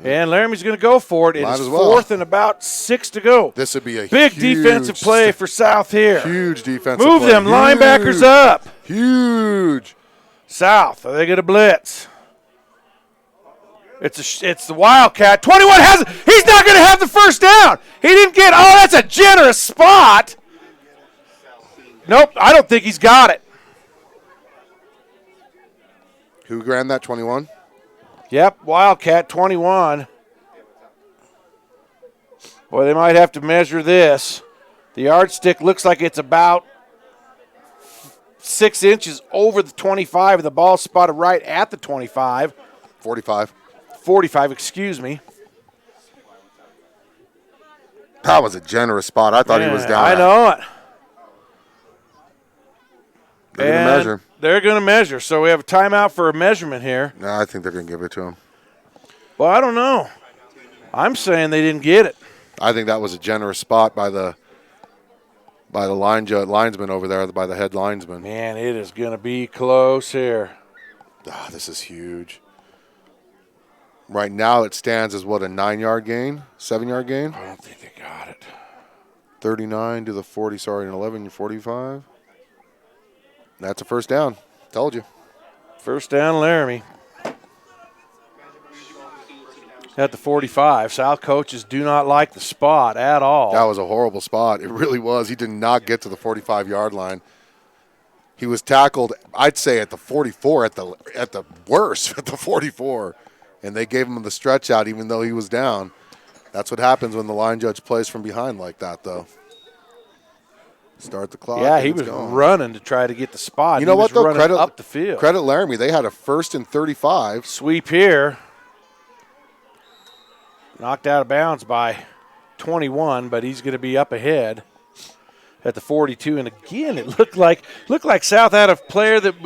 And Laramie's going to go for it. It is 4th and about 6 to go. This would be a big defensive play for South here. Huge defensive play. Move them linebackers up. Huge. South, are they going to blitz? It's the Wildcat. 21 has it. He's not going to have the first down. He didn't get. Oh, that's a generous spot. Nope, I don't think he's got it. Who ran that, 21? Yep, Wildcat, 21. Boy, they might have to measure this. The yardstick looks like it's about 6 inches over the 25, and the ball spotted right at the 25. 45. 45, excuse me. That was a generous spot. I thought he was down. I know it. They're going to measure. They're going to measure, so we have a timeout for a measurement here. No, I think they're going to give it to him. Well, I don't know. I'm saying they didn't get it. I think that was a generous spot by the linesman over there, by the head linesman. Man, it is going to be close here. Oh, this is huge. Right now it stands as, what, a 9-yard gain? 7-yard gain? I don't think they got it. 39 to the 40, sorry, an 11, 45. That's a first down. Told you. First down, Laramie. At the 45. South coaches do not like the spot at all. That was a horrible spot. It really was. He did not get to the 45-yard line. He was tackled, I'd say, at the 44, at the worst, at the 44. And they gave him the stretch out even though he was down. That's what happens when the line judge plays from behind like that, though. Start the clock. Yeah, he was running to try to get the spot. You know what, though? Credit up the field. Credit Laramie. They had a 1st and 35. Sweep here. Knocked out of bounds by 21, but he's going to be up ahead at the 42. And again, it looked like South had a player that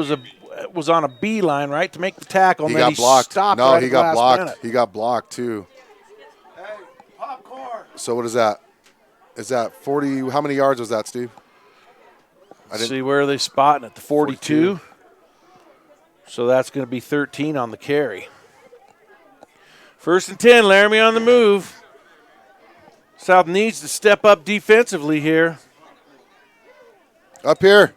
was on a beeline, right, to make the tackle. He and then got blocked. Stopped no, right he at got the last blocked. minute. He got blocked too. Hey, popcorn. So what is that? Is that 40? How many yards was that, Steve? See where are they spotting at the 42. So that's going to be 13 on the carry. 1st and 10, Laramie on the move. South needs to step up defensively here. Up here.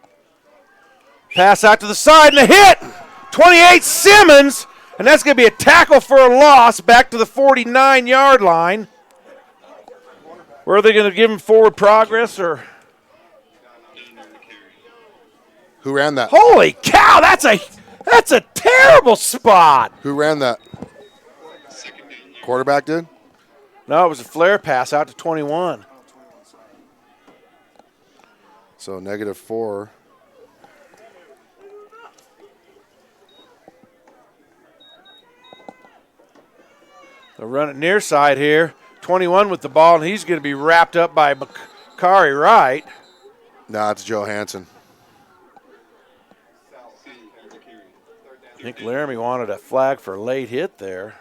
Pass out to the side and a hit. 28 Simmons, and that's going to be a tackle for a loss back to the 49-yard line. Where are they going to give him forward progress or? Who ran that? Holy cow, that's a terrible spot. Who ran that? Quarterback did? No, it was a flare pass out to 21. So -4. They'll run it near side here. 21 with the ball, and he's going to be wrapped up by Bakari Wright. Nah, it's Joe Hansen. I think Laramie wanted a flag for a late hit there.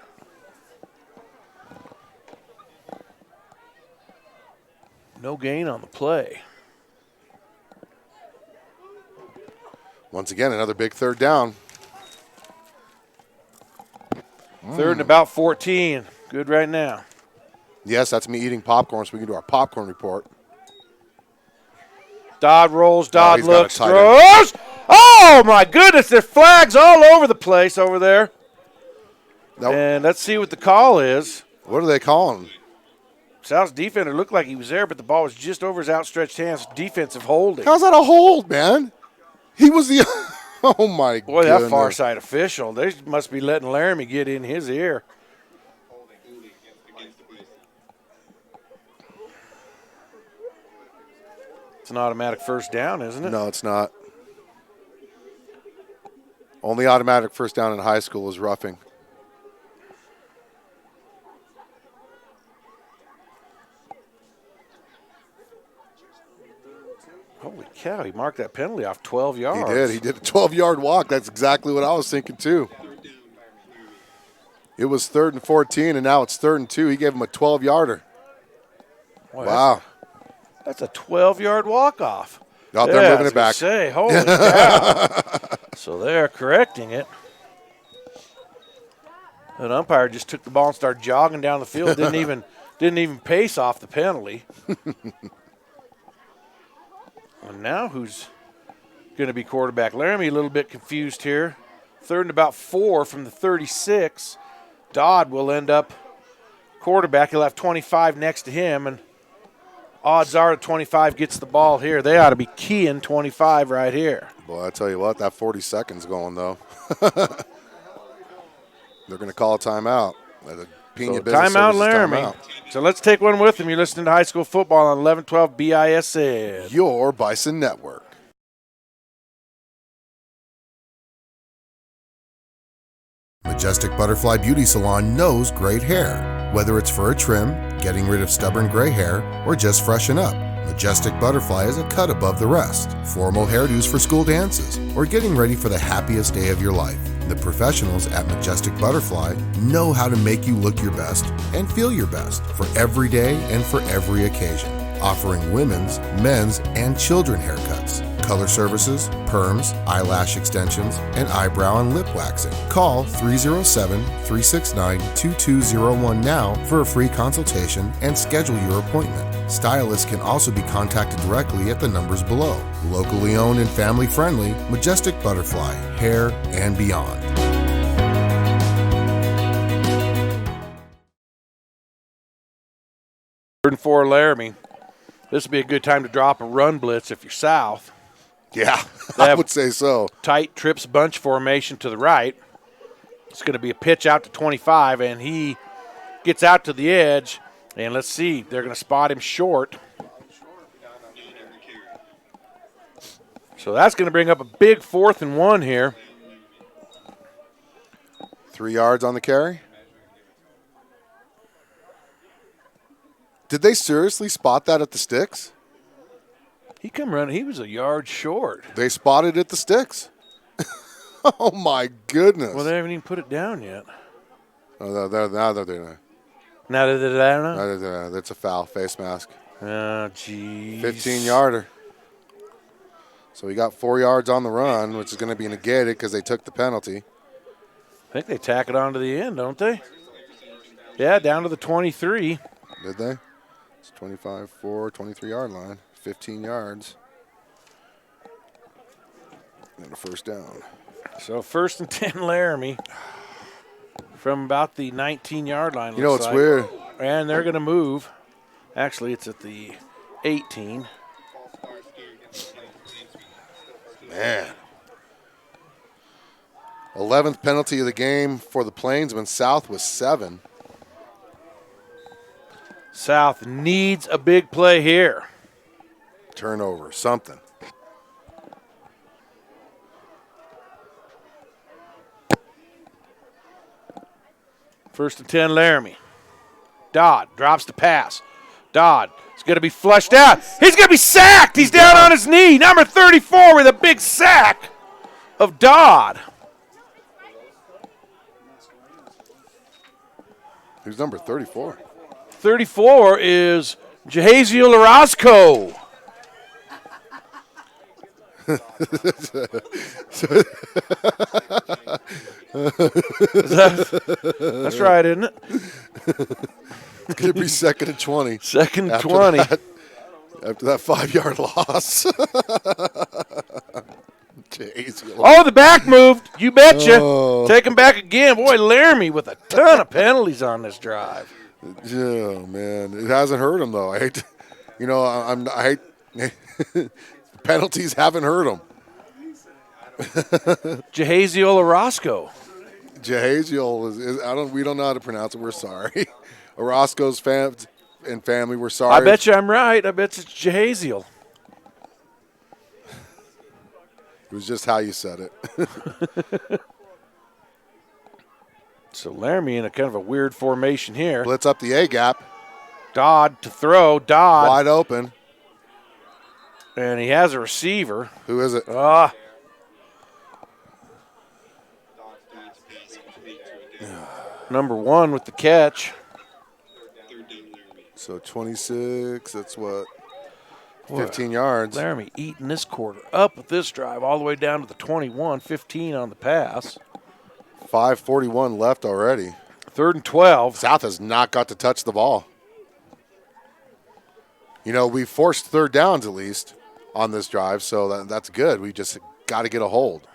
No gain on the play. Once again, another big 3rd down. 3rd and about 14. Good right now. Yes, that's me eating popcorn, so we can do our popcorn report. Dodd rolls, Dodd he's got a looks, tight throws. Oh, my goodness, there's flags all over the place over there. Nope. And let's see what the call is. What are they calling? South's defender looked like he was there, but the ball was just over his outstretched hands. Defensive holding. How's that a hold, man? He was the – oh, my God. Boy, that far side official, they must be letting Laramie get in his ear. It's an automatic first down, isn't it? No, it's not. Only automatic first down in high school is roughing. Holy cow, he marked that penalty off 12 yards. He did. He did a 12-yard walk. That's exactly what I was thinking, too. It was 3rd and 14, and now it's 3rd and 2. He gave him a 12-yarder. Wow. That's a 12-yard walk-off. Out there moving it back. Say, holy cow. So they're correcting it. That umpire just took the ball and started jogging down the field. Didn't even pace off the penalty. And now who's going to be quarterback? Laramie a little bit confused here. 3rd and about 4 from the 36. Dodd will end up quarterback. He'll have 25 next to him, and odds are 25 gets the ball here. They ought to be keying 25 right here. Boy, I tell you what, that 40 seconds going, though. They're going to call a timeout. Pena So Business timeout, Services, Laramie. timeout. So let's take one with them. You're listening to high school football on 1112 BISN. Your Bison Network. Majestic Butterfly Beauty Salon knows great hair. Whether it's for a trim, getting rid of stubborn gray hair, or just freshen up, Majestic Butterfly is a cut above the rest. Formal hairdos for school dances, or getting ready for the happiest day of your life. The professionals at Majestic Butterfly know how to make you look your best and feel your best for every day and for every occasion. Offering women's, men's, and children haircuts, color services, perms, eyelash extensions, and eyebrow and lip waxing. Call 307-369-2201 now for a free consultation and schedule your appointment. Stylists can also be contacted directly at the numbers below. Locally owned and family friendly, Majestic Butterfly, hair and beyond. Third and 4, Laramie. This would be a good time to drop a run blitz if you're south. Yeah, They I have would say so. tight trips bunch formation to the right. It's going to be a pitch out to 25, and he gets out to the edge. And let's see, they're going to spot him short. So that's going to bring up a big 4th and 1 here. 3 yards on the carry. Did they seriously spot that at the sticks? He come running. He was a yard short. They spotted at the sticks. Oh, my goodness. Well, they haven't even put it down yet. Oh, now they're doing it. Now that they don't know? That's a foul, face mask. Oh, jeez. 15-yarder. So we got 4 yards on the run, which is going to be negated because they took the penalty. I think they tack it on to the end, don't they? Yeah, down to the 23. Did they? It's 25, 4, 23-yard line, 15 yards. And a first down. So 1st and 10, Laramie. From about the 19-yard line. You know, it's weird. And they're going to move. Actually, it's at the 18. Man. 11th penalty of the game for the Plainsmen. South was 7. South needs a big play here. Turnover, something. First and 10, Laramie. Dodd drops the pass. Dodd is going to be flushed out. He's going to be sacked. He's down on his knee. Number 34 with a big sack of Dodd. Who's number 34? 34 is Jahaziel Orozco. That's right, isn't it? It's going to be 2nd and 20. 2nd and after 20. After that 5-yard loss. Jeez. Oh, the back moved. You betcha. Oh. Take him back again. Boy, Laramie with a ton of penalties on this drive. Oh, man. It hasn't hurt him, though. I hate to, I hate penalties haven't hurt him. Jahaziel Orozco. Jahaziel we don't know how to pronounce it. We're sorry. Orozco's and family, we're sorry. I bet you I'm right. I bet it's Jahaziel. It was just how you said it. So Laramie in a kind of a weird formation here. Blitz up the A gap. Dodd to throw. Dodd. Wide open. And he has a receiver. Who is it? Number 1 with the catch. So 26, that's what? 15 yards. Laramie eating this quarter up with this drive all the way down to the 21, 15 on the pass. 5:41 left already. 3rd and 12. South has not got to touch the ball. We forced 3rd downs at least on this drive, so that's good. We just got to get a hold.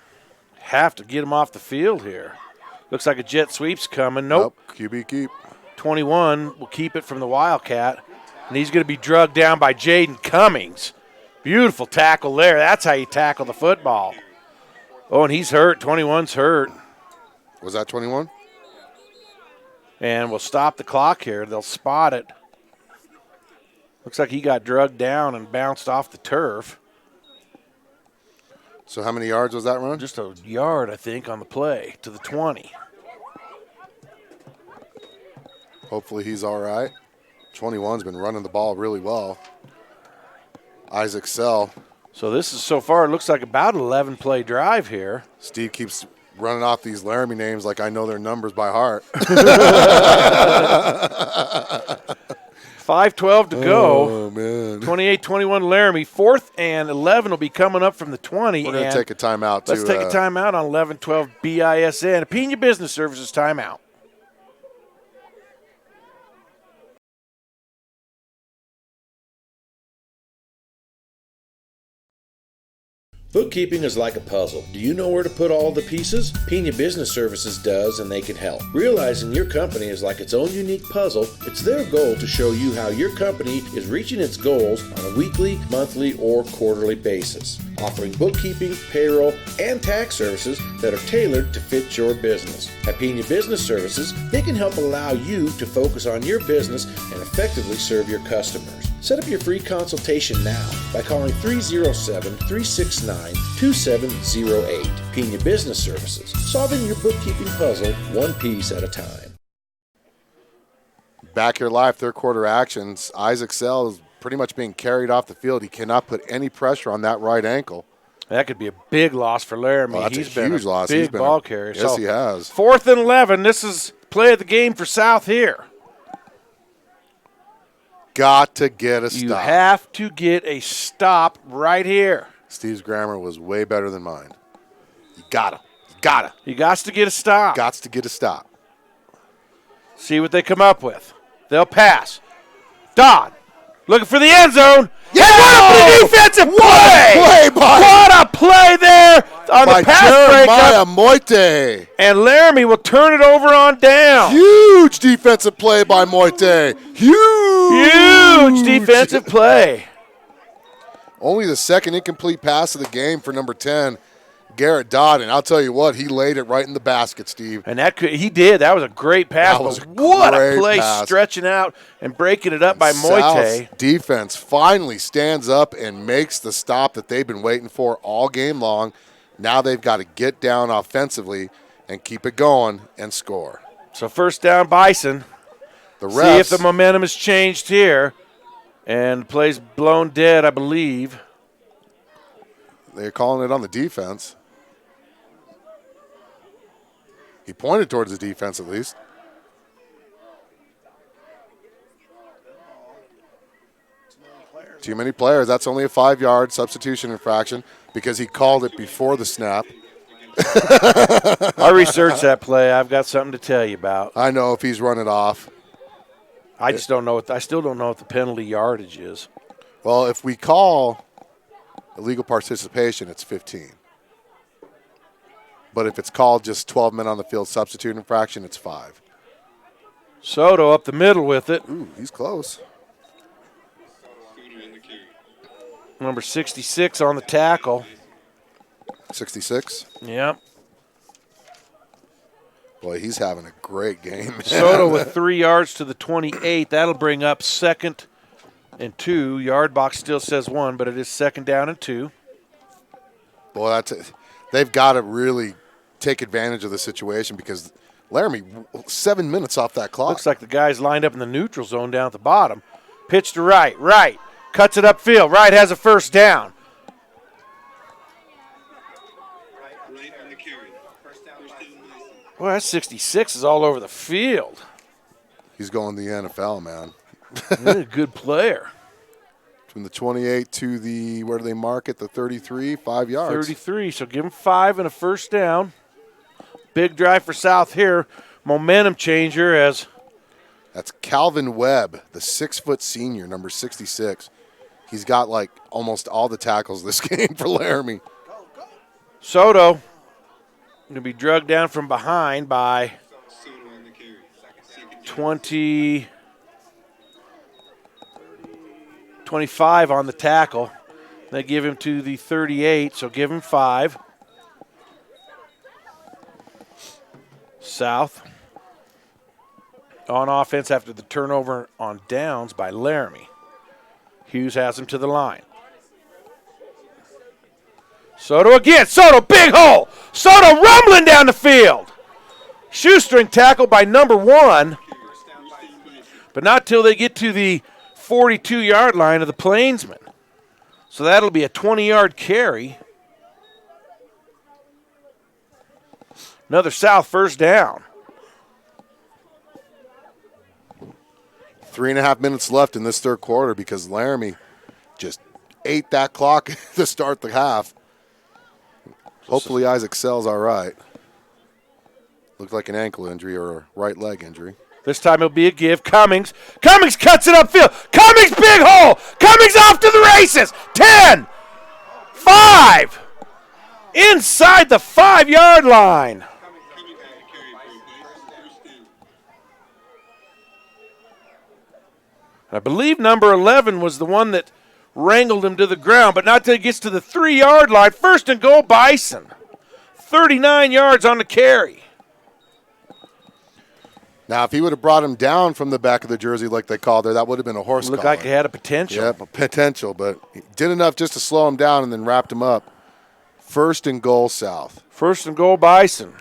Have to get him off the field here. Looks like a jet sweep's coming. Nope. QB keep. 21 will keep it from the Wildcat, and he's going to be drugged down by Jaden Cummings. Beautiful tackle there. That's how you tackle the football. Oh, and he's hurt. 21's hurt. Was that 21? And we'll stop the clock here. They'll spot it. Looks like he got drugged down and bounced off the turf. So how many yards was that run? Just a yard, I think, on the play to the 20. Hopefully he's all right. 21's been running the ball really well. Isaac Sell. So this is so far, it looks like about an 11-play drive here. Steve keeps running off these Laramie names like I know their numbers by heart. 5:12 to go. Oh, man. 28-21 Laramie. 4th and 11 will be coming up from the 20. We're going to take a timeout, too. Let's take a timeout on 11-12 BISN. Pena Business Services timeout. Bookkeeping is like a puzzle. Do you know where to put all the pieces? Pena Business Services does, and they can help. Realizing your company is like its own unique puzzle, it's their goal to show you how your company is reaching its goals on a weekly, monthly, or quarterly basis, offering bookkeeping, payroll, and tax services that are tailored to fit your business. At Pena Business Services, they can help allow you to focus on your business and effectively serve your customers. Set up your free consultation now by calling 307-369-2708. Pena Business Services, solving your bookkeeping puzzle one piece at a time. Back here live, third quarter actions. Isaac Sell is pretty much being carried off the field. He cannot put any pressure on that right ankle. That could be a big loss for Laramie. Well, that's He's a huge loss. Big ball carrier. Yes, he has. 4th and 11. This is play of the game for South here. Got to get a stop. You have to get a stop right here. Steve's grammar was way better than mine. You gotta. Gotta. He got to get a stop. Gots to get a stop. See what they come up with. They'll pass. Dodd looking for the end zone. Yeah! What a defensive play! What a play there on the pass Jeremiah breakup. Moite. And Laramie will turn it over on down. Huge defensive play by Moite. Huge defensive play. Only the second incomplete pass of the game for number 10, Garrett Dodd. And I'll tell you what, he laid it right in the basket, Steve. And he did. That was a great pass. That was what a great play, pass. Stretching out and breaking it up by Moite. South's defense finally stands up and makes the stop that they've been waiting for all game long. Now they've got to get down offensively and keep it going and score. So first down, Bison. The refs, see if the momentum has changed here. And play's blown dead, I believe. They're calling it on the defense. He pointed towards the defense at least. Too many players. That's only a 5-yard substitution infraction because he called it before the snap. I researched that play. I've got something to tell you about. I know if he's run it off. I just don't know. I still don't know what the penalty yardage is. Well, if we call illegal participation, it's 15. But if it's called just 12 men on the field substitute infraction, it's 5. Soto up the middle with it. Ooh, he's close. Number 66 on the tackle. 66? Yep. Boy, he's having a great game. Soto with 3 yards to the 28. That'll bring up 2nd and 2. Yard box still says 1, but it is 2nd down and 2. Boy, they've got to really take advantage of the situation because Laramie, 7 minutes off that clock. Looks like the guy's lined up in the neutral zone down at the bottom. Pitch to right. Cuts it upfield. Right has a first down. Well, that 66 is all over the field. He's going to the NFL, man. He's a good player. From the 28 to the, where do they mark it? The 33, 5 yards. 33, so give him 5 and a first down. Big drive for South here. Momentum changer as. That's Calvin Webb, the 6-foot senior, number 66. He's got like almost all the tackles this game for Laramie. Soto going to be drugged down from behind by 25 on the tackle. They give him to the 38, so give him 5. South. on offense after the turnover on downs by Laramie. Hughes has him to the line. Soto again. Soto, big hole. Soto rumbling down the field. Shoestring tackle by number 1. But not till they get to the 42-yard line of the Plainsmen. So that'll be a 20-yard carry. Another South first down. 3.5 minutes left in this third quarter because Laramie just ate that clock to start the half. Hopefully Isaac Sell's all right. Looked like an ankle injury or a right leg injury. This time it'll be a give. Cummings. Cummings cuts it upfield. Cummings, big hole. Cummings off to the races. 10, 5, inside the 5-yard line. I believe number 11 was the one that wrangled him to the ground, but not till he gets to the 3-yard line. First and goal, Bison. 39 yards on the carry. Now, if he would have brought him down from the back of the jersey like they called there, that would have been a horse Looked collar. like he had a potential. Yep, a potential, but he did enough just to slow him down and then wrapped him up. First and goal, South. First and goal, Bison.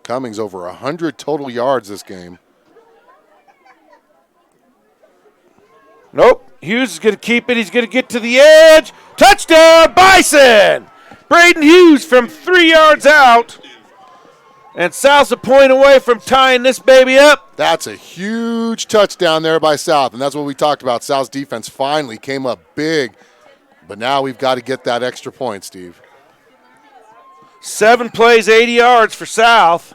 Cummings over 100 total yards this game. Nope. Hughes is going to keep it. He's going to get to the edge. Touchdown, Bison! Braden Hughes from 3 yards out. And South's a point away from tying this baby up. That's a huge touchdown there by South, and that's what we talked about. South's defense finally came up big, but now we've got to get that extra point, Steve. 7 plays, 80 yards for South.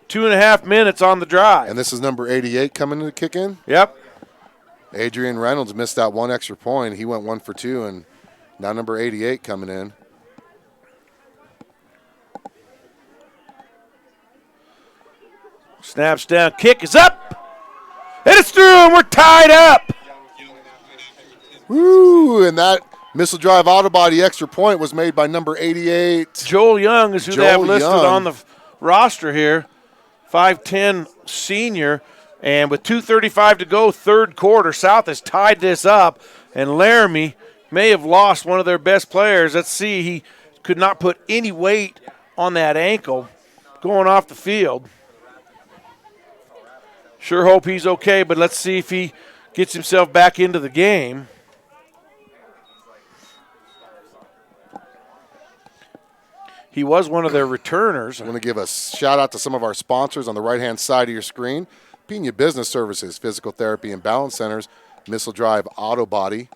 Two and a half minutes on the drive. And this is number 88 coming to kick in? Yep. Adrian Reynolds missed that one extra point. He went 1 for 2, and now number 88 coming in. Snaps down, kick is up. And it's through, and we're tied up. Woo, and that missile drive auto body extra point was made by number 88. Joel Young is who they have listed Young on the roster here. 5'10 senior. And with 2:35 to go, third quarter, South has tied this up. And Laramie may have lost one of their best players. Let's see, he could not put any weight on that ankle going off the field. Sure hope he's okay, but let's see if he gets himself back into the game. He was one of their returners. I want to give a shout out to some of our sponsors on the right-hand side of your screen. Pena Business Services, Physical Therapy and Balance Centers, Missile Drive Auto Body,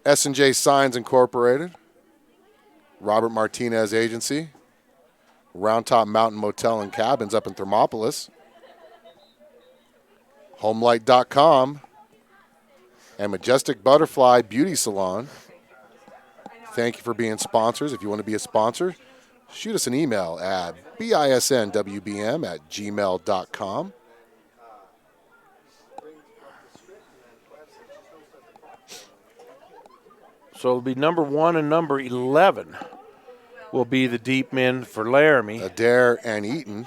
S&J Signs Incorporated, Robert Martinez Agency, Round Top Mountain Motel and Cabins up in Thermopolis, Homelight.com, and Majestic Butterfly Beauty Salon. Thank you for being sponsors. If you want to be a sponsor, shoot us an email at bisnwbm@gmail.com. So it'll be number 1 and number 11 will be the deep men for Laramie. Adair and Eaton.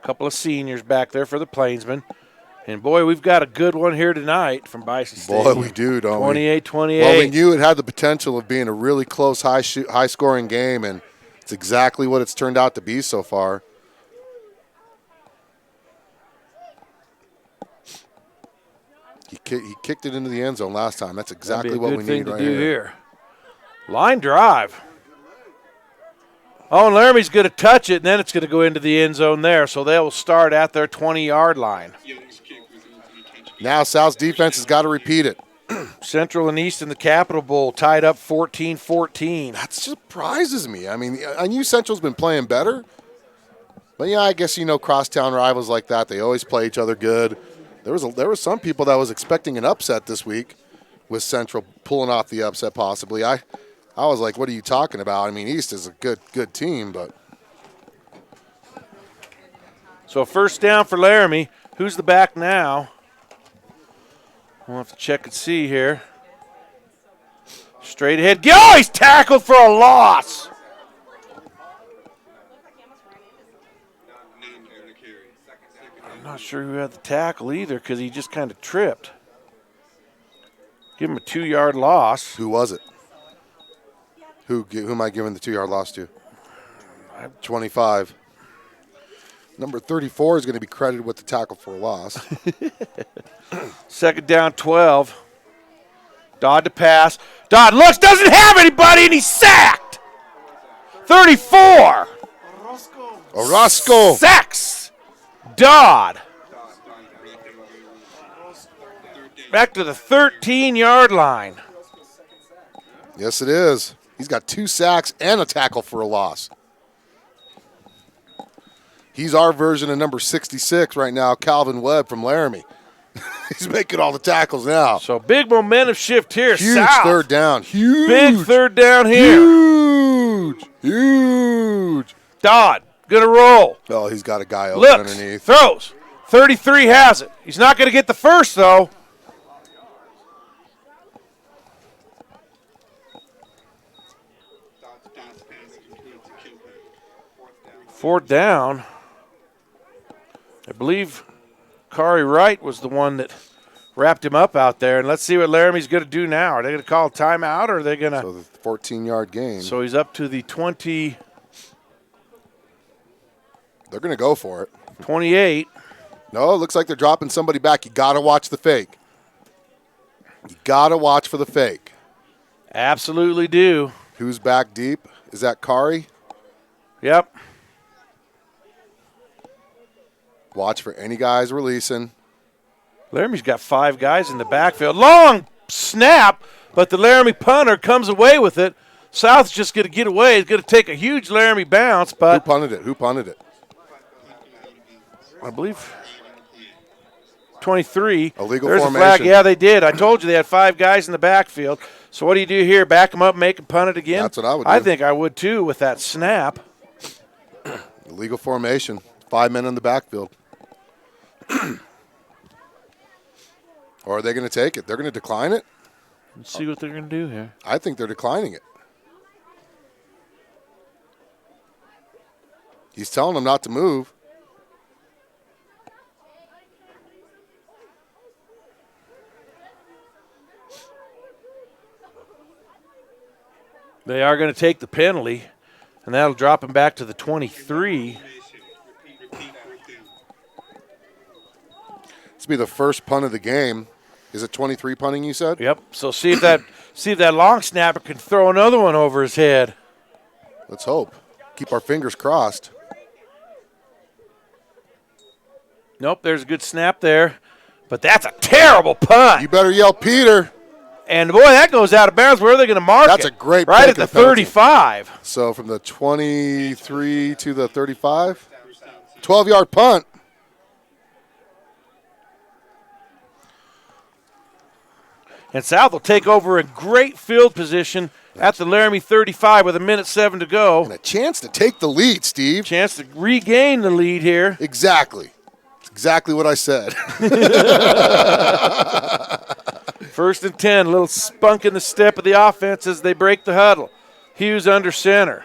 A couple of seniors back there for the Plainsmen. And, boy, we've got a good one here tonight from Bison State. Boy, we do, don't we? 28-28. Well, we knew it had the potential of being a really close, high-scoring game, and it's exactly what it's turned out to be so far. He kicked it into the end zone last time. That's exactly what we need right here. Line drive. Oh, and Laramie's going to touch it, and then it's going to go into the end zone there. So they will start at their 20-yard line. Now South's defense has got to repeat it. Central and East in the Capital Bowl tied up 14-14. That surprises me. I mean, I knew Central's been playing better. But, yeah, I guess, crosstown rivals like that, they always play each other good. There was some people that was expecting an upset this week with Central pulling off the upset possibly. I was like, what are you talking about? I mean, East is a good team, but. So first down for Laramie. Who's the back now? We'll have to check and see here. Straight ahead. Oh, he's tackled for a loss. I'm not sure who had the tackle either because he just kind of tripped. Give him a 2-yard loss. Who was it? Who am I giving the 2-yard loss to? 25. Number 34 is going to be credited with the tackle for a loss. Second down, 12. Dodd to pass. Dodd looks, doesn't have anybody, and he's sacked. 34. Orozco. Sacks. Dodd. Back to the 13-yard line. Yes, it is. He's got 2 sacks and a tackle for a loss. He's our version of number 66 right now, Calvin Webb from Laramie. He's making all the tackles now. So big momentum shift here. Huge South. third down. Huge. Big third down here. Huge. Dodd going to roll. Oh, he's got a guy open Looks, underneath. throws. 33 has it. He's not going to get the first, though. Fourth down. I believe Kari Wright was the one that wrapped him up out there. And let's see what Laramie's going to do now. Are they going to call a timeout or are they going to? So the 14-yard gain. So he's up to the 20. They're going to go for it. 28. No, it looks like they're dropping somebody back. You got to watch the fake. You got to watch for the fake. Absolutely do. Who's back deep? Is that Kari? Yep. Watch for any guys releasing. Laramie's got 5 guys in the backfield. Long snap, but the Laramie punter comes away with it. South's just going to get away. It's going to take a huge Laramie bounce, but Who punted it? I believe 23. Illegal There's formation. a flag. Yeah, they did. I told you they had 5 guys in the backfield. So what do you do here? Back them up, make them punt it again? That's what I would do. I think I would too with that snap. Illegal formation. 5 men in the backfield. Or are they going to take it? They're going to decline it? Let's see what they're going to do here. I think they're declining it. He's telling them not to move. They are going to take the penalty, and that'll drop him back to the 23. This will be the first punt of the game. Is it 23 punting, you said? Yep. So see if that long snapper can throw another one over his head. Let's hope. Keep our fingers crossed. Nope, there's a good snap there. But that's a terrible punt. You better yell Peter. And, boy, that goes out of bounds. Where are they going to mark That's it? a great right pick at the and penalty. 35. So from the 23 to the 35. 12-yard punt. And South will take over in great field position at the Laramie 35 with 1:07 to go. And a chance to take the lead, Steve. Chance to regain the lead here. Exactly. It's exactly what I said. First and 10, a little spunk in the step of the offense as they break the huddle. Hughes under center.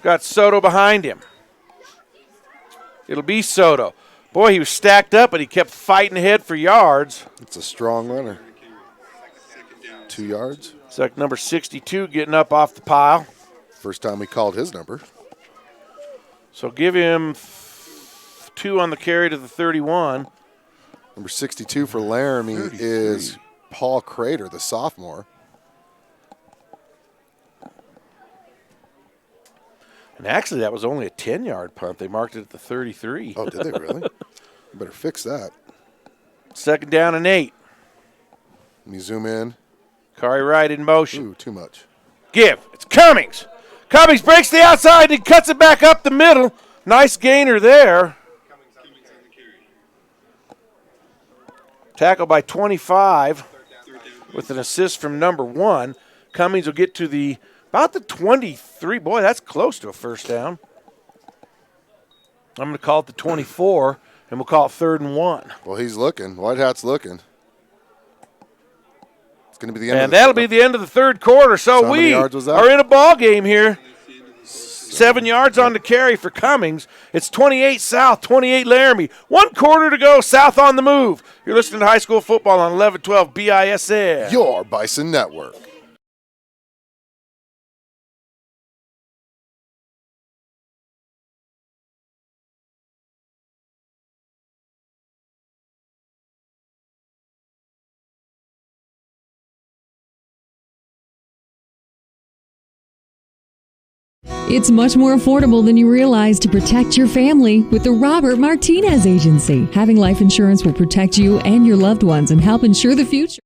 Got Soto behind him. It'll be Soto. Boy, he was stacked up, but he kept fighting ahead for yards. It's a strong runner. 2 yards. It's like number 62 getting up off the pile. First time we called his number. So give him 2 on the carry to the 31. Number 62 for Laramie is Paul Crater, the sophomore. And actually, that was only a 10-yard punt. They marked it at the 33. Oh, did they really? Better fix that. Second down and 8. Let me zoom in. Kari Wright in motion. Ooh, too much. Give. It's Cummings. Cummings breaks the outside and cuts it back up the middle. Nice gainer there. Tackle by 25 with an assist from number 1. Cummings will get to about the 23. Boy, that's close to a first down. I'm going to call it the 24, and we'll call it 3rd and 1. Well, he's looking. White Hat's looking. going to be the end. And that'll be the end of the third quarter. So how many we yards was that? are in a ball game here. 7 yards on the carry for Cummings. It's 28 South, 28 Laramie. 1 quarter to go. South on the move. You're listening to high school football on 1112 BISN. Your Bison Network. It's much more affordable than you realize to protect your family with the Robert Martinez Agency. Having life insurance will protect you and your loved ones and help ensure the future.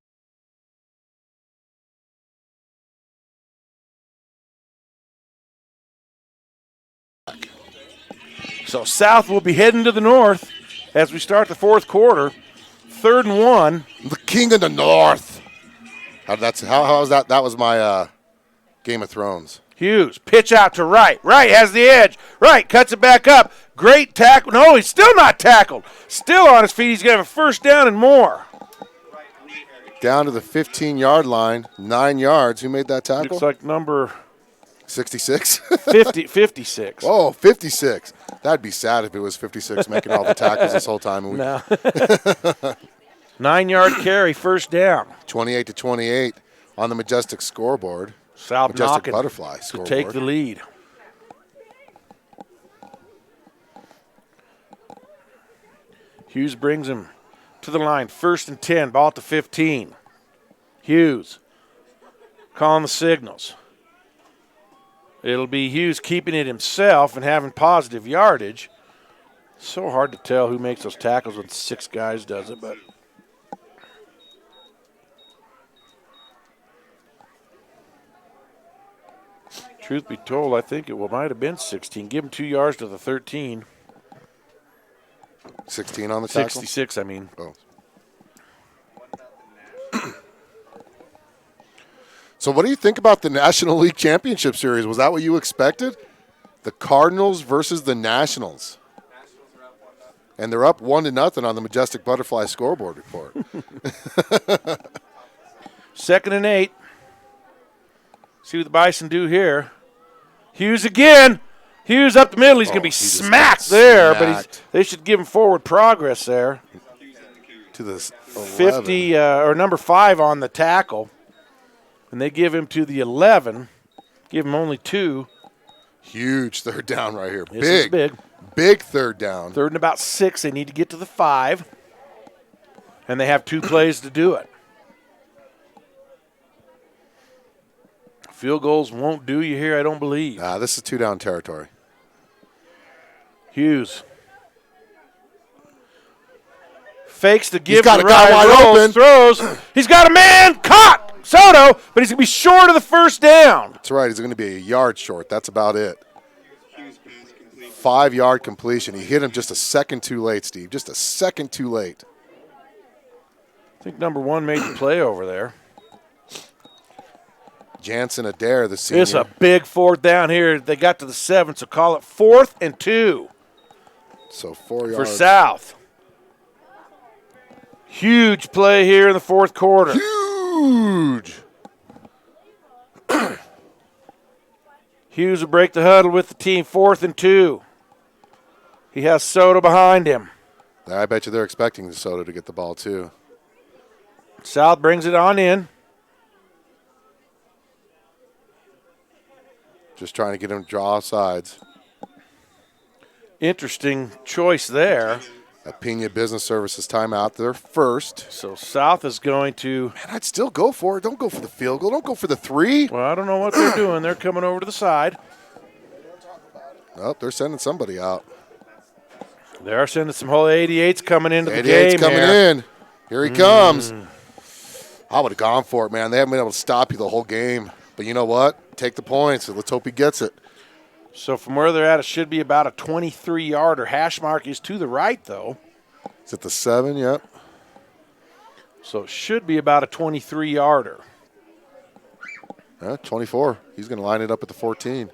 So South will be heading to the north as we start the fourth quarter. 3rd and 1. The King of the North. How was that? That was my Game of Thrones. Hughes, pitch out to Wright. Wright has the edge. Wright cuts it back up. Great tackle. No, he's still not tackled. Still on his feet. He's going to have a first down and more. Down to the 15-yard line, 9 yards. Who made that tackle? Looks like number 66? 56. Oh, 56. That'd be sad if it was 56 making all the tackles this whole time. No. 9-yard carry, first down. 28-28 on the Majestic scoreboard. South Majestic knocking Butterfly to scoreboard. take the lead. Hughes brings him to the line. 1st and 10, ball at the 15. Hughes calling the signals. It'll be Hughes keeping it himself and having positive yardage. So hard to tell who makes those tackles when 6 guys does it, but truth be told, I think it might have been 16. Give him 2 yards to the 13. 16 on the tackle? 66, I mean. Oh. So what do you think about the National League Championship Series? Was that what you expected? The Cardinals versus the Nationals. And they're up 1-0 on the Majestic Butterfly scoreboard report. 2nd and 8. See what the Bison do here. Hughes again. Hughes up the middle. He's going to be smacked there, but they should give him forward progress there. To this 50 or number 5 on the tackle. And they give him to the 11. Give him only 2. Huge third down right here. This is big. Big third down. 3rd and about 6. They need to get to the 5. And they have 2 plays to do it. Field goals won't do you here, I don't believe. This is 2-down territory. Hughes. Fakes to give got the a guy right wide rolls, open. throws. He's got a man. Caught. Soto, but he's going to be short of the first down. That's right. He's going to be a yard short. That's about it. 5-yard completion. He hit him just a second too late, Steve. Just a second too late. I think number 1 made the play over there. Jansen Adair, the senior. It's a big 4th down here. They got to the 7, so call it 4th and 2. So 4 yards. For South. Huge play here in the 4th quarter. Huge. Hughes will break the huddle with the team. 4th and 2. He has Soto behind him. I bet you they're expecting Soto to get the ball too. South brings it on in. Just trying to get him to draw sides. Interesting choice there. Pena Business Services timeout there first. So South is going to. Man, I'd still go for it. Don't go for the field goal. Don't go for the 3. Well, I don't know what they're doing. They're coming over to the side. Oh, they're sending somebody out. They are sending some whole 88s coming into the 88's game. coming in. Here he comes. I would have gone for it, man. They haven't been able to stop you the whole game. But you know what? Take the points. Let's hope he gets it. So from where they're at, it should be about a 23-yarder. Hash mark is to the right, though. It's at the 7, yep. So it should be about a 23-yarder. 24. He's going to line it up at the 14.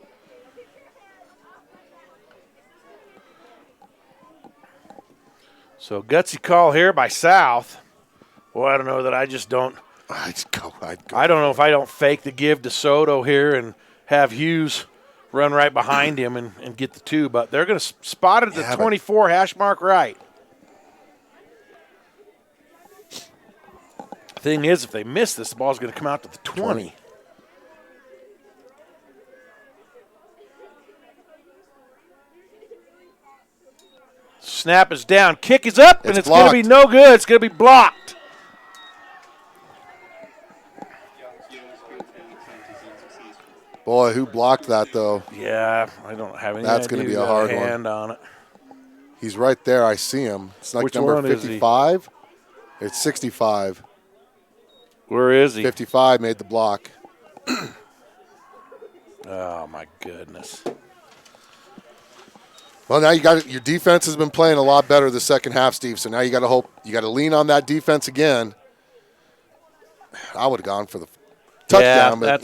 So gutsy call here by South. Well, I don't know that I just don't I'd go. I don't know if I don't fake the give to Soto here and have Hughes run right behind him and get the 2, but they're going to spot it at the 24 hash mark right. Thing is, if they miss this, the ball's going to come out to the 20. Snap is down. Kick is up, and it's going to be no good. It's going to be blocked. Boy, who blocked that, though? Yeah, I don't have any That's idea. going to be a hard hand one. On it. He's right there. I see him. It's like Which number one 55. It's 65. Where is he? 55 made the block. Oh, my goodness. Well, now your defense has been playing a lot better the second half, Steve. So now you got to lean on that defense again. I would have gone for the touchdown, but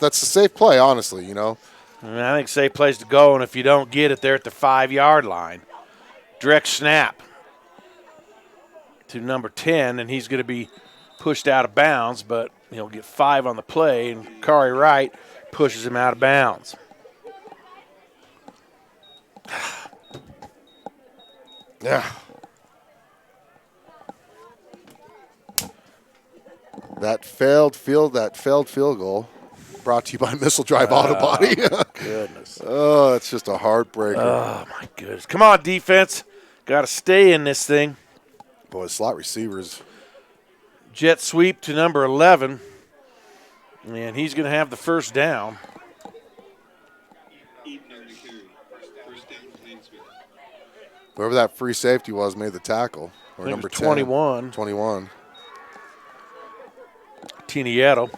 that's a safe play, honestly. I think safe place to go, and if you don't get it, they're at the 5-yard line. Direct snap to number 10, and he's going to be pushed out of bounds, but he'll get 5 on the play, and Kari Wright pushes him out of bounds. Yeah. That failed field goal brought to you by Missile Drive Auto Body. Goodness. Oh, it's just a heartbreaker. Oh, my goodness. Come on, defense. Got to stay in this thing. Boy, slot receivers. Jet sweep to number 11, and he's going to have the first down. Whoever that free safety was made the tackle. Or number 10. 21. 21. Tinieto.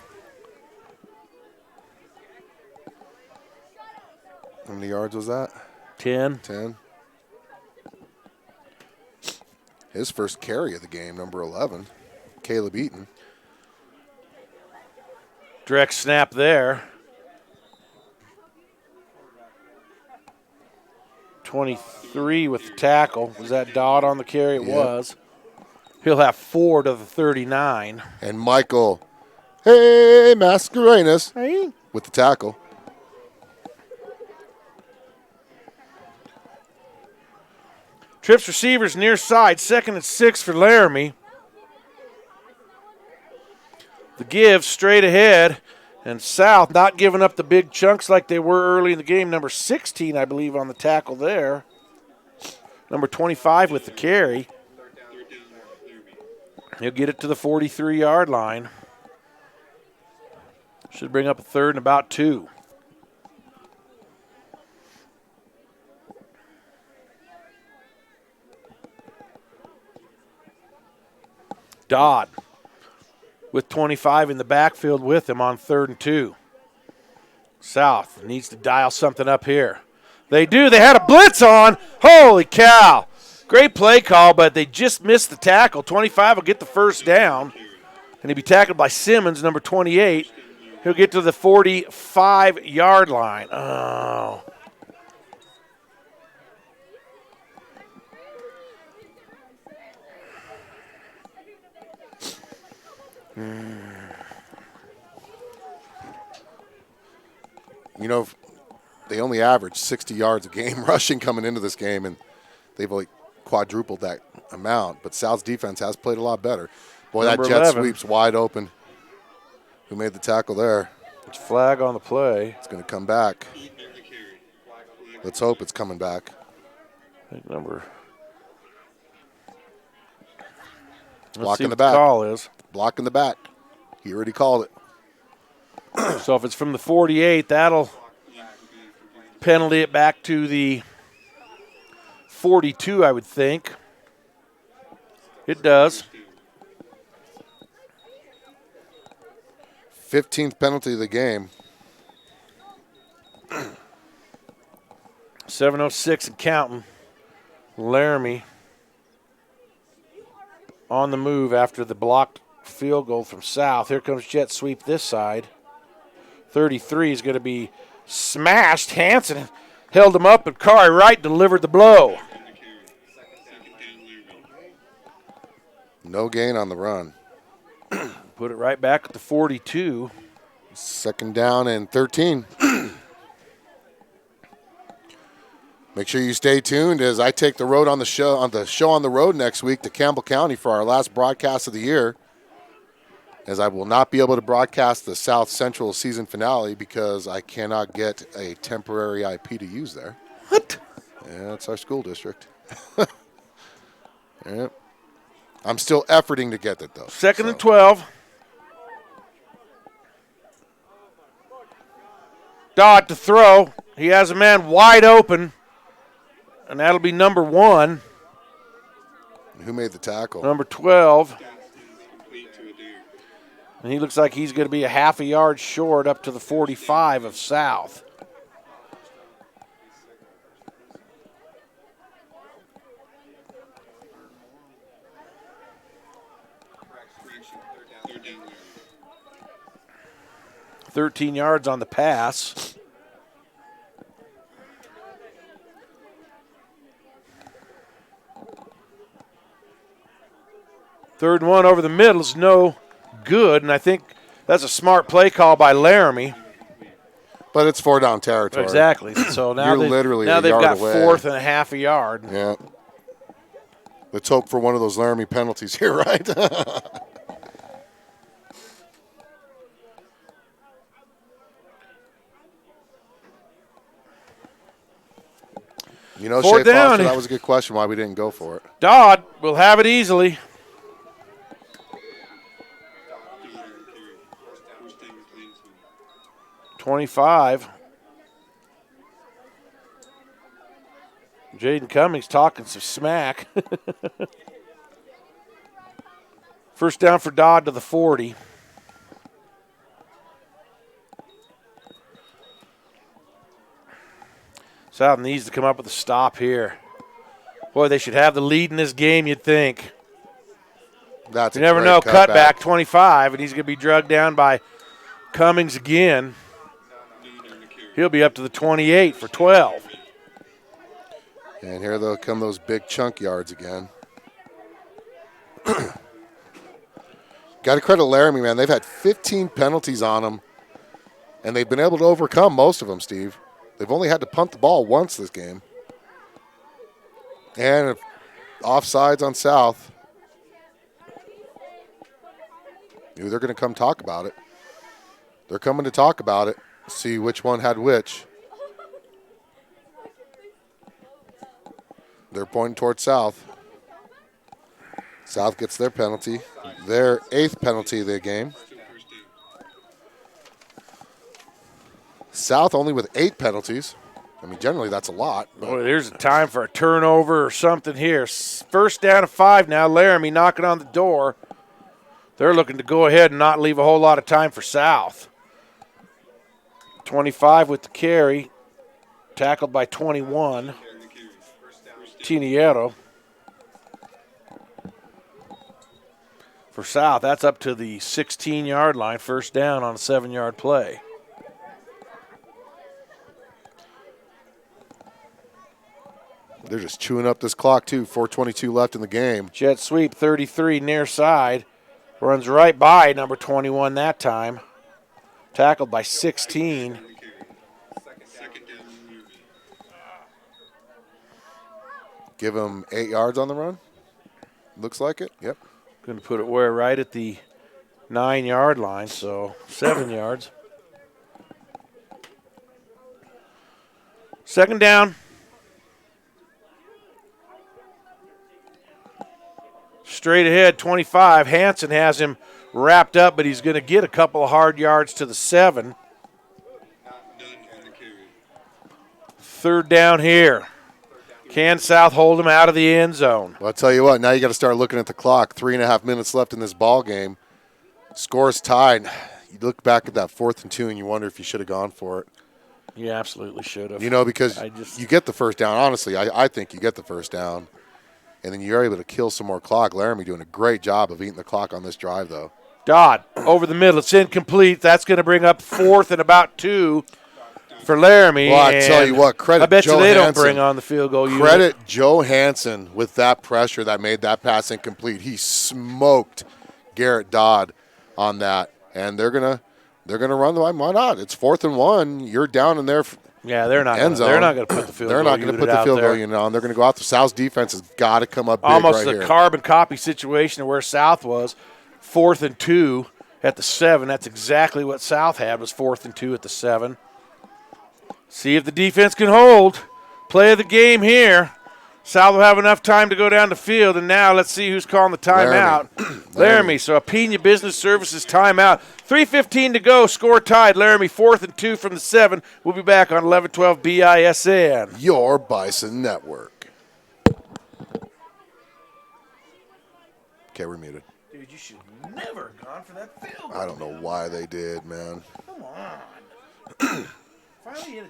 How many yards was that? 10. 10. His first carry of the game, number 11, Caleb Eaton. Direct snap there. 23 with the tackle. Was that Dodd on the carry? It was. He'll have 4 to the 39. And Michael, Mascarenas, with the tackle. Trips receivers near side, 2nd and 6 for Laramie. The give straight ahead, and South not giving up the big chunks like they were early in the game. Number 16, I believe, on the tackle there. Number 25 with the carry. He'll get it to the 43-yard line. Should bring up a 3rd and about 2. Dodd with 25 in the backfield with him on 3rd and 2. South needs to dial something up here. They do. They had a blitz on. Holy cow. Great play call, but they just missed the tackle. 25 will get the first down, and he'll be tackled by Simmons, number 28. He'll get to the 45-yard line. Oh. They only average 60 yards a game rushing coming into this game, and they've like quadrupled that amount. But South's defense has played a lot better. Boy, Number that jet 11. sweep's wide open. Who made the tackle there? It's flag on the play. It's going to come back. Let's hope it's coming back. I think number. Block in the back. Call is. Block in the back. He already called it. So if it's from the 48, that'll penalty it back to the 42, I would think. It does. 15th penalty of the game. 7:06 and counting. Laramie on the move after the blocked field goal from South. Here comes jet sweep this side. 33 is going to be smashed. Hansen held him up, and Kari Wright delivered the blow. No gain on the run. Put it right back at the 42. 2nd down and 13. Make sure you stay tuned as I take the road on the show on the road next week to Campbell County for our last broadcast of the year, as I will not be able to broadcast the South Central season finale because I cannot get a temporary IP to use there. What? Yeah, it's our school district. Yeah. I'm still efforting to get it, though. 2nd and 12. Dodd to throw. He has a man wide open, and that'll be number 1. Who made the tackle? Number 12. And he looks like he's going to be a half a yard short up to the 45 of South. Third down. 13 yards on the pass. Third and 1 over the middle is no good, and I think that's a smart play call by Laramie. But it's 4-down territory. Exactly. So now You're literally now a they've yard got away. 4th and a half a yard. Yeah. Let's hope for one of those Laramie penalties here, right? You know, Fourth Shea down. Foster, that was a good question why we didn't go for it. Dodd will have it easily. First down, Plainsmen. 25. Jaden Cummings talking some smack. First down for Dodd to the 40. South needs to come up with a stop here. Boy, they should have the lead in this game, you'd think. That's You never know. Cutback 25, and he's going to be drugged down by Cummings again. He'll be up to the 28 for 12. And here they'll come those big chunk yards again. Got to credit Laramie, man. They've had 15 penalties on them, and they've been able to overcome most of them, Steve. They've only had to punt the ball once this game. And offsides on South. Maybe they're going to come talk about it. They're coming to talk about it, see which one had which. They're pointing towards South. South gets their penalty, their 8th penalty of the game. South only with 8 penalties. I mean, generally that's a lot. Boy, there's a time for a turnover or something here. First down to 5 now. Laramie knocking on the door. They're looking to go ahead and not leave a whole lot of time for South. 25 with the carry. Tackled by 21. Tiniero. For South, that's up to the 16-yard line. First down on a 7-yard play. They're just chewing up this clock, too. 4:22 left in the game. Jet sweep 33 near side. Runs right by number 21 that time. Tackled by 16. Give him 8 yards on the run. Looks like it. Yep. Going to put it where? Right at the 9-yard line, so 7 yards. Second down. Straight ahead, 25. Hansen has him wrapped up, but he's going to get a couple of hard yards to the 7. Third down here. Can South hold him out of the end zone? Well, I'll tell you what, now you got to start looking at the clock. 3.5 minutes left in this ball game. Score's tied. You look back at that 4th and 2 and you wonder if you should have gone for it. You absolutely should have. You know, because you get the first down. Honestly, I think you get the first down. And then you're able to kill some more clock. Laramie doing a great job of eating the clock on this drive, though. Dodd over the middle. It's incomplete. That's going to bring up 4th and about 2 for Laramie. Well, I tell you what, credit I bet Joe you they Hansen. don't bring on the field goal unit. Credit Joe Hansen with that pressure that made that pass incomplete. He smoked Garrett Dodd on that, and they're gonna run the line. Why not? It's 4th and 1. You're down in their Yeah, they're not end zone. They're not going to put the field They're goal not going to unit put the out field there. goal unit on. They're going to go out. The South's defense has got to come up big Almost right a here. carbon copy situation of where South was. 4th and 2 at the 7. That's exactly what South had, was 4th and 2 at the 7. See if the defense can hold. Play of the game here. South will have enough time to go down the field, and now let's see who's calling the timeout. Laramie. So a Pena Business Services timeout. 3:15 to go. Score tied. Laramie 4th and 2 from the 7. We'll be back on 11:12 BISN. Your Bison Network. Okay, we're muted. Dude, you should never have gone for that field goal. I don't know why they did, man. Come on. Finally, you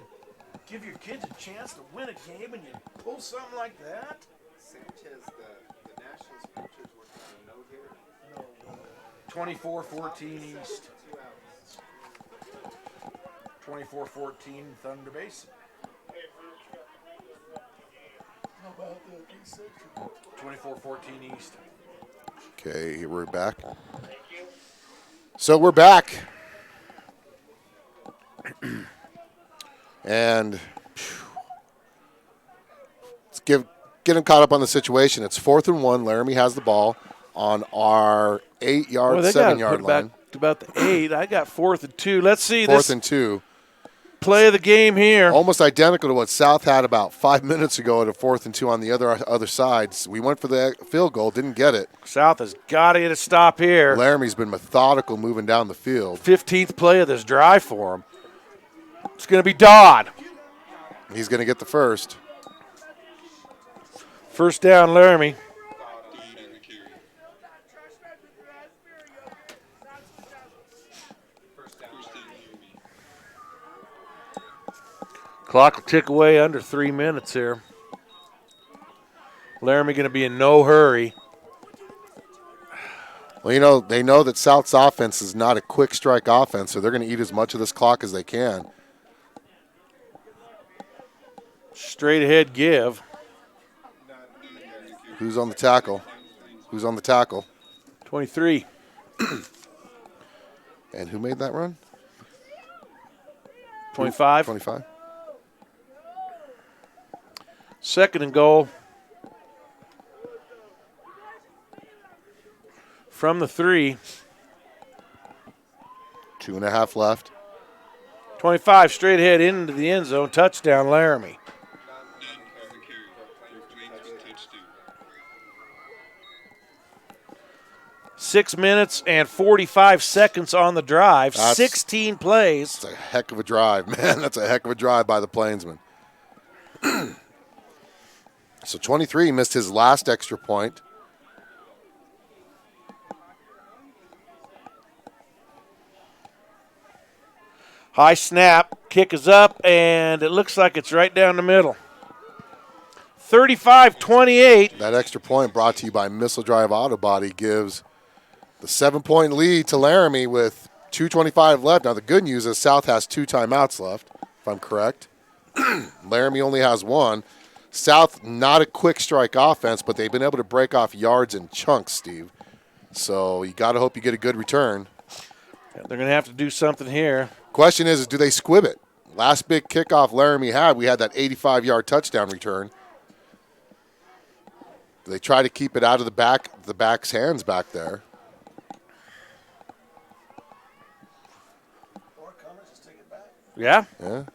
give your kids a chance to win a game and you pull something like that? Sanchez, the Nationals pitchers working on a no-hitter. No. 24-14 East. 24-14 Thunder Basin. How about that? 24-14 East. Okay, we're back. So we're back. And let's get them caught up on the situation. It's 4th and 1. Laramie has the ball on our 8-yard, 7-yard line. About the 8. I got 4th and 2. Let's see 4th this and 2. Play of the game here. Almost identical to what South had about 5 minutes ago at a 4th and 2 on the other side. We went for the field goal, didn't get it. South has got to get a stop here. Laramie's been methodical moving down the field. 15th play of this drive for him. It's going to be Dodd. He's going to get the first. First down, Laramie. Clock will tick away under 3 minutes here. Laramie going to be in no hurry. Well, they know that South's offense is not a quick strike offense, so they're going to eat as much of this clock as they can. Straight ahead give. Who's on the tackle? 23. And who made that run? 25. 25. Second and goal. From the 3. 2.5 left. 25 straight ahead into the end zone. Touchdown, Laramie. 6 minutes and 45 seconds on the drive. 16 plays. That's a heck of a drive, man. That's a heck of a drive by the Plainsmen. So 23 missed his last extra point. High snap. Kick is up, and it looks like it's right down the middle. 35-28. That extra point brought to you by Missile Drive Auto Body gives the 7-point lead to Laramie with 2:25 left. Now, the good news is South has 2 timeouts left, if I'm correct. Laramie only has 1. South, not a quick strike offense, but they've been able to break off yards in chunks, Steve. So you got to hope you get a good return. They're going to have to do something here. Question is do they squib it? Last big kickoff Laramie had, we had that 85-yard touchdown return. Do they try to keep it out of the back's hands back there? Yeah. Yeah.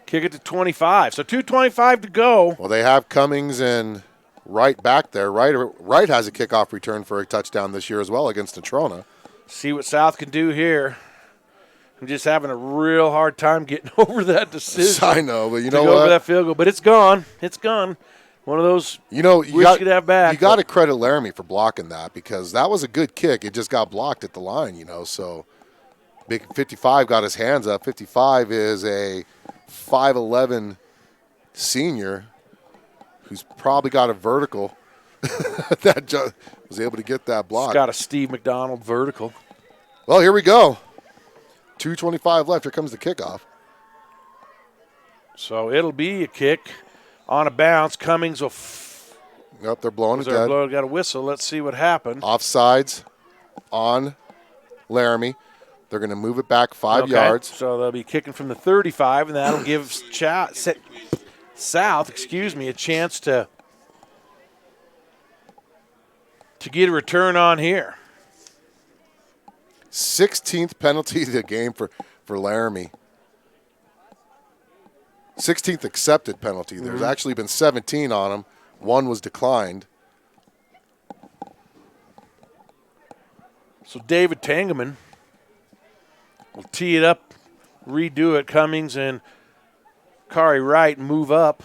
Kick it to 25. So 2:25 to go. Well, they have Cummings and Wright back there. Wright has a kickoff return for a touchdown this year as well against Natrona. See what South can do here. I'm just having a real hard time getting over that decision. I know, but you know go what? over that field goal, but it's gone. It's gone. One of those you could have back. You got to credit Laramie for blocking that because that was a good kick. It just got blocked at the line, so big 55 got his hands up. 55 is a 5'11" senior who's probably got a vertical that was able to get that block. He's got a Steve McDonald vertical. Well, here we go. 2:25 left. Here comes the kickoff. So it'll be a kick on a bounce. Cummings will. Yep, they're blowing it They're dead. got a whistle. Let's see what happened. Offsides on Laramie. They're going to move it back 5 yards. So they'll be kicking from the 35, and that'll give South, a chance to get a return on here. 16th penalty of the game for Laramie. 16th accepted penalty. There's actually been 17 on them. One was declined. So David Tangeman will tee it up, redo it. Cummings and Kari Wright move up.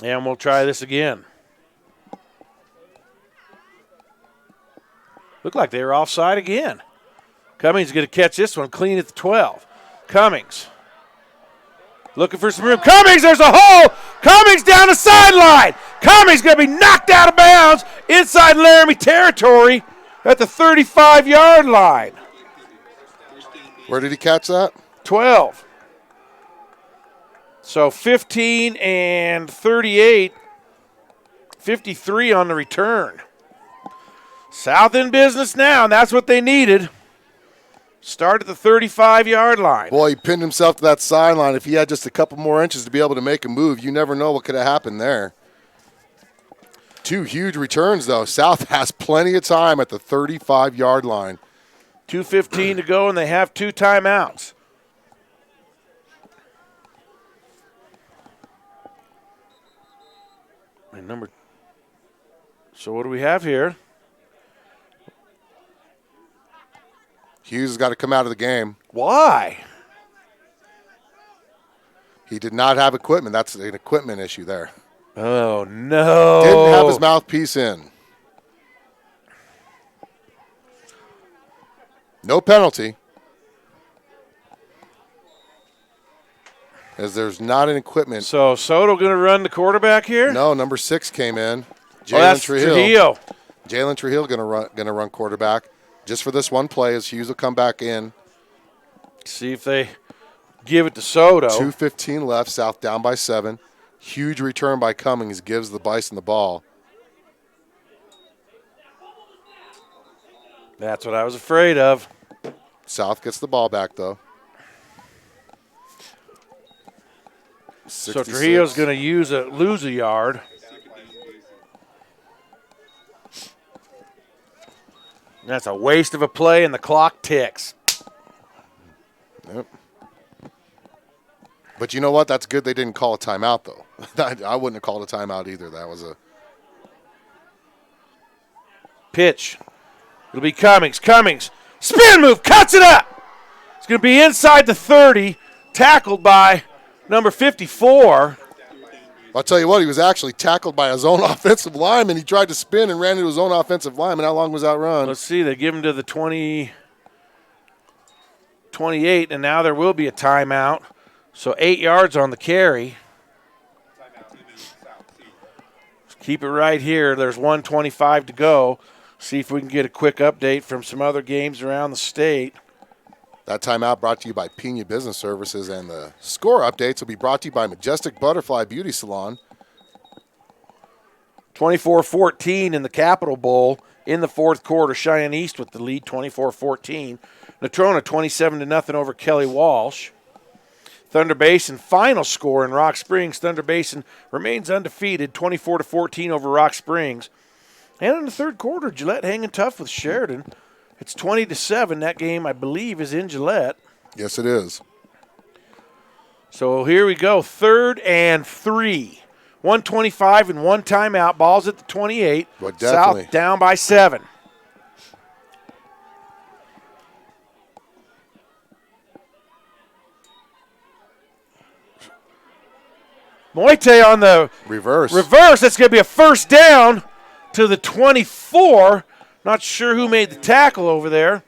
And we'll try this again. Looked like they were offside again. Cummings is going to catch this one clean at the 12. Cummings looking for some room. Cummings, there's a hole. Cummings down the sideline. Cummings going to be knocked out of bounds inside Laramie territory at the 35-yard line. Where did he catch that? 12. So 15 and 38, 53 on the return. South in business now, and that's what they needed. Start at the 35-yard line. Boy, he pinned himself to that sideline. If he had just a couple more inches to be able to make a move, you never know what could have happened there. 2 huge returns, though. South has plenty of time at the 35-yard line. 2:15 to go, and they have 2 timeouts. And so what do we have here? Hughes has got to come out of the game. Why? He did not have equipment. That's an equipment issue there. Oh, no. Didn't have his mouthpiece in. No penalty. As there's not an equipment. So Soto going to run the quarterback here? No, number 6 came in. Jalen Trujillo. Jalen Trujillo going to run quarterback just for this one play as Hughes will come back in. See if they give it to Soto. 2:15 left. South down by 7. Huge return by Cummings gives the Bison the ball. That's what I was afraid of. South gets the ball back, though. 66. So Trujillo's going to lose a yard. That's a waste of a play, and the clock ticks. Yep. But you know what? That's good they didn't call a timeout, though. I wouldn't have called a timeout either. That was a pitch. It'll be Cummings. Cummings. Spin move. Cuts it up. It's going to be inside the 30. Tackled by number 54. I'll tell you what, he was actually tackled by his own offensive lineman. He tried to spin and ran into his own offensive lineman. How long was that run? Let's see. They give him to the 28, and now there will be a timeout. So 8 yards on the carry. Keep it right here. There's 1:25 to go. See if we can get a quick update from some other games around the state. That timeout brought to you by Pena Business Services, and the score updates will be brought to you by Majestic Butterfly Beauty Salon. 24-14 in the Capitol Bowl in the fourth quarter. Cheyenne East with the lead, 24-14. Natrona 27-0 over Kelly Walsh. Thunder Basin final score in Rock Springs. Thunder Basin remains undefeated, 24-14 over Rock Springs. And in the third quarter, Gillette hanging tough with Sheridan. It's 20-7. That game, I believe, is in Gillette. Yes, it is. So here we go. 3rd and 3. 1:25 and 1 timeout. Ball's at the 28. But definitely. South down by 7. Moite on the reverse. That's going to be a first down to the 24. Not sure who made the tackle over there.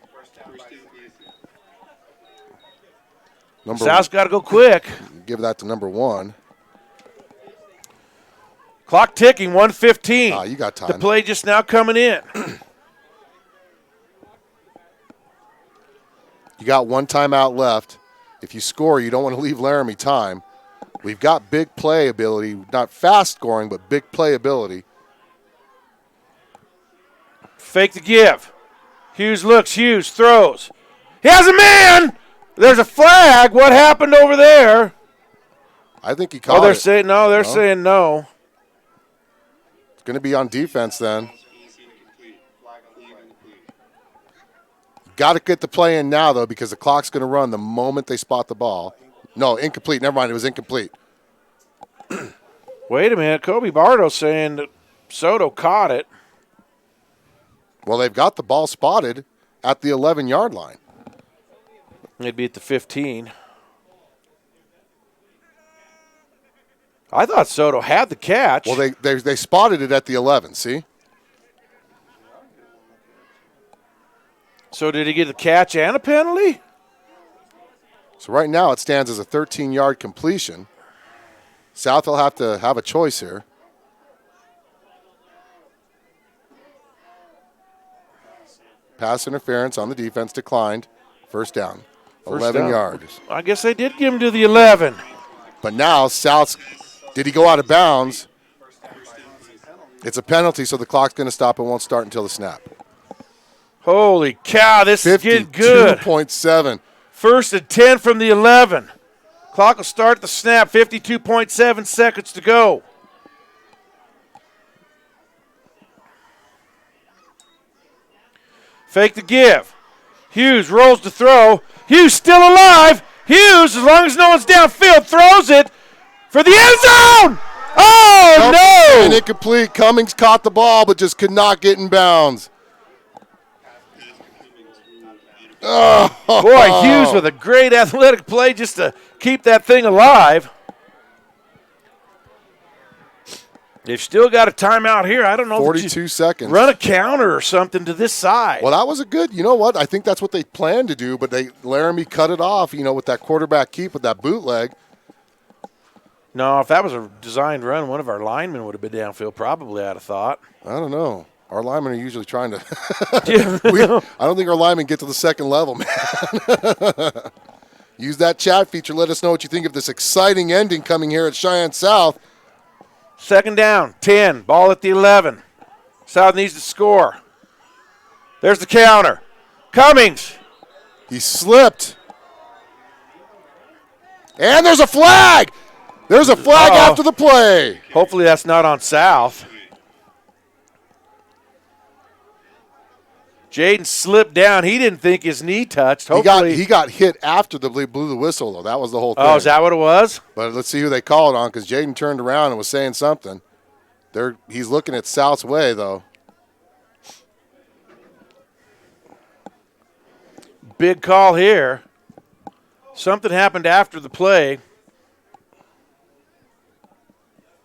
South's got to go quick. Give that to number 1. Clock ticking, 1:15. You got time. The play just now coming in. You got 1 timeout left. If you score, you don't want to leave Laramie time. We've got big play ability, not fast scoring, but big play ability. Fake the give. Hughes looks, Hughes throws. He has a man! There's a flag. What happened over there? I think he caught they're it. saying no. They're saying no. It's going to be on defense then. Got to get the play in now, though, because the clock's going to run the moment they spot the ball. No, incomplete. Never mind. It was incomplete. Wait a minute. Kobe Bardo saying that Soto caught it. Well, they've got the ball spotted at the 11-yard line. They'd be at the 15. I thought Soto had the catch. Well, they spotted it at the 11, see? So did he get a catch and a penalty? So right now it stands as a 13-yard completion. South will have to have a choice here. Pass interference on the defense declined. First down. 11 yards. I guess they did give him to the 11. But now South's, did he go out of bounds? It's a penalty, so the clock's going to stop and won't start until the snap. Holy cow, this is getting good. 52.7. First and 10 from the 11. Clock will start the snap, 52.7 seconds to go. Fake the give. Hughes rolls to throw. Hughes still alive. Hughes, as long as no one's downfield, throws it for the end zone. Oh, no. And incomplete. Cummings caught the ball but just could not get in bounds. Oh. Boy, Hughes with a great athletic play just to keep that thing alive. They've still got a timeout here. I don't know. 42 seconds. Run a counter or something to this side. Well, that was a good, you know what? I think that's what they planned to do, but Laramie cut it off, with that quarterback keep with that bootleg. No, if that was a designed run, one of our linemen would have been downfield, probably, I'd have thought. I don't know. Our linemen are usually trying to I don't think our linemen get to the second level, man. Use that chat feature. Let us know what you think of this exciting ending coming here at Cheyenne South. Second down, 10, ball at the 11. South needs to score. There's the counter. Cummings. He slipped. And there's a flag. There's a flag after the play. Hopefully that's not on South. Jaden slipped down. He didn't think his knee touched. Hopefully he got hit after they blew the whistle, though. That was the whole thing. Oh, is that what it was? But let's see who they called on, because Jaden turned around and was saying something. He's looking at South's way, though. Big call here. Something happened after the play.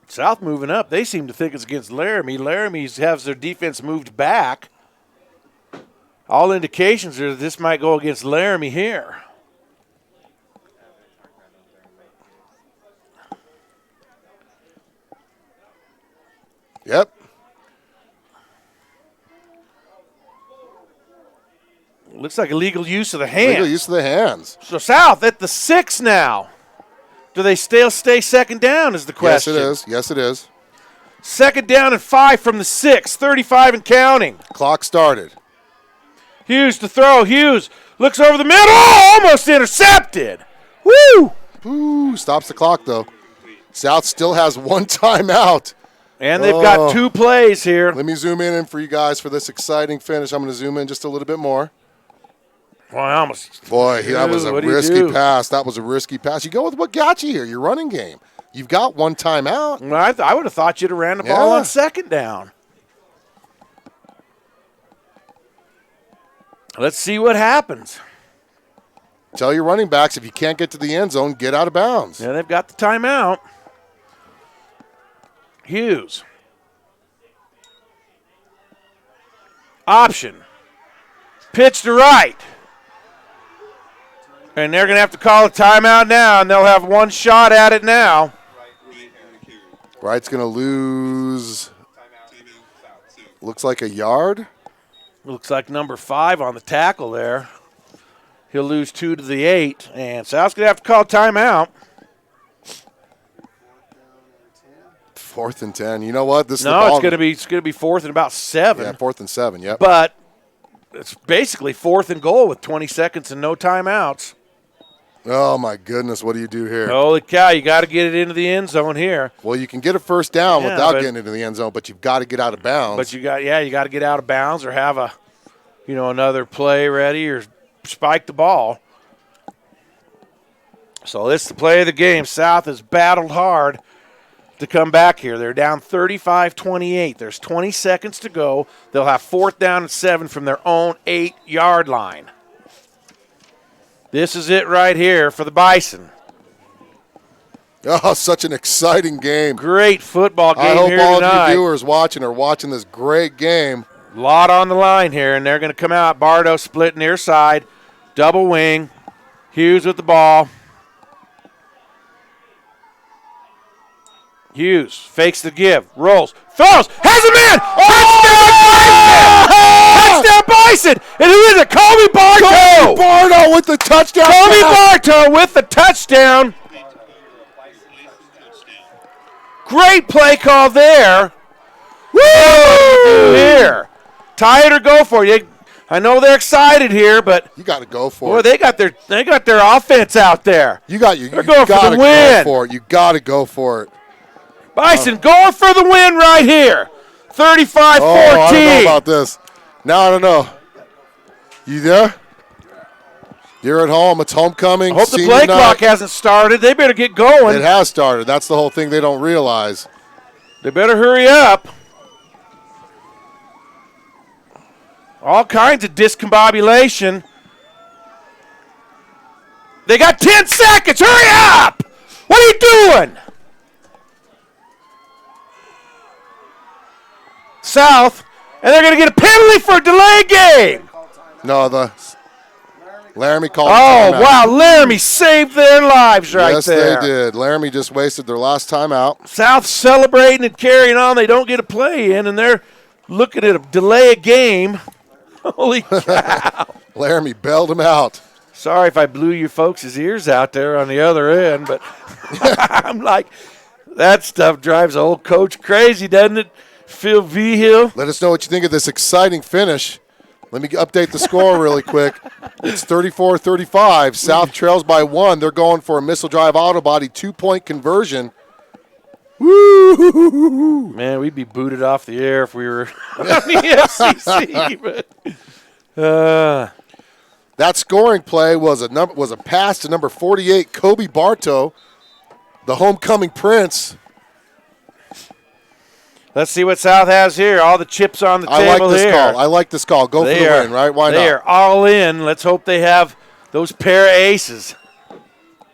South moving up. They seem to think it's against Laramie. Laramie has their defense moved back. All indications are that this might go against Laramie here. Yep. Looks like illegal use of the hands. Illegal use of the hands. So South at the 6 now. Do they still stay second down is the question. Yes, it is. Yes, it is. Second down and 5 from the 6, 35 and counting. Clock started. Hughes to throw. Hughes looks over the middle. Oh, almost intercepted. Woo! Ooh, stops the clock, though. South still has one timeout. And they've got 2 plays here. Let me zoom in for you guys for this exciting finish. I'm going to zoom in just a little bit more. Boy, that was a risky pass. That was a risky pass. You go with what got you here, your running game. You've got one timeout. Well, I would have thought you'd have ran the ball on second down. Let's see what happens. Tell your running backs, if you can't get to the end zone, get out of bounds. Yeah, they've got the timeout. Hughes. Option. Pitch to right. And they're going to have to call a timeout now, and they'll have one shot at it now. Wright's going to lose, looks like a yard. Looks like number 5 on the tackle there. He'll lose 2 to the 8, and South's going to have to call timeout. 4th and 10. You know what? This is No, it's going to be 4th and about 7. Yeah, 4th and 7. Yep. But it's basically 4th and goal with 20 seconds and no timeouts. Oh my goodness! What do you do here? Holy cow! You got to get it into the end zone here. Well, you can get a first down without getting into the end zone, but you've got to get out of bounds. But you got to get out of bounds or have another play ready or spike the ball. So this is the play of the game. South has battled hard to come back here. They're down 35-28. There's 20 seconds to go. They'll have 4th down and 7 from their own 8-yard line. This is it right here for the Bison. Oh, such an exciting game. Great football game here tonight. I hope all of you viewers watching are watching this great game. A lot on the line here, and they're going to come out. Bardo split near side, double wing. Hughes with the ball. Hughes fakes the give, rolls, throws, has a man! Touchdown Bison! And who is it? Colby Bartow! Colby Bartow with the touchdown! Colby Bartow with the touchdown! Great play call there. Woo! Here. Tie it or go for it. I know they're excited here, but you got to go for it. They got their offense out there. They're going for the win. Go for it. You got to go for it. Bison going for the win right here. 35-14. I don't know about this. Now I don't know. You there? You're at home. It's homecoming. I hope the play clock hasn't started. They better get going. It has started. That's the whole thing they don't realize. They better hurry up. All kinds of discombobulation. They got 10 seconds. Hurry up! What are you doing? South, and they're going to get a penalty for a delay game. No, the Laramie called. Oh, wow. Laramie saved their lives right there. Yes, they did. Laramie just wasted their last timeout. South celebrating and carrying on. They don't get a play in, and they're looking at a delay a game. Holy cow. Laramie bailed him out. Sorry if I blew you folks' ears out there on the other end, but I'm like, that stuff drives the old coach crazy, doesn't it? Phil Vigil. Let us know what you think of this exciting finish. Let me update the score really quick. It's 34-35. South trails by 1. They're going for a missile drive auto body 2-point conversion. Woo! Man, we'd be booted off the air if we were on the SEC. But, that scoring play was a pass to number 48, Colby Bartow, the homecoming prince. Let's see what South has here. All the chips on the table here. I like this call. Go for the win, right? Why not? They are all in. Let's hope they have those pair of aces.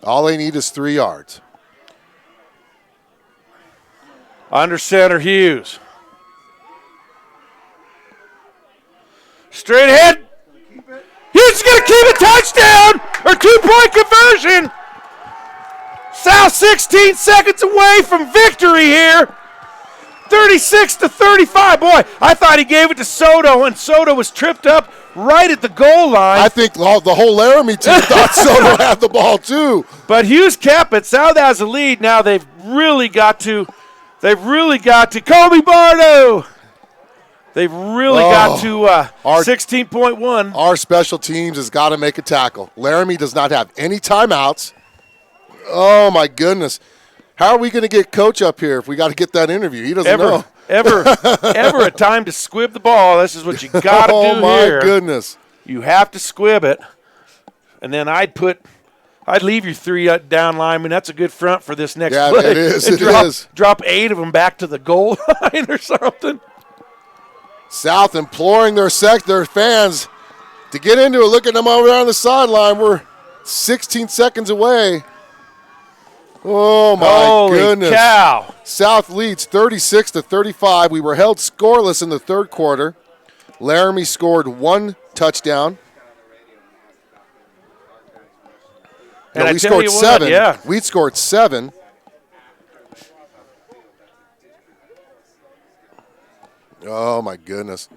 All they need is 3 yards. Under center, Hughes. Straight ahead. Hughes is going to keep a touchdown or 2-point conversion. South 16 seconds away from victory here. 36-35. Boy, I thought he gave it to Soto, and Soto was tripped up right at the goal line. I think the whole Laramie team thought Soto had the ball too. But Hughes kept it. South has a lead. Now they've really got to Colby Bardo. They've really got to 16.1. Our special teams has got to make a tackle. Laramie does not have any timeouts. Oh, my goodness. How are we going to get Coach up here if we got to get that interview? He doesn't know. Ever a time to squib the ball. This is what you got to do here. Oh, my goodness. You have to squib it. And then I'd leave your 3 down linemen. That's a good front for this next play. Yeah, it is. Drop 8 of them back to the goal line or something. South imploring their fans to get into it. Look at them over there on the sideline. We're 16 seconds away. Oh, my goodness. Holy cow. South leads 36-35. We were held scoreless in the third quarter. Laramie scored 1 touchdown. And we scored 7. Yeah. We scored 7. Oh, my goodness.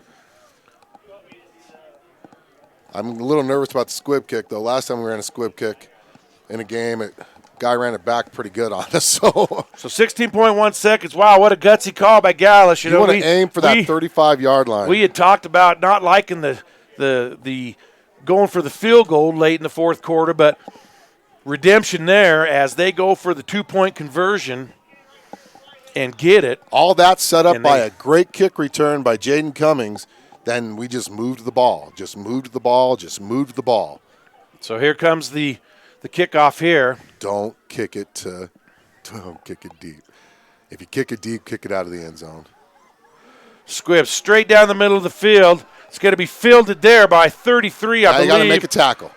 I'm a little nervous about the squib kick, though. Last time we ran a squib kick in a game, guy ran it back pretty good on us. So 16.1 seconds. Wow, what a gutsy call by Gallus. You want to aim for that 35-yard line. We had talked about not liking the going for the field goal late in the fourth quarter, but redemption there as they go for the 2-point conversion and get it. All that set up by a great kick return by Jaden Cummings. Then we just moved the ball, just moved the ball. So here comes the kickoff here. Don't kick it deep. If you kick it deep, kick it out of the end zone. Squibb straight down the middle of the field. It's going to be fielded there by 33, I believe. You got to make a tackle.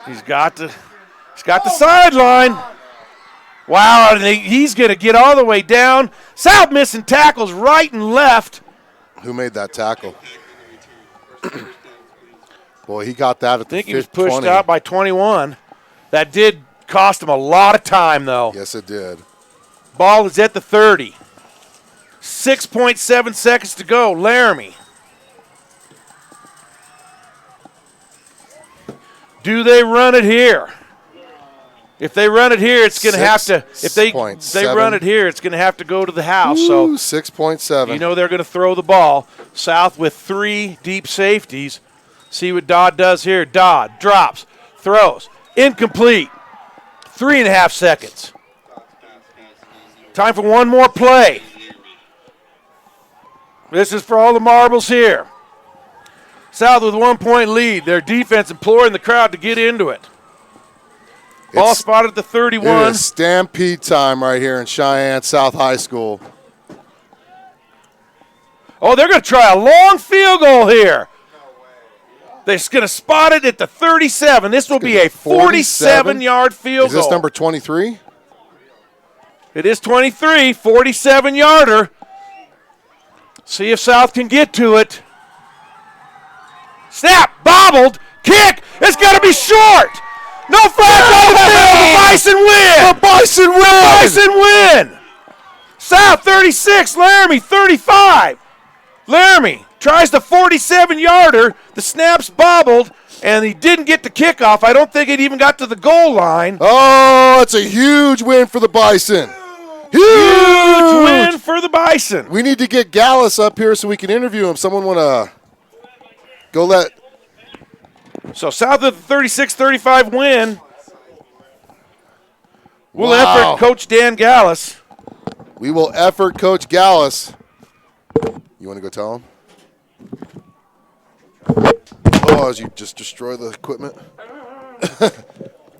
He's got the sideline. Wow, and he's going to get all the way down. South missing tackles right and left. Who made that tackle? Boy, he got that at the 50. I think he was pushed out by 21. That did cost him a lot of time, though. Yes, it did. Ball is at the 30. 6.7 seconds to go. Laramie. Do they run it here? If they run it here, it's going to have to. If they run it here, it's going to have to go to the house. Ooh, so 6.7. You know they're going to throw the ball. South with 3 deep safeties. See what Dodd does here. Dodd drops, throws, incomplete. 3.5 seconds. Time for one more play. This is for all the marbles here. South with 1-point lead. Their defense imploring the crowd to get into it. Ball spotted at the 31. It is stampede time right here in Cheyenne South High School. Oh, they're going to try a long field goal here. They're going to spot it at the 37. This will be a 47-yard field goal. Is this number 23? It is 23, 47-yarder. See if South can get to it. Snap, bobbled, kick. It's got to be short. No flag on the field. The Bison win. The Bison win. The Bison win. South 36, Laramie 35. Laramie tries the 47-yarder. The snap's bobbled, and he didn't get the kickoff. I don't think it even got to the goal line. Oh, it's a huge win for the Bison. Huge win for the Bison. We need to get Gallus up here so we can interview him. Someone want to go let. So South of the 36-35 win. We'll effort Coach Dan Gallus. We will effort Coach Gallus. You want to go tell him? Oh, as you just destroy the equipment.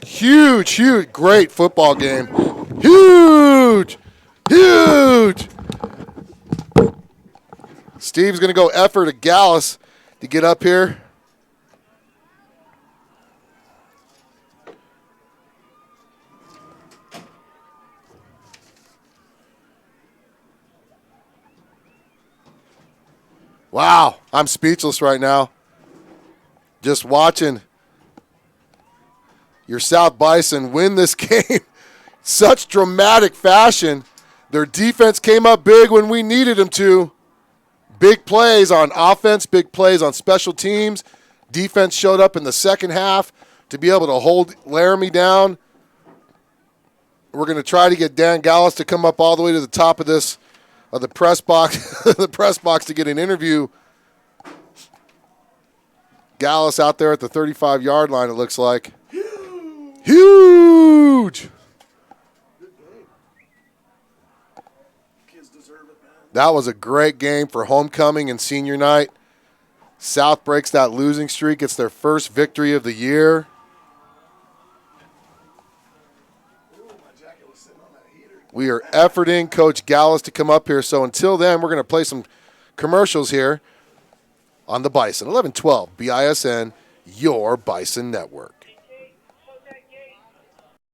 Huge, great football game. Huge. Steve's going to go effort at Gallus to get up here. Wow, I'm speechless right now. Just watching your South Bison win this game. Such dramatic fashion. Their defense came up big when we needed them to. Big plays on offense, big plays on special teams. Defense showed up in the second half to be able to hold Laramie down. We're going to try to get Dan Gallus to come up all the way to the top of this the press box, to get an interview. Gallus out there at the 35-yard line, it looks like. Huge. That was a great game for homecoming and senior night. South breaks that losing streak. It's their first victory of the year. We are efforting Coach Gallus to come up here. So until then, we're going to play some commercials here on the Bison. 1112 BISN, your Bison network.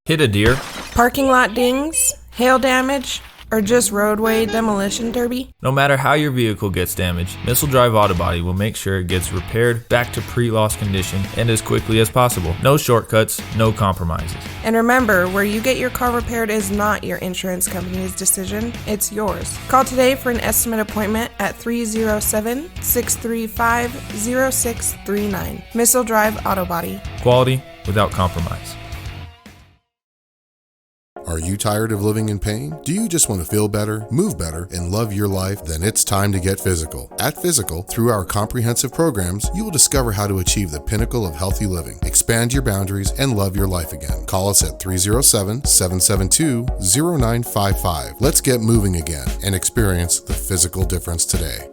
Hit a deer. Parking lot dings, hail damage, or just roadway demolition derby? No matter how your vehicle gets damaged, Missile Drive Auto Body will make sure it gets repaired back to pre-loss condition and as quickly as possible. No shortcuts, no compromises. And remember, where you get your car repaired is not your insurance company's decision, it's yours. Call today for an estimate appointment at 307-635-0639. Missile Drive Auto Body. Quality without compromise. Are you tired of living in pain? Do you just want to feel better, move better, and love your life? Then it's time to get physical. At Physical, through our comprehensive programs, you will discover how to achieve the pinnacle of healthy living, expand your boundaries, and love your life again. Call us at 307-772-0955. Let's get moving again and experience the physical difference today.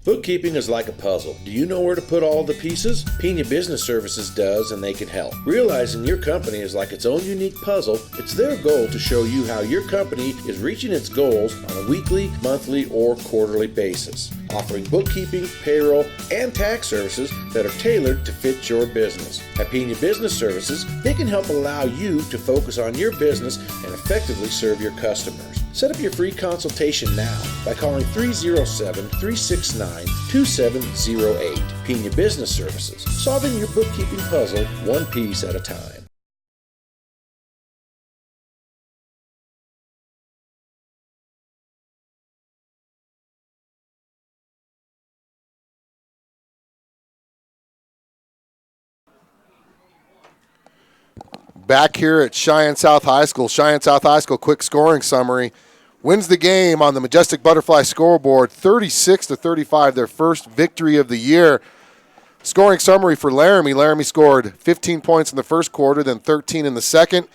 Bookkeeping is like a puzzle. Do you know where to put all the pieces? Pena Business Services does, and they can help. Realizing your company is like its own unique puzzle, it's their goal to show you how your company is reaching its goals on a weekly, monthly, or quarterly basis, offering bookkeeping, payroll, and tax services that are tailored to fit your business. At Pena Business Services, they can help allow you to focus on your business and effectively serve your customers. Set up your free consultation now by calling 307-369-2708. Pena Business Services, solving your bookkeeping puzzle one piece at a time. Back here at Cheyenne South High School. Cheyenne South High School quick scoring summary. Wins the game on the Majestic Butterfly scoreboard, 36-35, their first victory of the year. Scoring summary for Laramie. Laramie scored 15 points in the first quarter, then 13 in the second.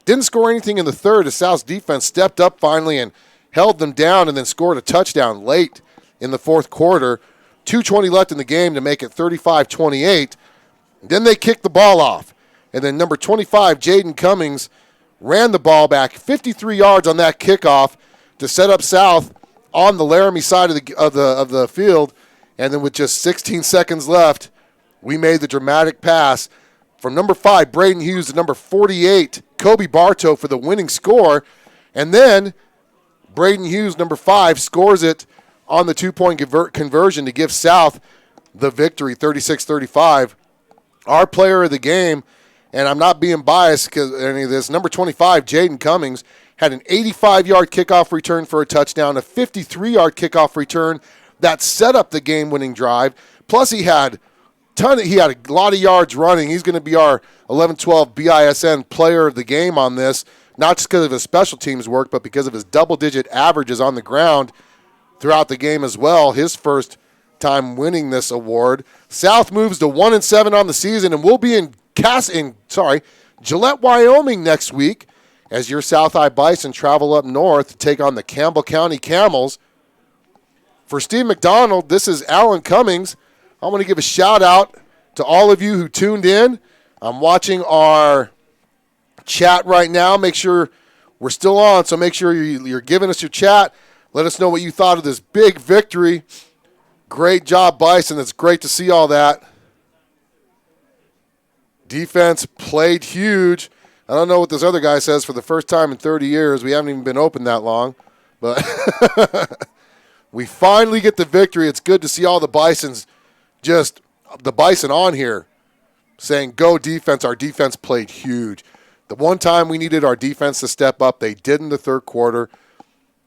Didn't score anything in the third as South's defense stepped up finally and held them down and then scored a touchdown late in the fourth quarter. 2:20 left in the game to make it 35-28. Then they kicked the ball off. And then number 25, Jaden Cummings, ran the ball back 53 yards on that kickoff to set up South on the Laramie side of the field. And then with just 16 seconds left, we made the dramatic pass from number 5, Braden Hughes, to number 48, Kobe Bartow, for the winning score. And then Braden Hughes, number 5, scores it on the two-point conversion to give South the victory, 36-35. Our player of the game, and I'm not being biased because any of this, number 25, Jaden Cummings, had an 85-yard kickoff return for a touchdown, a 53-yard kickoff return that set up the game-winning drive. Plus, he had a lot of yards running. He's going to be our 11-12 BISN player of the game on this, not just because of his special teams work, but because of his double-digit averages on the ground throughout the game as well. His first time winning this award. South moves to 1-7 on the season, and we'll be in Gillette, Wyoming next week as your South High Bison travel up north to take on the Campbell County Camels. For Steve McDonald, this is Alan Cummings. I want to give a shout out to all of you who tuned in. I'm watching our chat right now. Make sure we're still on, so make sure you're giving us your chat. Let us know what you thought of this big victory. Great job, Bison. It's great to see all that. Defense played huge. I don't know what this other guy says. For the first time in 30 years, we haven't even been open that long. But we finally get the victory. It's good to see all the Bison on here saying, go defense. Our defense played huge. The one time we needed our defense to step up, they did in the third quarter.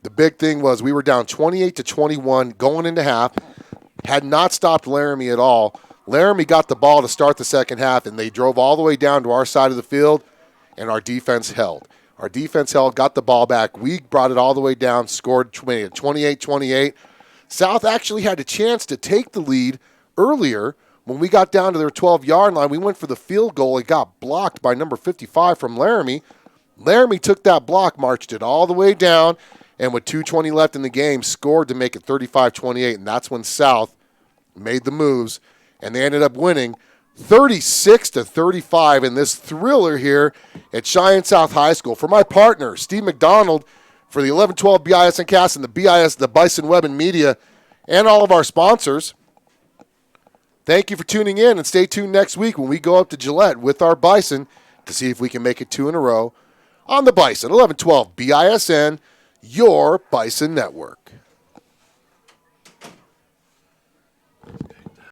The big thing was we were down 28-21 going into half. Had not stopped Laramie at all. Laramie got the ball to start the second half, and they drove all the way down to our side of the field, and our defense held. Our defense held, got the ball back. We brought it all the way down, scored 28-28. South actually had a chance to take the lead earlier when we got down to their 12-yard line. We went for the field goal. It got blocked by number 55 from Laramie. Laramie took that block, marched it all the way down, and with 2:20 left in the game, scored to make it 35-28, and that's when South made the moves. And they ended up winning 36-35 in this thriller here at Cheyenne South High School. For my partner, Steve McDonald, for the 11-12 BISN cast and the Bison Web and Media, and all of our sponsors, thank you for tuning in, and stay tuned next week when we go up to Gillette with our Bison to see if we can make it 2 in a row. on the Bison, 1112 BISN, your Bison Network.